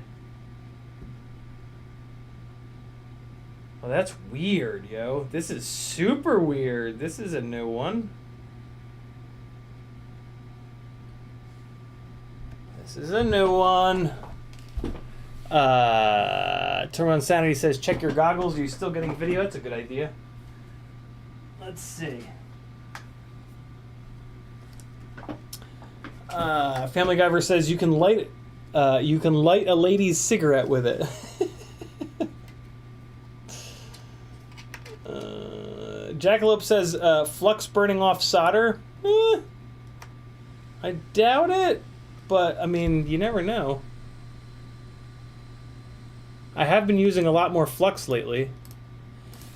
Well, that's weird, yo. This is super weird. This is a new one. This is a new one. Turbo Insanity says, check your goggles. Are you still getting video? That's a good idea. Let's see. Family Guyver says you can light a lady's cigarette with it. Jackalope says flux burning off solder. I doubt it, but I mean, you never know. I have been using a lot more flux lately.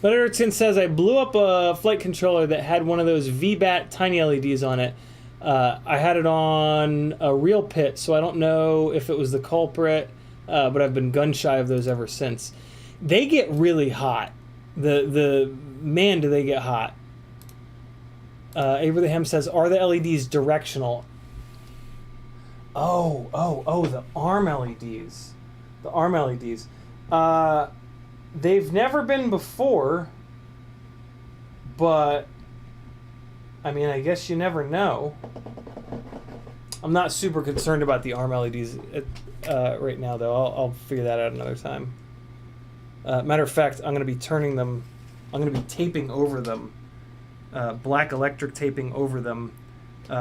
But Erickson says I blew up a flight controller that had one of those VBAT tiny LEDs on it. I had it on a real pit, so I don't know if it was the culprit, but I've been gun shy of those ever since. They get really hot. Man, do they get hot. Abraham says, are the LEDs directional? Oh, the arm LEDs. The arm LEDs. They've never been before, but I mean, I guess you never know. I'm not super concerned about the arm LEDs right now, though. I'll figure that out another time. Matter of fact, I'm going to be turning them. I'm going to be taping over them, black electric taping over them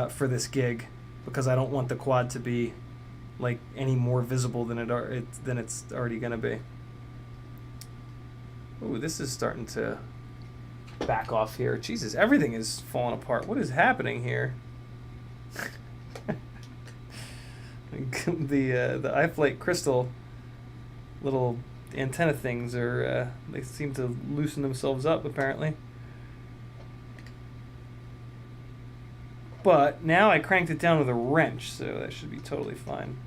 for this gig, because I don't want the quad to be like any more visible than it's already going to be. Ooh, this is starting to back off here. Jesus, everything is falling apart. What is happening here? The iFlight crystal little antenna things are they seem to loosen themselves up apparently. But now I cranked it down with a wrench, so that should be totally fine.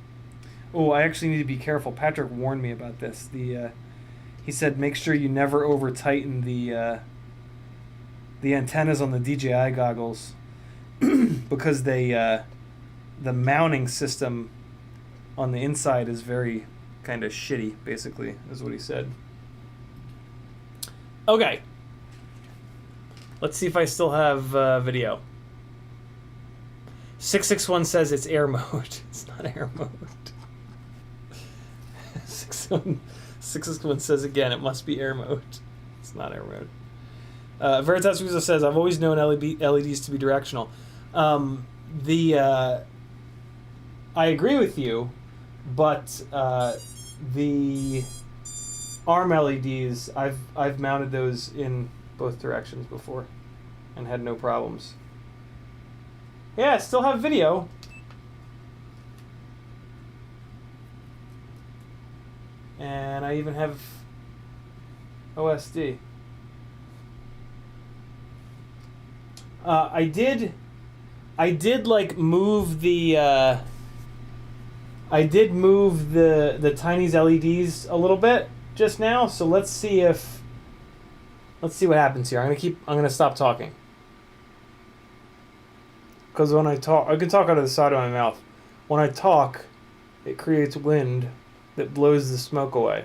Oh, I actually need to be careful. Patrick warned me about this. He said make sure you never over tighten the antennas on the DJI goggles because the mounting system on the inside is very kind of shitty, basically, is what he said. Okay. Let's see if I still have video. 661 says it's air mode. It's not air mode. 661 says again, it must be air mode. It's not air mode. Veritas Uzo says, I've always known LEDs to be directional. I agree with you, but the arm LEDs, I've mounted those in both directions before and had no problems. Yeah, I still have video. And I even have OSD. I did like move the the Tiny's LEDs a little bit just now, so let's see what happens here. I'm gonna stop talking. Because when I talk, I can talk out of the side of my mouth. When I talk, it creates wind that blows the smoke away.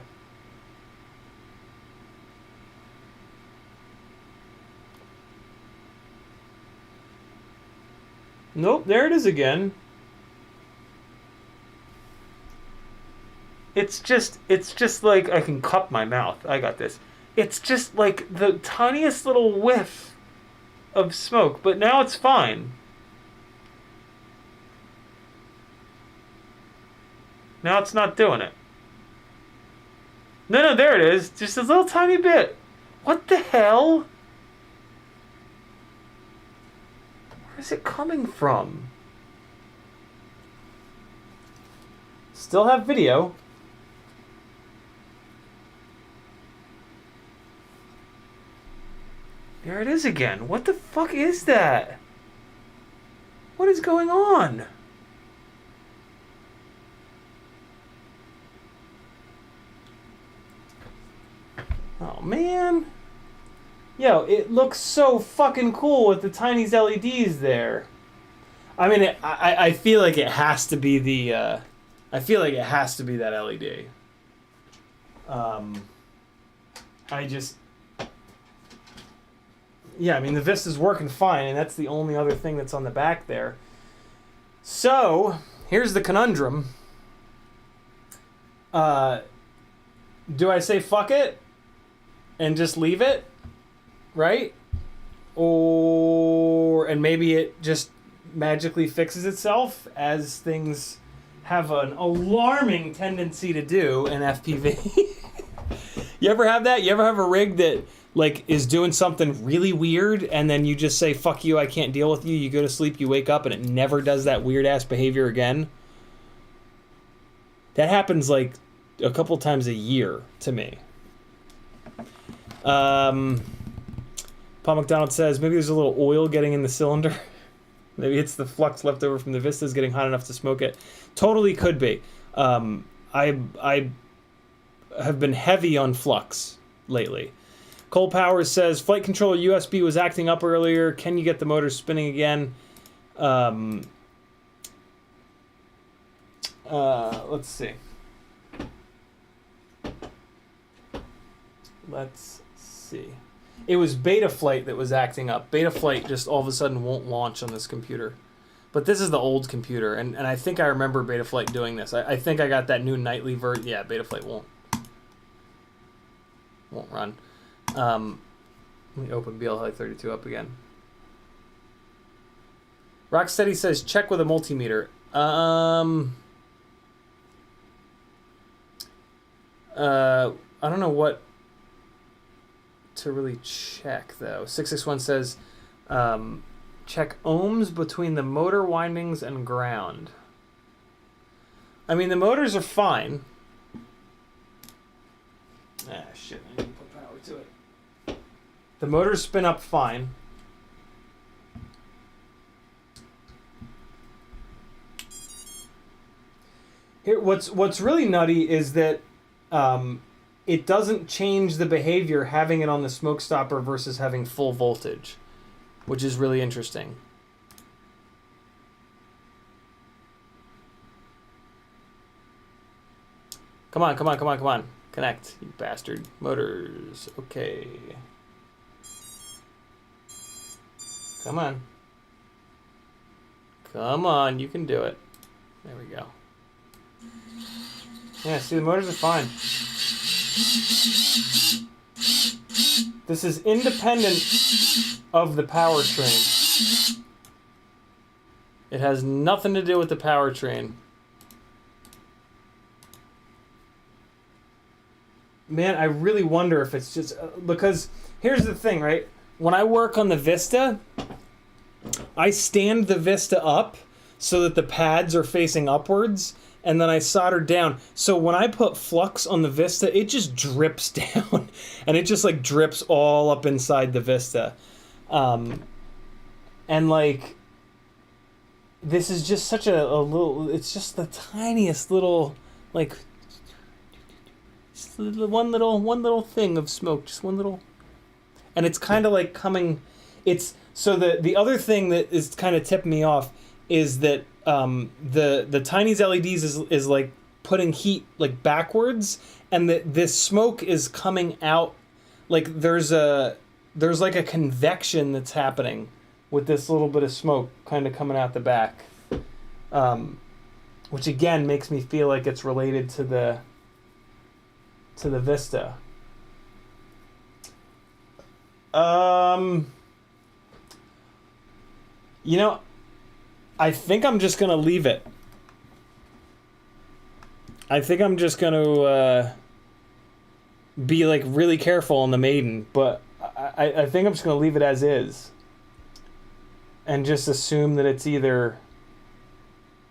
Nope, there it is again. It's just like I can cup my mouth. I got this. It's just like the tiniest little whiff of smoke, but now it's fine. Now it's not doing it. No, there it is. Just a little tiny bit. What the hell? Where's it coming from? Still have video. There it is again. What the fuck is that? What is going on? Oh, man. Yo, it looks so fucking cool with the Tiny's LEDs there. I mean, I feel like it has to be the... I feel like it has to be that LED. Yeah, I mean, the Vista's working fine, and that's the only other thing that's on the back there. So, here's the conundrum. do I say fuck it and just leave it, right? And maybe it just magically fixes itself, as things have an alarming tendency to do in FPV. You ever have that? You ever have a rig that like is doing something really weird and then you just say, fuck you, I can't deal with you. You go to sleep, you wake up, and it never does that weird ass behavior again? That happens like a couple times a year to me. Paul McDonald says, maybe there's a little oil getting in the cylinder. Maybe it's the flux left over from the Vistas getting hot enough to smoke it. Totally could be. I have been heavy on flux lately. Cole Powers says, flight controller USB was acting up earlier. Can you get the motor spinning again? Let's see. Let's see. It was Betaflight that was acting up. Betaflight just all of a sudden won't launch on this computer. But this is the old computer, and I think I remember Betaflight doing this. I think I got that new nightly version. Yeah, Betaflight won't run. Let me open BLHeli 32 up again. Rocksteady says, check with a multimeter. I don't know what to really check, though. 661 says, check ohms between the motor windings and ground. I mean, the motors are fine. Ah, shit, I need to put power to it. The motors spin up fine. Here, what's really nutty is that it doesn't change the behavior having it on the smoke stopper versus having full voltage, which is really interesting. Come on, come on, come on, come on. Connect, you bastard. Motors. Okay. Come on. Come on, you can do it. There we go. Yeah, see, the motors are fine. This is independent of the powertrain. It has nothing to do with the powertrain. Man, I really wonder if it's just... because here's the thing, right? When I work on the Vista, I stand the Vista up so that the pads are facing upwards, and then I solder down. So when I put flux on the Vista, it just drips down, and it just like drips all up inside the Vista. And like, this is just such a little, it's just the tiniest little, like, just one little thing of smoke, just one little, and it's kind of like coming, it's, so the other thing that is kind of tipping me off is that the Tiny's LEDs is like putting heat like backwards, and that this smoke is coming out, like there's like a convection that's happening with this little bit of smoke kind of coming out the back, which again makes me feel like it's related to the Vista. You know, I think I'm just gonna leave it. I think I'm just gonna be like really careful on the Maiden, but I think I'm just gonna leave it as is, and just assume that it's either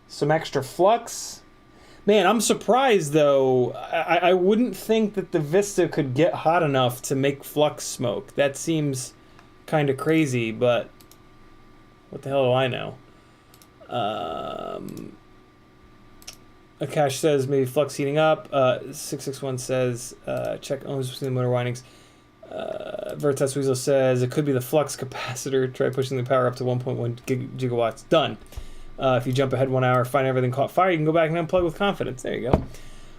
some extra flux. Man, I'm surprised though. I wouldn't think that the Vista could get hot enough to make flux smoke. That seems kind of crazy, but what the hell do I know? Akash says maybe flux heating up. 661 says check ohms between the motor windings. Veritas Weasel says it could be the flux capacitor. Try pushing the power up to 1.1 gigawatts. Done. If you jump ahead 1 hour, find everything caught fire, you can go back and unplug with confidence. There you go.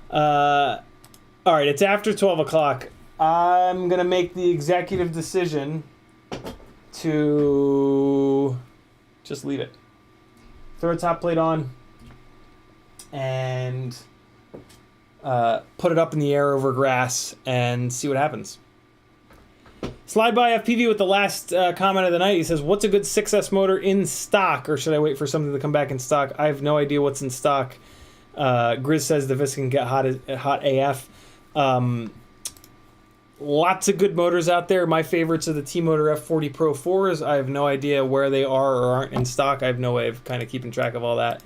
All right, it's after 12 o'clock. I'm going to make the executive decision to just leave it. Throw a top plate on and put it up in the air over grass and see what happens. Slide by FPV with the last comment of the night. He says, what's a good 6S motor in stock, or should I wait for something to come back in stock? I have no idea what's in stock. Grizz says the Vista can get hot AF. Lots of good motors out there. My favorites are the T-Motor F40 Pro 4s. I have no idea where they are or aren't in stock. I have no way of kind of keeping track of all that.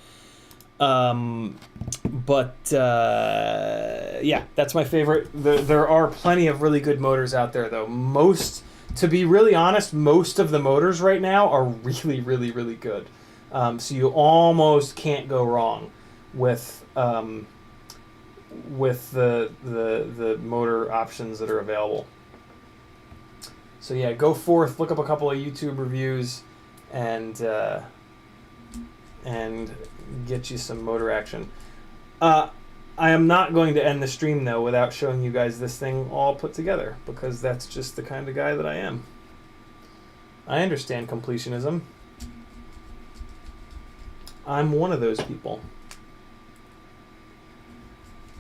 Yeah, that's my favorite. There are plenty of really good motors out there, though. To be really honest, most of the motors right now are really, really, really good. So you almost can't go wrong with the motor options that are available. So yeah, go forth, look up a couple of YouTube reviews, and get you some motor action. I am not going to end the stream though without showing you guys this thing all put together, because that's just the kind of guy that I am. I understand completionism. I'm one of those people.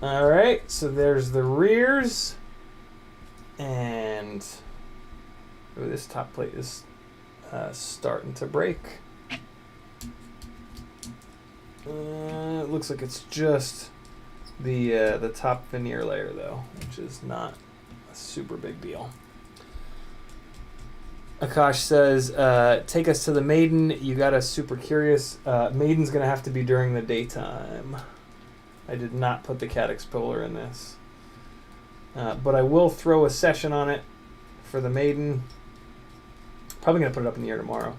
Alright, so there's the rears, and this top plate is starting to break. It looks like it's just the top veneer layer though, which is not a super big deal. Akash says, take us to the Maiden. You got us super curious. Maiden's going to have to be during the daytime. I did not put the Caddx Polar in this. But I will throw a session on it for the Maiden. Probably going to put it up in the air tomorrow.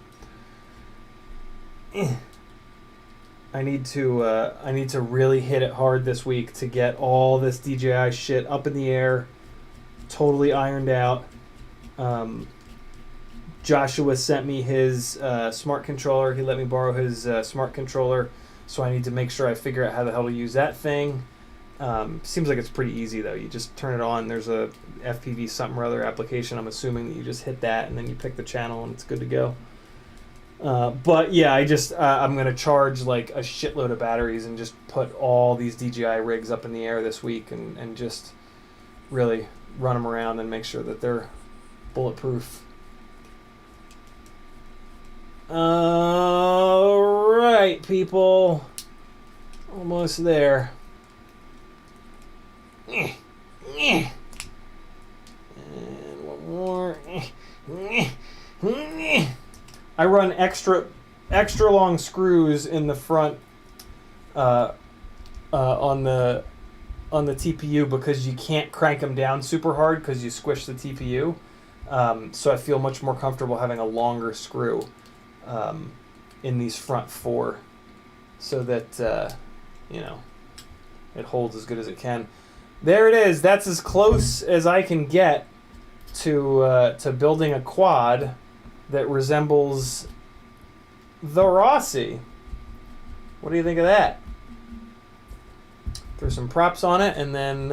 I need to really hit it hard this week to get all this DJI shit up in the air, totally ironed out. Joshua sent me his smart controller. He let me borrow his smart controller, so I need to make sure I figure out how the hell to use that thing. Seems like it's pretty easy though. You just turn it on. There's a FPV something or other application. I'm assuming that you just hit that and then you pick the channel and it's good to go. But yeah, I'm gonna charge like a shitload of batteries and just put all these DJI rigs up in the air this week and just really run them around and make sure that they're bulletproof. All right, people, almost there. And one more. I run extra long screws in the front on the TPU because you can't crank them down super hard because you squish the TPU. So I feel much more comfortable having a longer screw in these front four, so that it holds as good as it can. There it is. That's as close as I can get to building a quad that resembles the Rossi. What do you think of that? Throw some props on it and then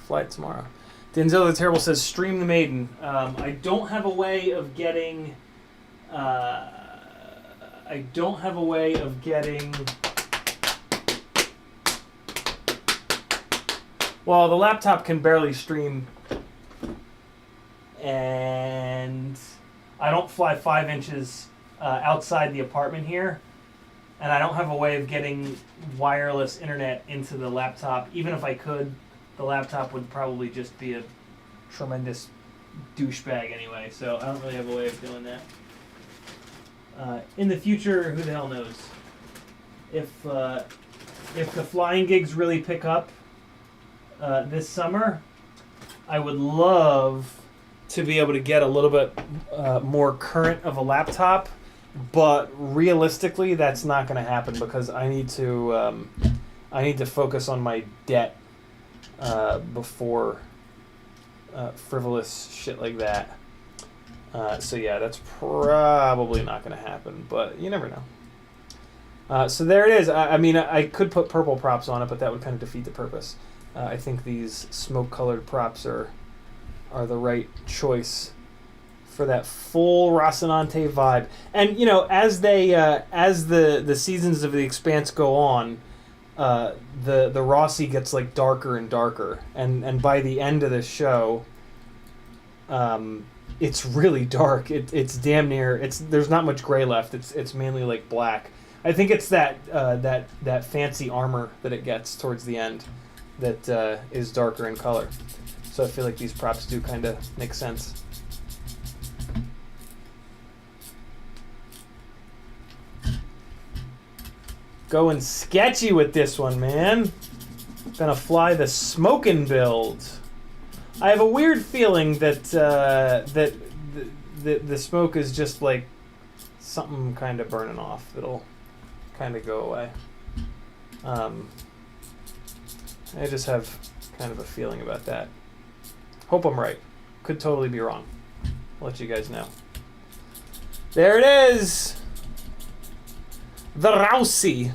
fly it tomorrow. Denzel the Terrible says, stream the Maiden. I don't have a way of getting... Well, the laptop can barely stream, and I don't fly 5 inches outside the apartment here, and I don't have a way of getting wireless internet into the laptop. Even if I could, the laptop would probably just be a tremendous douchebag anyway, so I don't really have a way of doing that. In the future, who the hell knows? If the flying gigs really pick up this summer, I would love to be able to get a little bit more current of a laptop, but realistically, that's not going to happen because I need to focus on my debt before frivolous shit like that. So yeah, that's probably not going to happen, but you never know. So there it is. I mean, I could put purple props on it, but that would kind of defeat the purpose. I think these smoke-colored props are the right choice for that full Rocinante vibe. And as they as the seasons of The Expanse go on, the Rossi gets like darker and darker, and by the end of the show, it's really dark. It's damn near. There's not much gray left. It's mainly like black. I think it's that fancy armor that it gets towards the end that is darker in color. So I feel like these props do kind of make sense. Going sketchy with this one, man. Gonna fly the smoking build. I have a weird feeling that the smoke is just like something kind of burning off. It'll kind of go away. I just have kind of a feeling about that. Hope I'm right. Could totally be wrong. I'll let you guys know. There it is. The Rossi.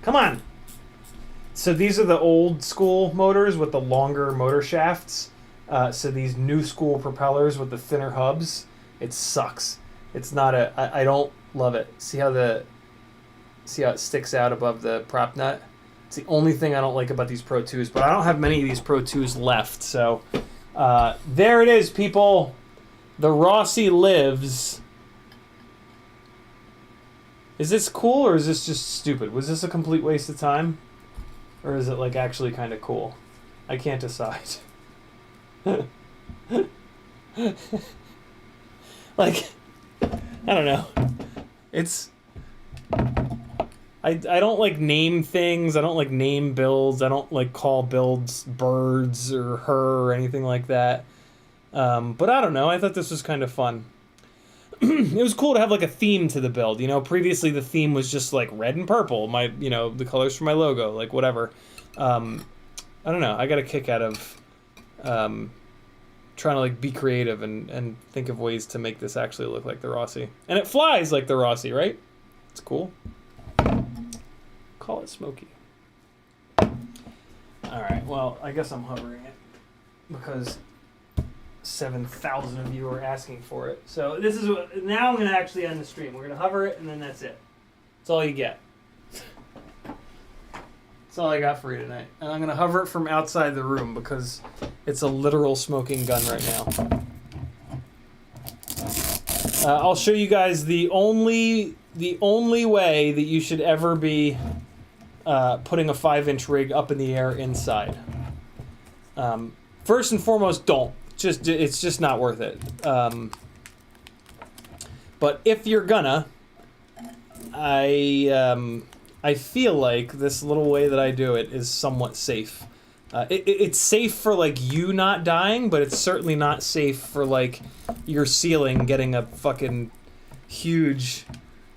Come on. So these are the old school motors with the longer motor shafts. So these new school propellers with the thinner hubs, it sucks. It's not I don't love it. See how it sticks out above the prop nut? It's the only thing I don't like about these Pro 2s, but I don't have many of these Pro 2s left. So there it is, people. The Rossi lives. Is this cool or is this just stupid? Was this a complete waste of time? Or is it like actually kind of cool? I can't decide. Like, I don't know. I don't like name things. I don't like name builds. I don't like call builds birds or her or anything like that. But I don't know. I thought this was kind of fun. It was cool to have like a theme to the build. You know, previously the theme was just like red and purple. The colors for my logo, like whatever. I don't know. I got a kick out of trying to like be creative and think of ways to make this actually look like the Rossi. And it flies like the Rossi, right? It's cool. Call it smoky. Alright, well, I guess I'm hovering it because 7,000 of you are asking for it. So this is what, now I'm going to actually end the stream. We're going to hover it and then that's it. That's all you get. That's all I got for you tonight. And I'm going to hover it from outside the room because it's a literal smoking gun right now. I'll show you guys the only way that you should ever be putting a 5-inch rig up in the air inside. First and foremost, don't. It's just not worth it. But if you're gonna, I feel like this little way that I do it is somewhat safe. It's safe for like you not dying, but it's certainly not safe for like your ceiling getting a fucking huge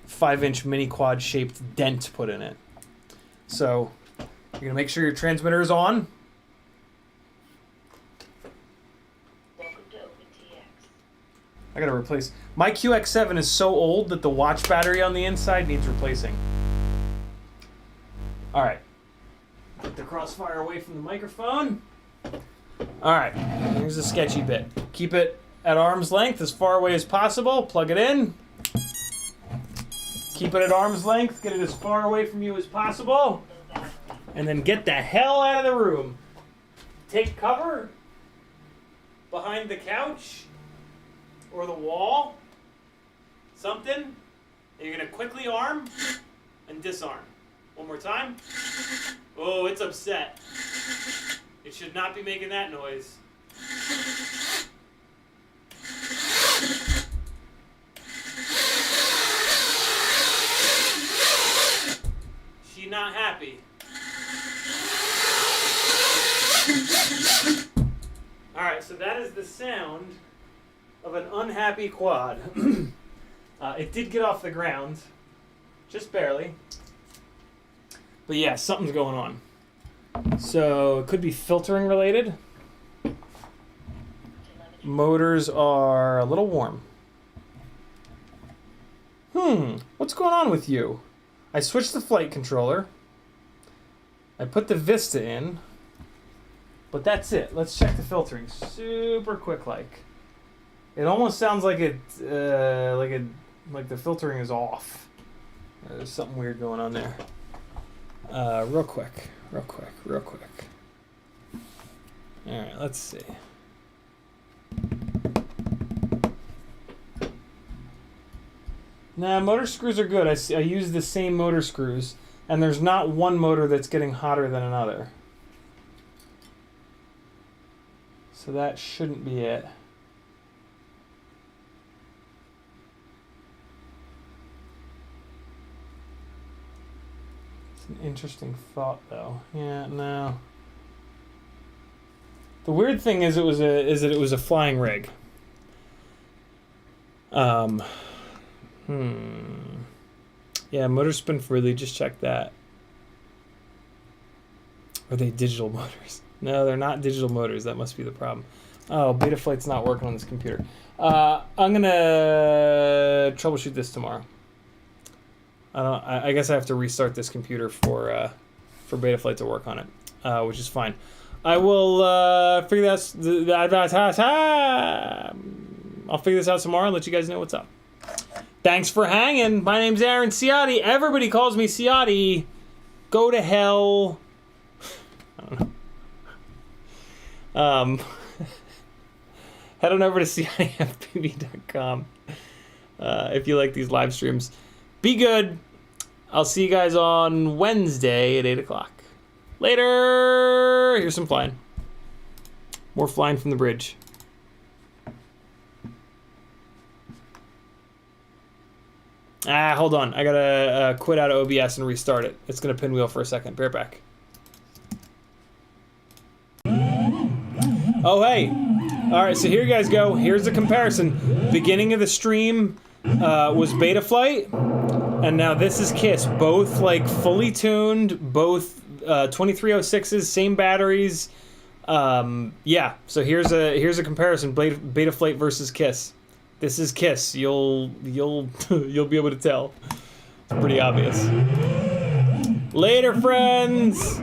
5-inch mini quad shaped dent put in it. So you're gonna make sure your transmitter is on. I gotta replace my QX7 is so old that the watch battery on the inside needs replacing. All right, put the crossfire away from the microphone. All right, here's the sketchy bit. Keep it at arm's length, as far away as possible. Plug it in. Keep it at arm's length. Get it as far away from you as possible. And then get the hell out of the room. Take cover behind the couch or the wall. Something. And you're going to quickly arm and disarm. One more time. Oh, it's upset. It should not be making that noise. She not happy. Alright, so that is the sound of an unhappy quad. It did get off the ground. Just barely. But yeah, something's going on. So it could be filtering related. Motors are a little warm. What's going on with you? I switched the flight controller. I put the Vista in. But that's it. Let's check the filtering super quick like. It almost sounds like it, like the filtering is off. There's something weird going on there. Real quick. All right, let's see. Nah, motor screws are good. I use the same motor screws, and there's not one motor that's getting hotter than another. So that shouldn't be it. It's an interesting thought, though. Yeah, no. The weird thing is that it was a flying rig. Yeah, motor spin freely, just check that. Are they digital motors? No, they're not digital motors. That must be the problem. Oh, Betaflight's not working on this computer. I'm gonna troubleshoot this tomorrow. I guess I have to restart this computer for Betaflight to work on it, which is fine. I will figure that. I'll figure this out tomorrow and let you guys know what's up. Thanks for hanging. My name's Aaron Ciotti. Everybody calls me Ciotti. Go to hell. I don't know. Head on over to CiottiFPV.com if you like these live streams. Be good. I'll see you guys on Wednesday at 8 o'clock. Later. Here's some flying. More flying from the bridge. Hold on. I gotta quit out of OBS and restart it. It's gonna pinwheel for a second. Bear back. Oh, hey. All right, so here you guys go. Here's the comparison. Beginning of the stream was Betaflight, and now this is KISS. Both like fully tuned, both 2306s, same batteries. Yeah, so here's a comparison. Betaflight versus KISS. This is KISS. You'll be able to tell. It's pretty obvious. Later, friends.